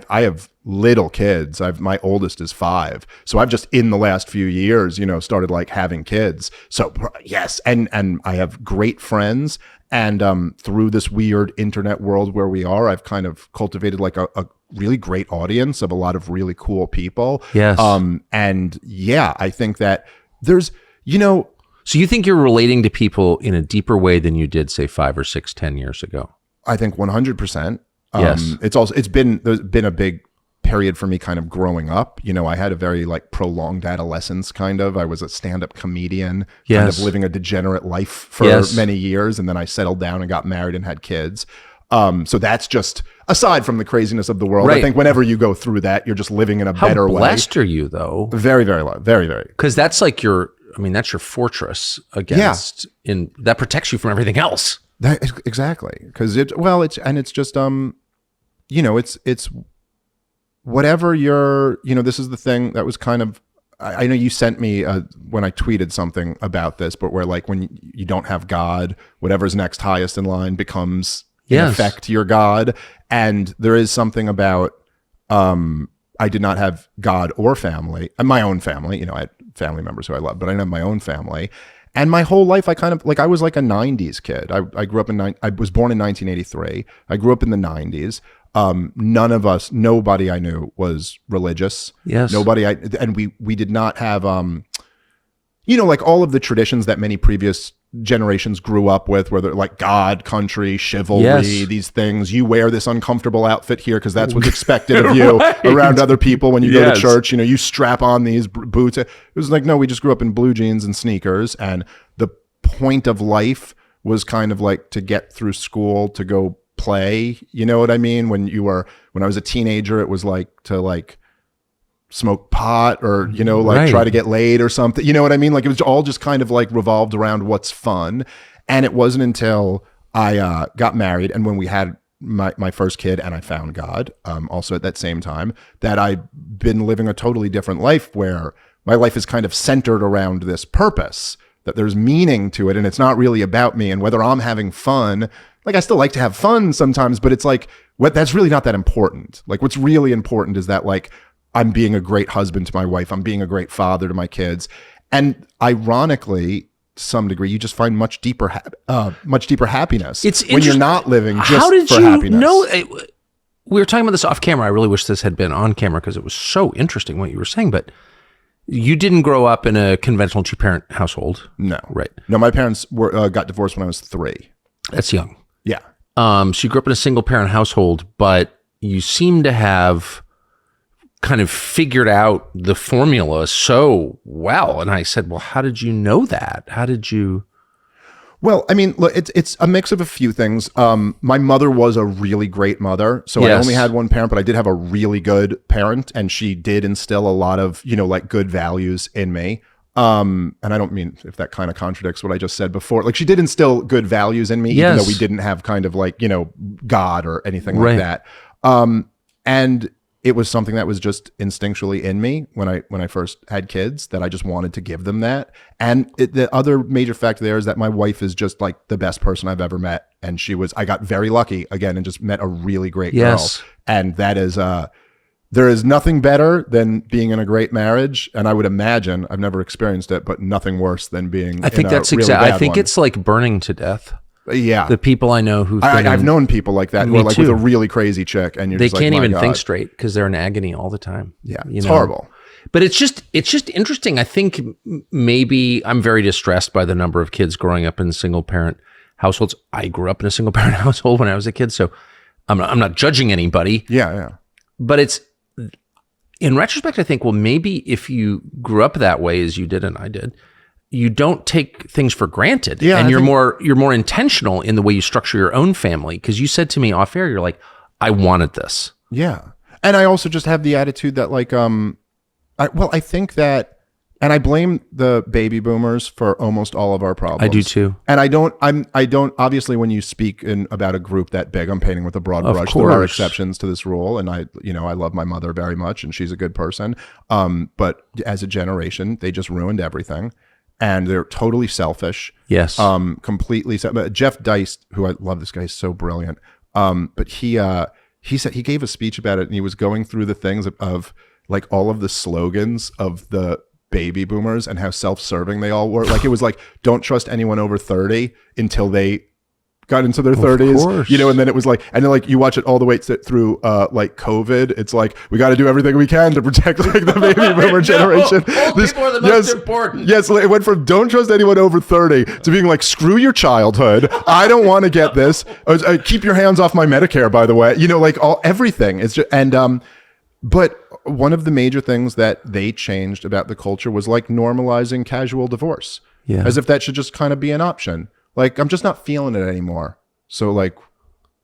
have little kids. My oldest is 5. So I've just in the last few years, started like having kids. So yes. And I have great friends. And through this weird internet world where we are, I've kind of cultivated like a really great audience of a lot of really cool people. Yes. And yeah, I think that there's, So you think you're relating to people in a deeper way than you did, say, 5 or 6, 10 years ago? I think 100%. Yes. There's been a big period for me kind of growing up. I had a very like prolonged adolescence kind of. I was a stand-up comedian, kind of living a degenerate life for many years. And then I settled down and got married and had kids. So that's just aside from the craziness of the world. Right. I think whenever you go through that, you're just living in a better way. How blessed are you, though? Very, very low. Very, very. Because that's like that's your fortress against, that protects you from everything else. Exactly. Because it's just, it's whatever you're, this is the thing that was kind of, I know you sent me when I tweeted something about this, but where like when you don't have God, whatever's next highest in line becomes in effect your God. And there is something about, I did not have God or family, my own family. I had family members who I love, but I didn't have my own family. And my whole life, I kind of like, I was like a 90s kid. I grew up I was born in 1983. I grew up in the 90s. Nobody I knew was religious. Yes. And we did not have, like all of the traditions that many previous generations grew up with, where they're like God, country, chivalry, these things. You wear this uncomfortable outfit here because that's what's expected of you around other people when you go to church. You strap on these boots. It was like, no, we just grew up in blue jeans and sneakers. And the point of life was kind of like to get through school, to go play. You know what I mean? When I was a teenager, it was like to like smoke pot or, try to get laid or something. You know what I mean? Like it was all just kind of like revolved around what's fun. And it wasn't until I got married and when we had my first kid and I found God, also at that same time, that I've been living a totally different life where my life is kind of centered around this purpose, that there's meaning to it and it's not really about me. And whether I'm having fun, like I still like to have fun sometimes, but it's like, that's really not that important. Like what's really important is that like, I'm being a great husband to my wife. I'm being a great father to my kids. And ironically, to some degree, you just find much deeper happiness when you're not living just How did for you happiness. know? We were talking about this off camera. I really wish this had been on camera because it was so interesting what you were saying. But you didn't grow up in a conventional two-parent household. No. Right. No, my parents got divorced when I was 3. That's young. Yeah. So you grew up in a single-parent household, but you seem to have kind of figured out the formula so well. And I said, well, how did you know that? How did you? Well, I mean, look, it's a mix of a few things. My mother was a really great mother. So I only had one parent, but I did have a really good parent. And she did instill a lot of, like good values in me. And I don't mean if that kind of contradicts what I just said before. Like she did instill good values in me, even though we didn't have kind of like, God or anything like that. And it was something that was just instinctually in me when I first had kids, that I just wanted to give them that. And the other major factor there is that my wife is just like the best person I've ever met. And I got very lucky again and just met a really great girl. And that is, there is nothing better than being in a great marriage. And I would imagine, I've never experienced it, but nothing worse than being I think that's exactly, I think it's like burning to death. Yeah. The people I know I've known people like that who are like with a really crazy chick and they can't even think straight because they're in agony all the time. Yeah. It's horrible. But it's just interesting. I think maybe I'm very distressed by the number of kids growing up in single parent households. I grew up in a single parent household when I was a kid, so I'm not judging anybody. Yeah. But it's, in retrospect, I think, well, maybe if you grew up that way as you did and I did, you don't take things for granted, and you're more intentional in the way you structure your own family. Because you said to me off air, you're like, I wanted this. Yeah, and I also just have the attitude that like, I think that, and I blame the baby boomers for almost all of our problems. I do too. And I don't. Obviously, when you speak about a group that big, I'm painting with a broad brush. There are exceptions to this rule, and I love my mother very much, and she's a good person. But as a generation, they just ruined everything. And they're totally selfish. Yes. Completely. Jeff Deist, who I love, this guy is so brilliant. But he said, he gave a speech about it, and he was going through the things of like all of the slogans of the baby boomers and how self-serving they all were. Like it was like, don't trust anyone over 30 until they got into their 30s, and then it was like, and then like you watch it all the way through like COVID. It's like, we got to do everything we can to protect like the baby boomer generation. Old people are the most important. Yes, it went from don't trust anyone over 30 to being like, screw your childhood. I don't want to get this. Keep your hands off my Medicare, by the way. Like everything is just, and but one of the major things that they changed about the culture was like normalizing casual divorce, as if that should just kind of be an option. Like, I'm just not feeling it anymore. So like,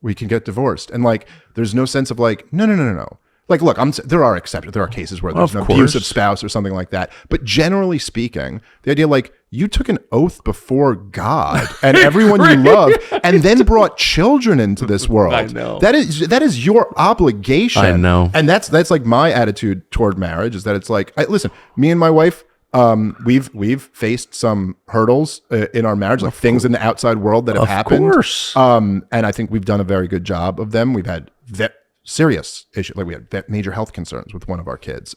we can get divorced. And like, there's no sense of like, no. Like, look, there are exceptions. There are cases where there's an abusive spouse or something like that. But generally speaking, the idea like you took an oath before God and everyone you love, and then brought children into this world. I know. That is your obligation. I know. And that's like my attitude toward marriage, is that it's like, listen, me and my wife, we've faced some hurdles in our marriage, like things in the outside world that have happened. Of course. And I think we've done a very good job of them. We've had serious issues, like we had major health concerns with one of our kids,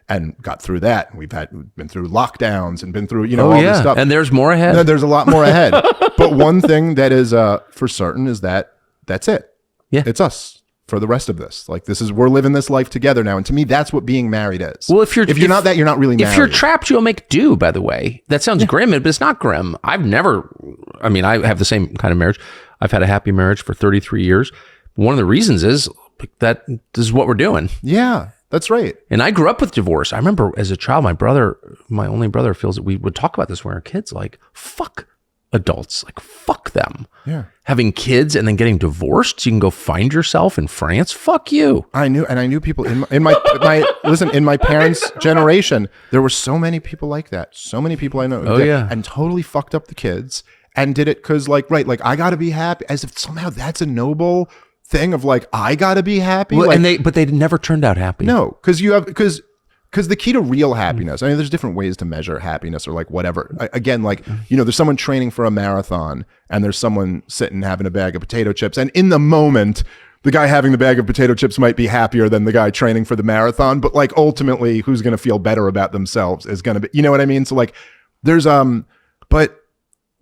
and got through that. And we've been through lockdowns and been through all this stuff. And there's more ahead. There's a lot more ahead. But one thing that is for certain is that's it. Yeah, it's us for the rest of this. Like we're living this life together now. And to me, that's what being married is. Well, if you're not that, you're not really married. If you're trapped, you'll make do, by the way. That sounds grim, but it's not grim. I have the same kind of marriage. I've had a happy marriage for 33 years. One of the reasons is that this is what we're doing. Yeah, that's right. And I grew up with divorce. I remember as a child, my only brother feels that we would talk about this when we were kids, like, fuck adults, like fuck them. Yeah. Having kids and then getting divorced so you can go find yourself in France. Fuck you. I knew people in my listen, in my parents' generation, there were so many people like that. So many people I know and totally fucked up the kids and did it because like I gotta be happy, as if somehow that's a noble thing of like, I gotta be happy. Well, but they never turned out happy. No, because the key to real happiness, I mean, there's different ways to measure happiness or like whatever. Again, like, there's someone training for a marathon and there's someone sitting having a bag of potato chips. And in the moment, the guy having the bag of potato chips might be happier than the guy training for the marathon, but like ultimately who's going to feel better about themselves is going to be, you know what I mean? So like there's, but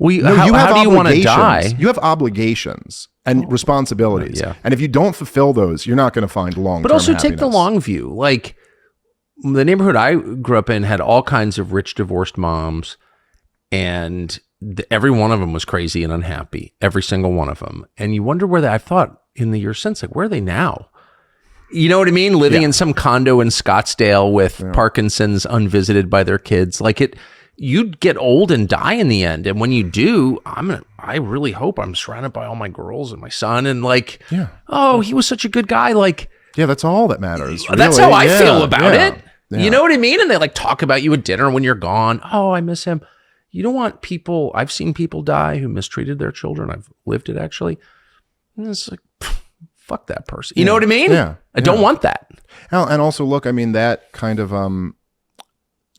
how do you want to die? You have obligations and responsibilities. Yeah. And if you don't fulfill those, you're not going to find long-term But also happiness. take the long view. Like the neighborhood I grew up in had all kinds of rich divorced moms, and every one of them was crazy and unhappy. Every single one of them. And you wonder where I've thought in the years since, like, where are they now? You know what I mean? Living in some condo in Scottsdale with Parkinson's, unvisited by their kids. Like you'd get old and die in the end. And when you do, I really hope I'm surrounded by all my girls and my son, and like, oh, he was such a good guy. Like, yeah, that's all that matters. That's really. how I feel about it. Yeah. You know what I mean? And they like talk about you at dinner when you're gone. Oh, I miss him. You don't want people. I've seen people die who mistreated their children. I've lived it actually. And it's like, fuck that person. You know what I mean? Yeah. I don't want that. And also, look, I mean, that kind of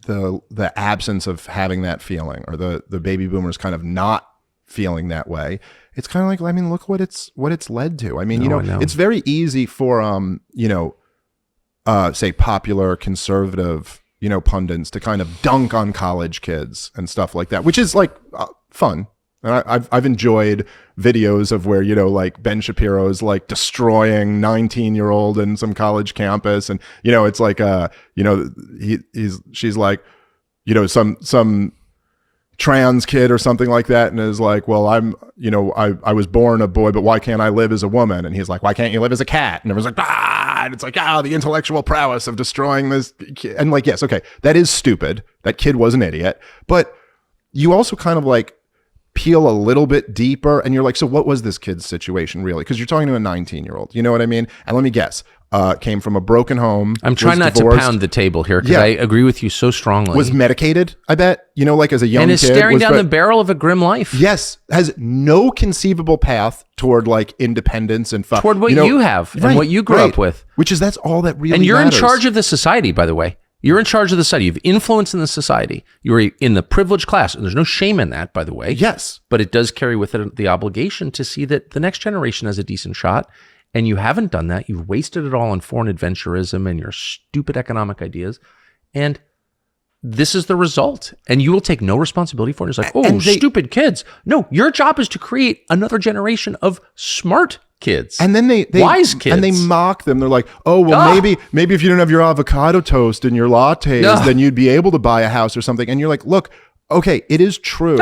the absence of having that feeling, or the baby boomers kind of not feeling that way. It's kind of like, I mean, look what it's led to. I mean, I know. It's very easy for say popular conservative, pundits to kind of dunk on college kids and stuff like that, which is like fun. And I've enjoyed videos of where, like Ben Shapiro's like destroying 19-year-old in some college campus. And, it's like, she's like, some trans kid or something like that. And is like, well, I was born a boy, but why can't I live as a woman? And he's like, why can't you live as a cat? And everyone's like, and it's like, the intellectual prowess of destroying this kid. And like, yes, okay, that is stupid. That kid was an idiot. But you also kind of like peel a little bit deeper, and you're like, so what was this kid's situation really? Because you're talking to a 19-year-old, you know what I mean? And let me guess, came from a broken home. I'm trying not to pound the table here because I agree with you so strongly. Was medicated, I bet, like as a young kid. And is staring down the barrel of a grim life. Yes, has no conceivable path toward like independence and toward what you have and what you grew up with. That's all that really And you're matters. in charge of the society, by the way. You're in charge of the society. You have influence in the society. You're in the privileged class. And there's no shame in that, by the way. Yes. But it does carry with it the obligation to see that the next generation has a decent shot. And you haven't done that. You've wasted it all on foreign adventurism and your stupid economic ideas. And this is the result. And you will take no responsibility for it. It's like, stupid kids. No, your job is to create another generation of smart kids. And then they wise kids. And they mock them. They're like, oh, well, maybe if you don't have your avocado toast and your lattes, then you'd be able to buy a house or something. And you're like, look, okay, it is true.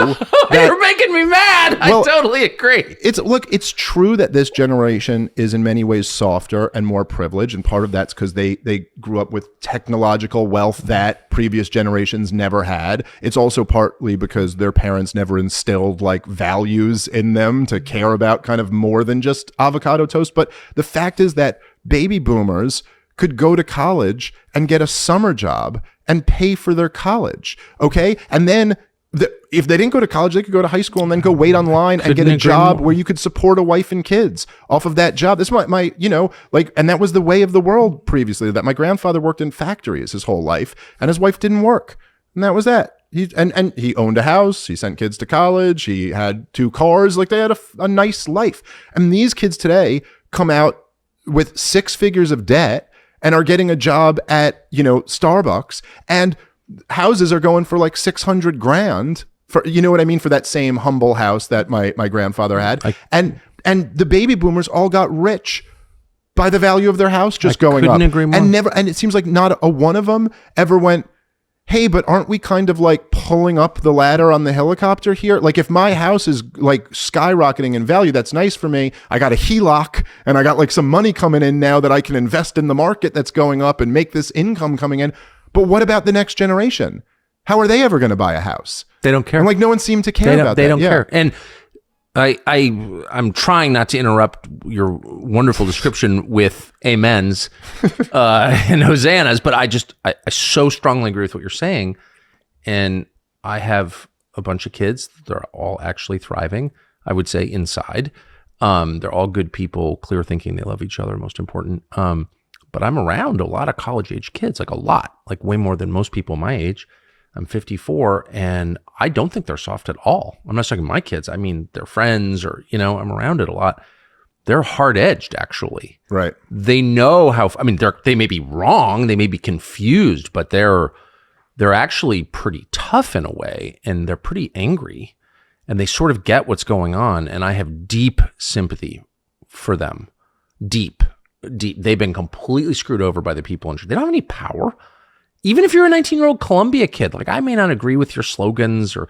You're making me mad. Well, I totally agree. It's true that this generation is in many ways softer and more privileged. And part of that's because they grew up with technological wealth that previous generations never had. It's also partly because their parents never instilled like values in them to care about kind of more than just avocado toast. But the fact is that baby boomers could go to college and get a summer job and pay for their college. Okay. And then if they didn't go to college, they could go to high school and then go wait online and get a job where you could support a wife and kids off of that job. This is my and that was the way of the world previously, that my grandfather worked in factories his whole life and his wife didn't work. And that was that. And he owned a house. He sent kids to college. He had 2 cars. Like they had a nice life. And these kids today come out with 6 figures of debt and are getting a job at, Starbucks, and houses are going for like $600,000 for, you know what I mean? For that same humble house that my grandfather had. And the baby boomers all got rich by the value of their house just going up. Agree more. And it seems like not a one of them ever went, hey, but aren't we kind of like pulling up the ladder on the helicopter here? Like if my house is like skyrocketing in value, that's nice for me. I got a HELOC and I got like some money coming in now that I can invest in the market that's going up and make this income coming in. But what about the next generation? How are they ever going to buy a house? They don't care. And like no one seemed to care about that. They don't care. And I'm trying not to interrupt your wonderful description with amens and hosannas, but I so strongly agree with what you're saying. And I have a bunch of kids. They're all actually thriving, I would say, inside. They're all good people, clear thinking. They love each other, most important. But I'm around a lot of college-age kids, like a lot, like way more than most people my age. I'm 54, and I don't think they're soft at all. I'm not talking my kids. I mean, their friends or, I'm around it a lot. they're hard-edged, actually. Right. They know how, I mean, they may be wrong, they may be confused, but they're actually pretty tough in a way, and they're pretty angry, and they sort of get what's going on, and I have deep sympathy for them. Deep. They've been completely screwed over by the people in charge. They don't have any power. Even if you're a 19-year-old Columbia kid, like I may not agree with your slogans or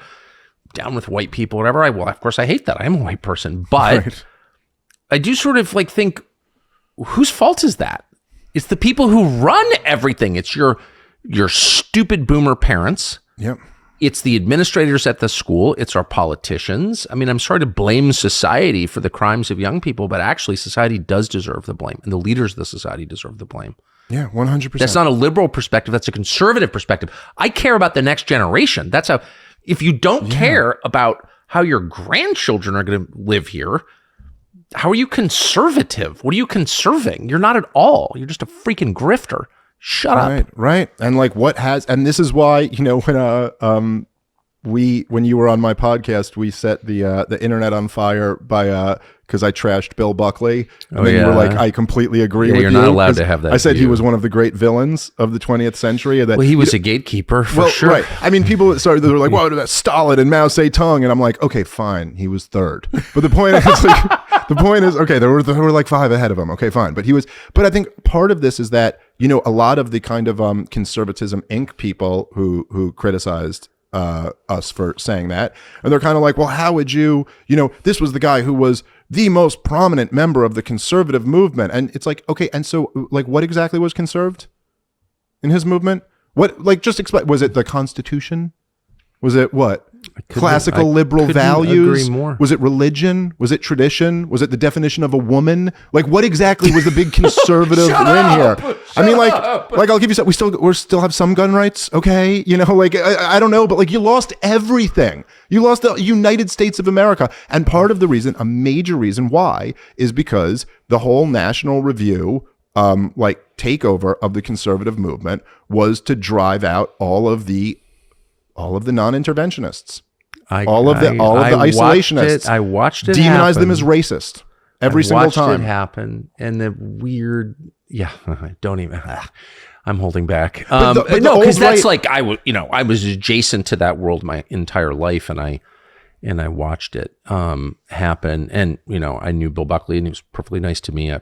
down with white people, whatever. Well, of course, I hate that. I am a white person, but right. I do sort of like think, whose fault is that? It's the people who run everything. It's your stupid boomer parents. Yep. It's the administrators at the school. It's our politicians. I mean, I'm sorry to blame society for the crimes of young people, but actually society does deserve the blame, and the leaders of the society deserve the blame. Yeah, 100%. That's not a liberal perspective. That's a conservative perspective. I care about the next generation. That's how, if you don't care about how your grandchildren are going to live here, how are you conservative? What are you conserving? You're not at all. You're just a freaking grifter. Shut up. Right. And like and this is why, when you were on my podcast, we set the internet on fire by because I trashed Bill Buckley. And then you were like, I completely agree with you. You're not allowed to have that. I said he was one of the great villains of the 20th century. That he was a gatekeeper for sure. Right. I mean, people they were like, "Whoa, that's Stalin and Mao Zedong," and I'm like, okay, fine, he was third. But the point is, okay, there were like 5 ahead of him. Okay, fine, but I think part of this is that a lot of the kind of conservatism Inc. people who criticized us for saying that, and they're kind of like, well, how would you this was the guy who was the most prominent member of the conservative movement, and it's like, okay, and so like what exactly was conserved in his movement? What, like, just explain. Was it the Constitution? Was it what? Classical liberal values? Was it religion? Was it tradition? Was it the definition of a woman? Like, what exactly was the big conservative win here? I mean, like I'll give you some. We still have some gun rights, okay? Like I don't know, but like you lost everything. You lost the United States of America, and part of the reason, a major reason why, is because the whole National Review takeover of the conservative movement was to drive out all of the non-interventionists, all of the isolationists. I watched it demonize happen. them as racist every single time. I watched it happen, and the weird, don't even. I'm holding back. But no, because that's like I was adjacent to that world my entire life, and I watched it happen, and I knew Bill Buckley, and he was perfectly nice to me. I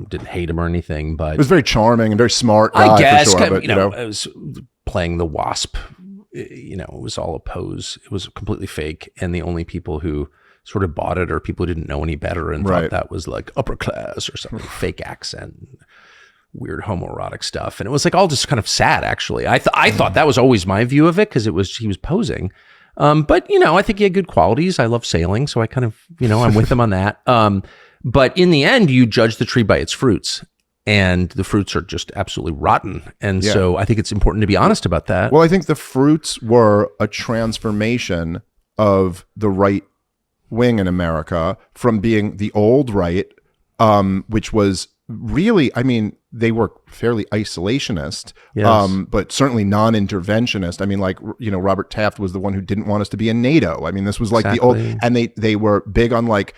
didn't hate him or anything, but he was very charming and very smart guy, I guess. For sure, but, I was playing the WASP. It was all a pose. It was completely fake, and the only people who sort of bought it are people who didn't know any better and thought that was like upper class or something. Fake accent, weird homoerotic stuff, and it was like all just kind of sad. Actually, I thought that was always my view of it because he was posing. But I think he had good qualities. I love sailing, so I kind of I'm with him on that. But in the end, you judge the tree by its fruits. And the fruits are just absolutely rotten. And so I think it's important to be honest about that. Well, I think the fruits were a transformation of the right wing in America from being the old right, which was really, I mean, they were fairly isolationist, but certainly non-interventionist. I mean, like, Robert Taft was the one who didn't want us to be in NATO. I mean, this was like the old, and they were big on like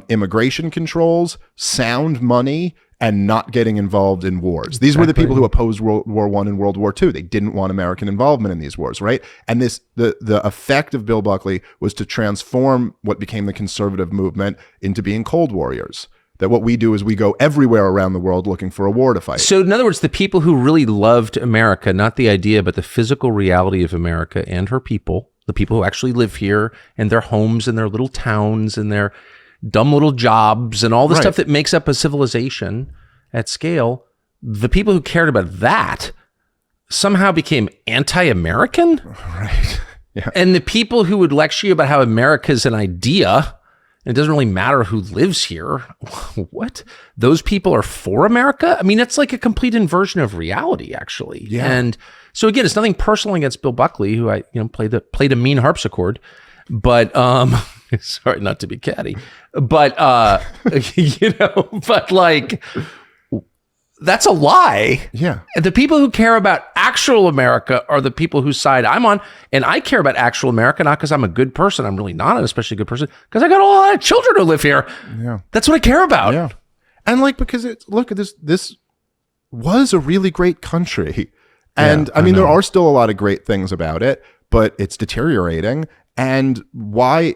immigration controls, sound money, and not getting involved in wars. These were the people who opposed World War I and World War II. They didn't want American involvement in these wars, right? And the effect of Bill Buckley was to transform what became the conservative movement into being Cold Warriors. That what we do is we go everywhere around the world looking for a war to fight. So in other words, the people who really loved America, not the idea, but the physical reality of America and her people, the people who actually live here and their homes and their little towns and their dumb little jobs and all the stuff that makes up a civilization at scale, the people who cared about that somehow became anti-American. Right. Yeah. And the people who would lecture you about how America is an idea, and it doesn't really matter who lives here. What? Those people are for America? I mean, that's like a complete inversion of reality, actually. Yeah. And so again, it's nothing personal against Bill Buckley, who I played a mean harpsichord, but sorry, not to be catty, but but like that's a lie. Yeah. And the people who care about actual America are the people whose side I'm on. And I care about actual America, not because I'm a good person. I'm really not an especially good person, because I got a lot of children who live here. Yeah. That's what I care about. Yeah. And like, because look at this was a really great country. And I mean, there are still a lot of great things about it, but it's deteriorating. And why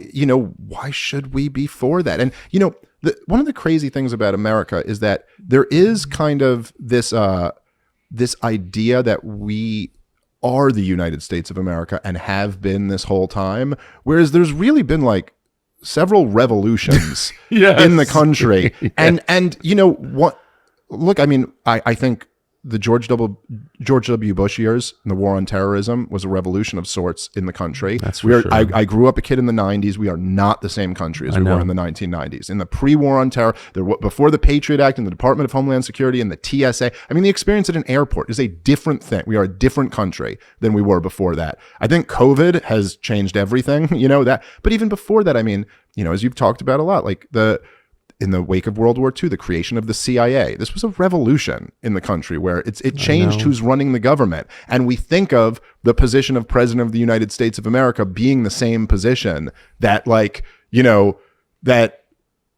should we be for that? And, one of the crazy things about America is that there is kind of this idea that we are the United States of America and have been this whole time, whereas there's really been like several revolutions in the country. And what? Look, I mean, I think the George W. Bush years and the war on terrorism was a revolution of sorts in the country. That's for sure. I grew up a kid in the 90s. We are not the same country as we were in the 1990s. In the pre-war on terror, before the Patriot Act and the Department of Homeland Security and the TSA, I mean, the experience at an airport is a different thing. We are a different country than we were before that. I think COVID has changed everything, but even before that, I mean, as you've talked about a lot, like in the wake of World War II, the creation of the CIA. This was a revolution in the country where it changed who's running the government. And we think of the position of President of the United States of America being the same position that that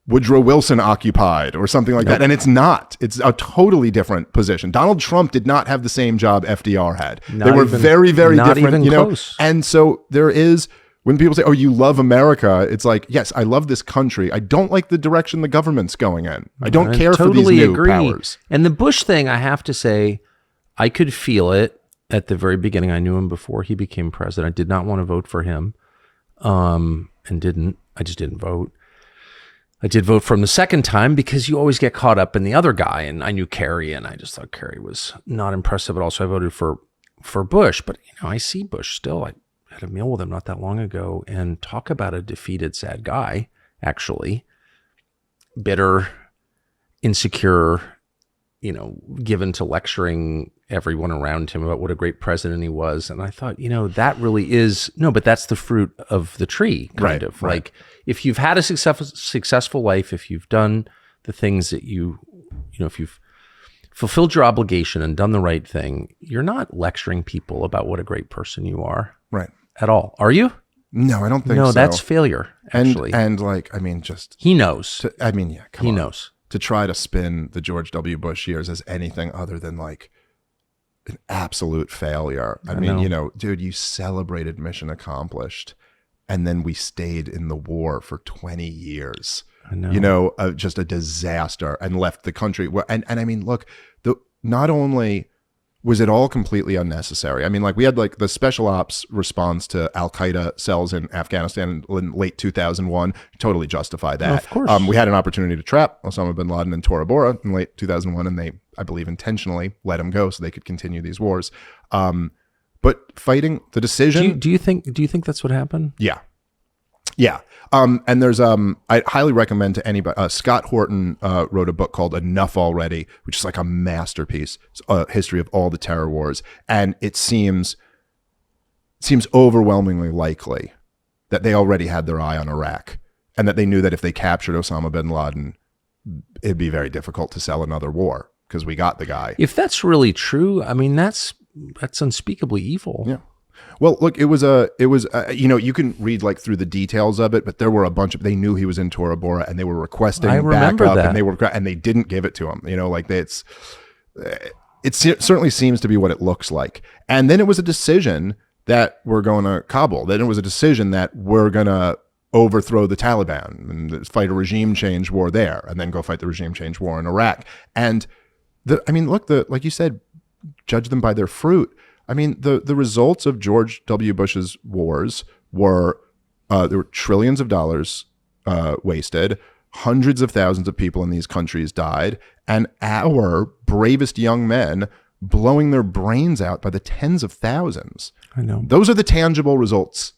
Woodrow Wilson occupied or something like that. And it's not. It's a totally different position. Donald Trump did not have the same job FDR had. They were very, very different, close. And so there is... When people say, oh, you love America, it's like, yes, I love this country. I don't like the direction the government's going in. I don't care for these new powers. And the Bush thing, I have to say, I could feel it at the very beginning. I knew him before he became president. I did not want to vote for him and didn't. I just didn't vote. I did vote for him the second time because you always get caught up in the other guy. And I knew Kerry, and I just thought Kerry was not impressive at all. So I voted for Bush. But, I see Bush still. I had a meal with him not that long ago, and talk about a defeated, sad guy, actually. Bitter, insecure, given to lecturing everyone around him about what a great president he was. And I thought, that really is, but that's the fruit of the tree, kind of. Right. Like, if you've had a successful life, if you've done the things that if you've fulfilled your obligation and done the right thing, you're not lecturing people about what a great person you are. Right. At all. Are you? No, I don't think so. No, that's failure, actually. And like, I mean, just... He knows. He knows. To try to spin the George W. Bush years as anything other than like an absolute failure. I mean, dude, you celebrated mission accomplished, and then we stayed in the war for 20 years. I know. Just a disaster, and left the country. And I mean, look, not only... was it all completely unnecessary? I mean, like, we had like the special ops response to Al-Qaeda cells in Afghanistan in late 2001. Totally justify that. Of course. We had an opportunity to trap Osama bin Laden in Tora Bora in late 2001, and they, I believe, intentionally let him go so they could continue these wars. But fighting the decision... Do you think that's what happened? Yeah. Yeah. And there's, I highly recommend to anybody, Scott Horton wrote a book called Enough Already, which is like a masterpiece. It's a history of all the terror wars. And it seems overwhelmingly likely that they already had their eye on Iraq, and that they knew that if they captured Osama bin Laden, it'd be very difficult to sell another war because we got the guy. If that's really true, I mean, that's unspeakably evil. Yeah. Well, look, it was you can read like through the details of it, but there were a bunch of, they knew he was in Tora Bora, and they were requesting backup, and they didn't give it to him. It certainly seems to be what it looks like. And then it was a decision that we're going to Kabul. Then it was a decision that we're going to overthrow the Taliban and fight a regime change war there, and then go fight the regime change war in Iraq. And like you said, judge them by their fruit. I mean, the results of George W. Bush's wars were there were trillions of dollars wasted, hundreds of thousands of people in these countries died, and our bravest young men blowing their brains out by the tens of thousands. I know. Those are the tangible results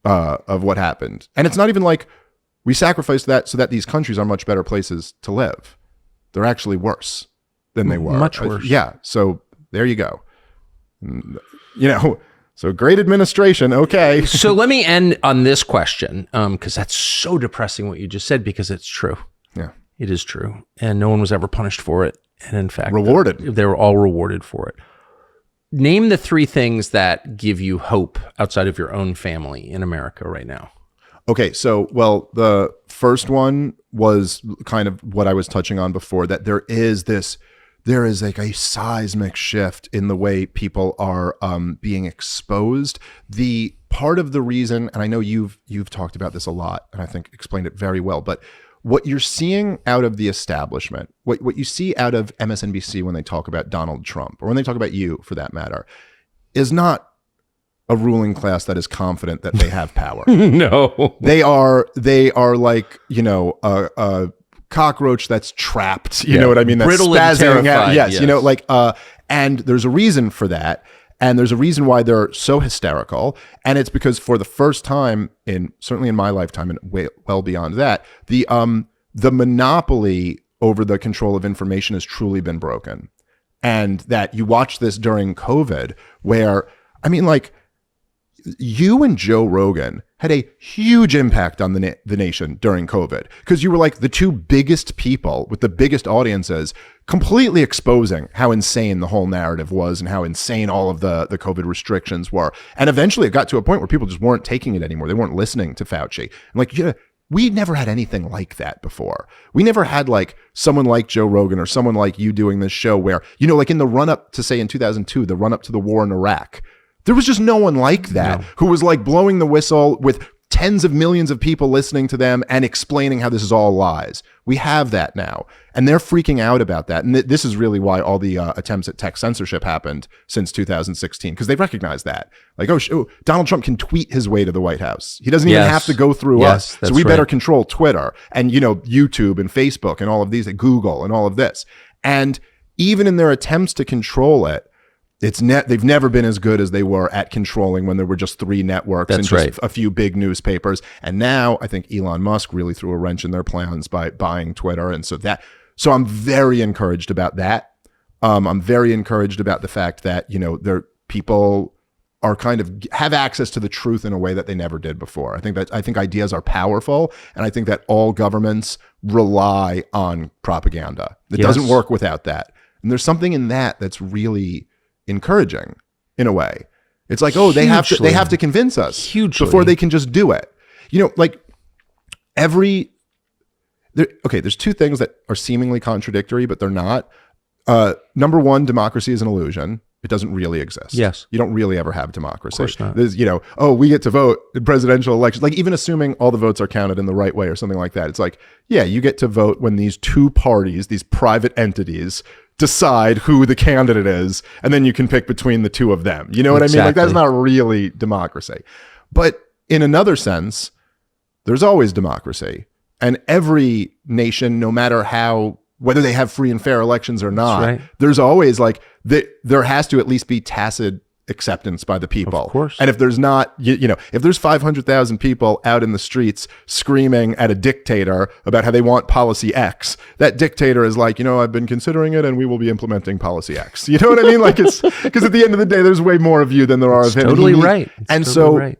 of what happened. And it's not even like we sacrificed that so that these countries are much better places to live. They're actually worse than they were. Much worse. Yeah. So there you go. So great administration. Okay. So let me end on this question, because that's so depressing what you just said, because it's true. Yeah, it is true. And no one was ever punished for it. And in fact, rewarded. They were all rewarded for it. Name the 3 things that give you hope outside of your own family in America right now. Okay, so, well, the first one was kind of what I was touching on before, that there is like a seismic shift in the way people are being exposed. The part of the reason, and I know you've talked about this a lot, and I think explained it very well, but what you're seeing out of the establishment, what you see out of MSNBC when they talk about Donald Trump, or when they talk about you for that matter, is not a ruling class that is confident that they have power. No. They are like, a cockroach that's trapped. You know what I mean? That's brittle and spazzing out. terrified. Yes. And there's a reason for that. And there's a reason why they're so hysterical. And it's because for the first time certainly in my lifetime and well beyond that, the monopoly over the control of information has truly been broken. And that you watch this during COVID where, you and Joe Rogan had a huge impact on the nation during COVID, because you were like the 2 biggest people with the biggest audiences, completely exposing how insane the whole narrative was and how insane all of the COVID restrictions were. And eventually it got to a point where people just weren't taking it anymore. They weren't listening to Fauci. We never had anything like that before. We never had like someone like Joe Rogan or someone like you doing this show where, like in the run up to, say, in 2002, the run up to the war in Iraq, there was just no one like that who was like blowing the whistle with tens of millions of people listening to them and explaining how this is all lies. We have that now, and they're freaking out about that. And this is really why all the attempts at tech censorship happened since 2016, because they recognize that. Like, Donald Trump can tweet his way to the White House. He doesn't even have to go through us. So we better control Twitter and, YouTube and Facebook and all of these, Google and all of this. And even in their attempts to control it, they've never been as good as they were at controlling when there were just 3 networks and just a few big newspapers. And now I think Elon Musk really threw a wrench in their plans by buying Twitter. And so I'm very encouraged about that. I'm very encouraged about the fact that, people are kind of have access to the truth in a way that they never did before. I think ideas are powerful, and I think that all governments rely on propaganda. It doesn't work without that. And there's something in that that's really encouraging in a way. It's like, they have to convince us before they can just do it. There's 2 things that are seemingly contradictory, but they're not. Number 1, democracy is an illusion. It doesn't really exist. Yes. You don't really ever have democracy. Of course not. There's, we get to vote in presidential elections. Like, even assuming all the votes are counted in the right way or something like that. It's like, you get to vote when these 2 parties, these private entities, decide who the candidate is, and then you can pick between the 2 of them. You know what I mean? Like, that's not really democracy. But in another sense, there's always democracy. And every nation, no matter whether they have free and fair elections or not, there's always there has to at least be tacit acceptance by the people. Of course. And if there's not, if there's 500,000 people out in the streets screaming at a dictator about how they want policy X, that dictator is like, I've been considering it and we will be implementing policy X. You know what I mean? Like, it's because at the end of the day, there's way more of you than there are of him. Totally right.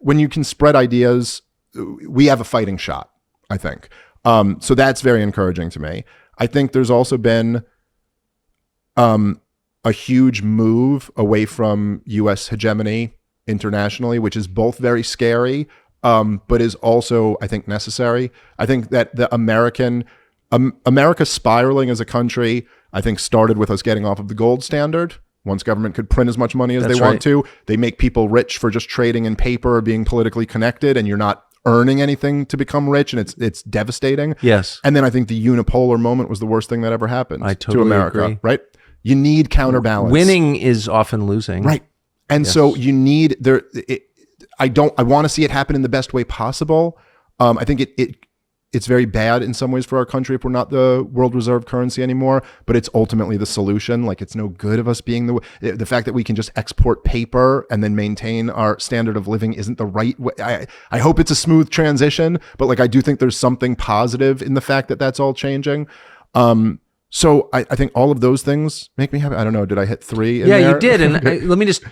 When you can spread ideas, we have a fighting shot, I think. So that's very encouraging to me. I think there's also been a huge move away from U.S. hegemony internationally, which is both very scary, but is also, I think, necessary. I think that the America spiraling as a country, I think, started with us getting off of the gold standard. Once government could print as much money as they want to, they make people rich for just trading in paper or being politically connected, and you're not earning anything to become rich, and it's devastating. Yes. And then I think the unipolar moment was the worst thing that ever happened to America, agree. Right? You need counterbalance. Winning is often losing. Right. And so you need I want to see it happen in the best way possible. I think it's very bad in some ways for our country if we're not the world reserve currency anymore, but it's ultimately the solution. Like, it's no good of us being the fact that we can just export paper and then maintain our standard of living isn't the right way. I hope it's a smooth transition, but I do think there's something positive in the fact that that's all changing. So I think all of those things make me happy. I don't know. Did I hit 3? Yeah, you did. And let me just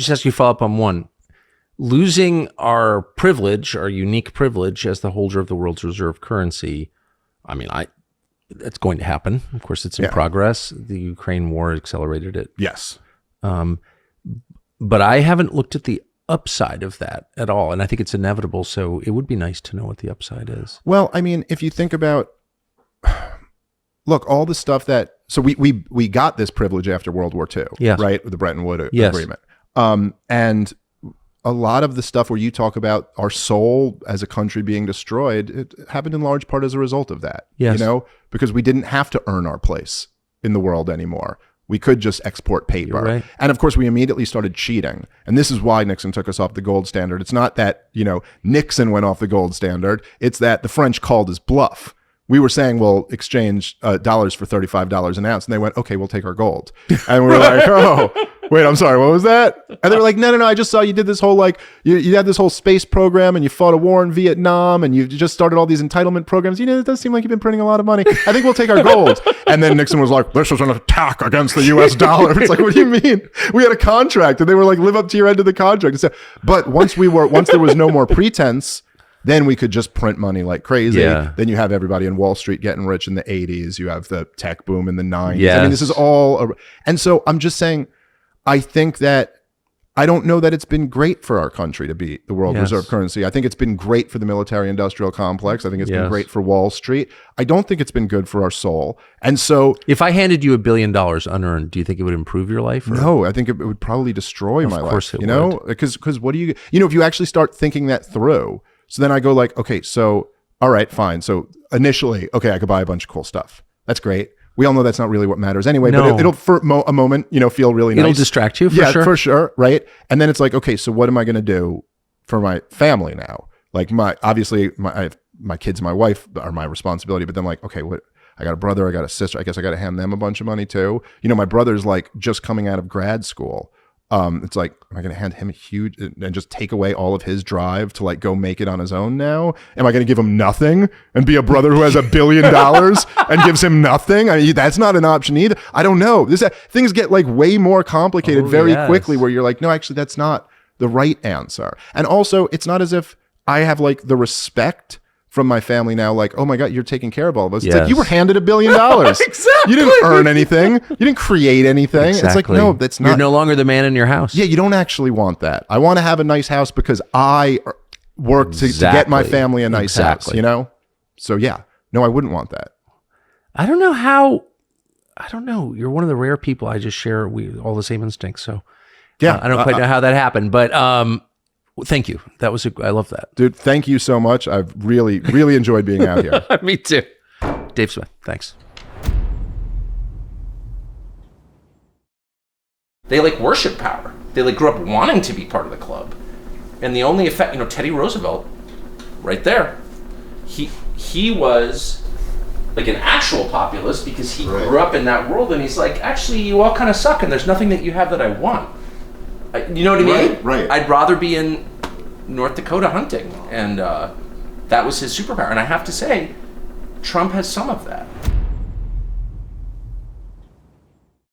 ask you a follow up on one. Losing our privilege, our unique privilege as the holder of the world's reserve currency. I mean, That's going to happen. Of course, it's in progress. The Ukraine war accelerated it. Yes. But I haven't looked at the upside of that at all. And I think it's inevitable. So it would be nice to know what the upside is. Well, I mean, if you think about, look, all the stuff that, so we got this privilege after World War II, right? With the Bretton Woods Agreement. And a lot of the stuff where you talk about our soul as a country being destroyed, it happened in large part as a result of that, you know, because we didn't have to earn our place in the world anymore. We could just export paper. Right. And of course, we immediately started cheating. And this is why Nixon took us off the gold standard. It's not that, you know, Nixon went off the gold standard. It's that the French called his bluff. We were saying, we'll exchange dollars for $35 an ounce. And they went, okay, we'll take our gold. And we were like, oh, wait, I'm sorry, what was that? And they were like, no, I just saw you did this whole, like, you had this whole space program and you fought a war in Vietnam and you just started all these entitlement programs. You know, it does seem like you've been printing a lot of money. I think we'll take our gold. And then Nixon was like, this was an attack against the US dollar. It's like, what do you mean? We had a contract. And they were like, live up to your end of the contract. But once there was no more pretense, then we could just print money like crazy. Yeah. Then you have everybody in Wall Street getting rich in the 80s. You have the tech boom in the 90s. Yes. I mean, this is all... And so I'm just saying, I think that... I don't know that it's been great for our country to be the world reserve currency. I think it's been great for the military-industrial complex. I think it's been great for Wall Street. I don't think it's been good for our soul. And so... If I handed you $1 billion unearned, do you think it would improve your life? Or? No, I think it would probably destroy my life. Of course it would. You know? Because what do you... You know, if you actually start thinking that through... So then I go like, okay, so, all right, fine. So initially, okay, I could buy a bunch of cool stuff. That's great. We all know that's not really what matters anyway, but it'll for a moment, you know, feel really nice. It'll distract you, for sure, right? And then it's like, okay, so what am I going to do for my family now? Like obviously my kids and my wife are my responsibility, but then like, okay, what? I got a brother, I got a sister. I guess I got to hand them a bunch of money too. You know, my brother's like just coming out of grad school. It's like, am I going to hand him a huge and just take away all of his drive to like go make it on his own now? Am I going to give him nothing and be a brother who has $1 billion and gives him nothing? I mean, that's not an option either. I don't know. Things get like way more complicated very quickly where you're like, no, actually, that's not the right answer. And also, it's not as if I have like the respect from my family now, like, oh my God, you're taking care of all of us. It's like you were handed $1 billion. Exactly. You didn't earn anything. You didn't create anything. Exactly. It's like, no, that's not. You're no longer the man in your house. Yeah, you don't actually want that. I want to have a nice house because I worked to get my family a nice house, you know? So yeah, no, I wouldn't want that. I don't know. You're one of the rare people I just share all the same instincts. So yeah, I don't quite know how that happened, but thank you. I love that. Dude, thank you so much. I've really, really enjoyed being out here. Me too. Dave Smith, thanks. They like worship power. They like grew up wanting to be part of the club. And the only effect, you know, Teddy Roosevelt, right there, he was like an actual populist because he grew up in that world and he's like, actually, you all kind of suck and there's nothing that you have that I want. You know what I mean? Right. I'd rather be in North Dakota hunting, and that was his superpower. And I have to say, Trump has some of that.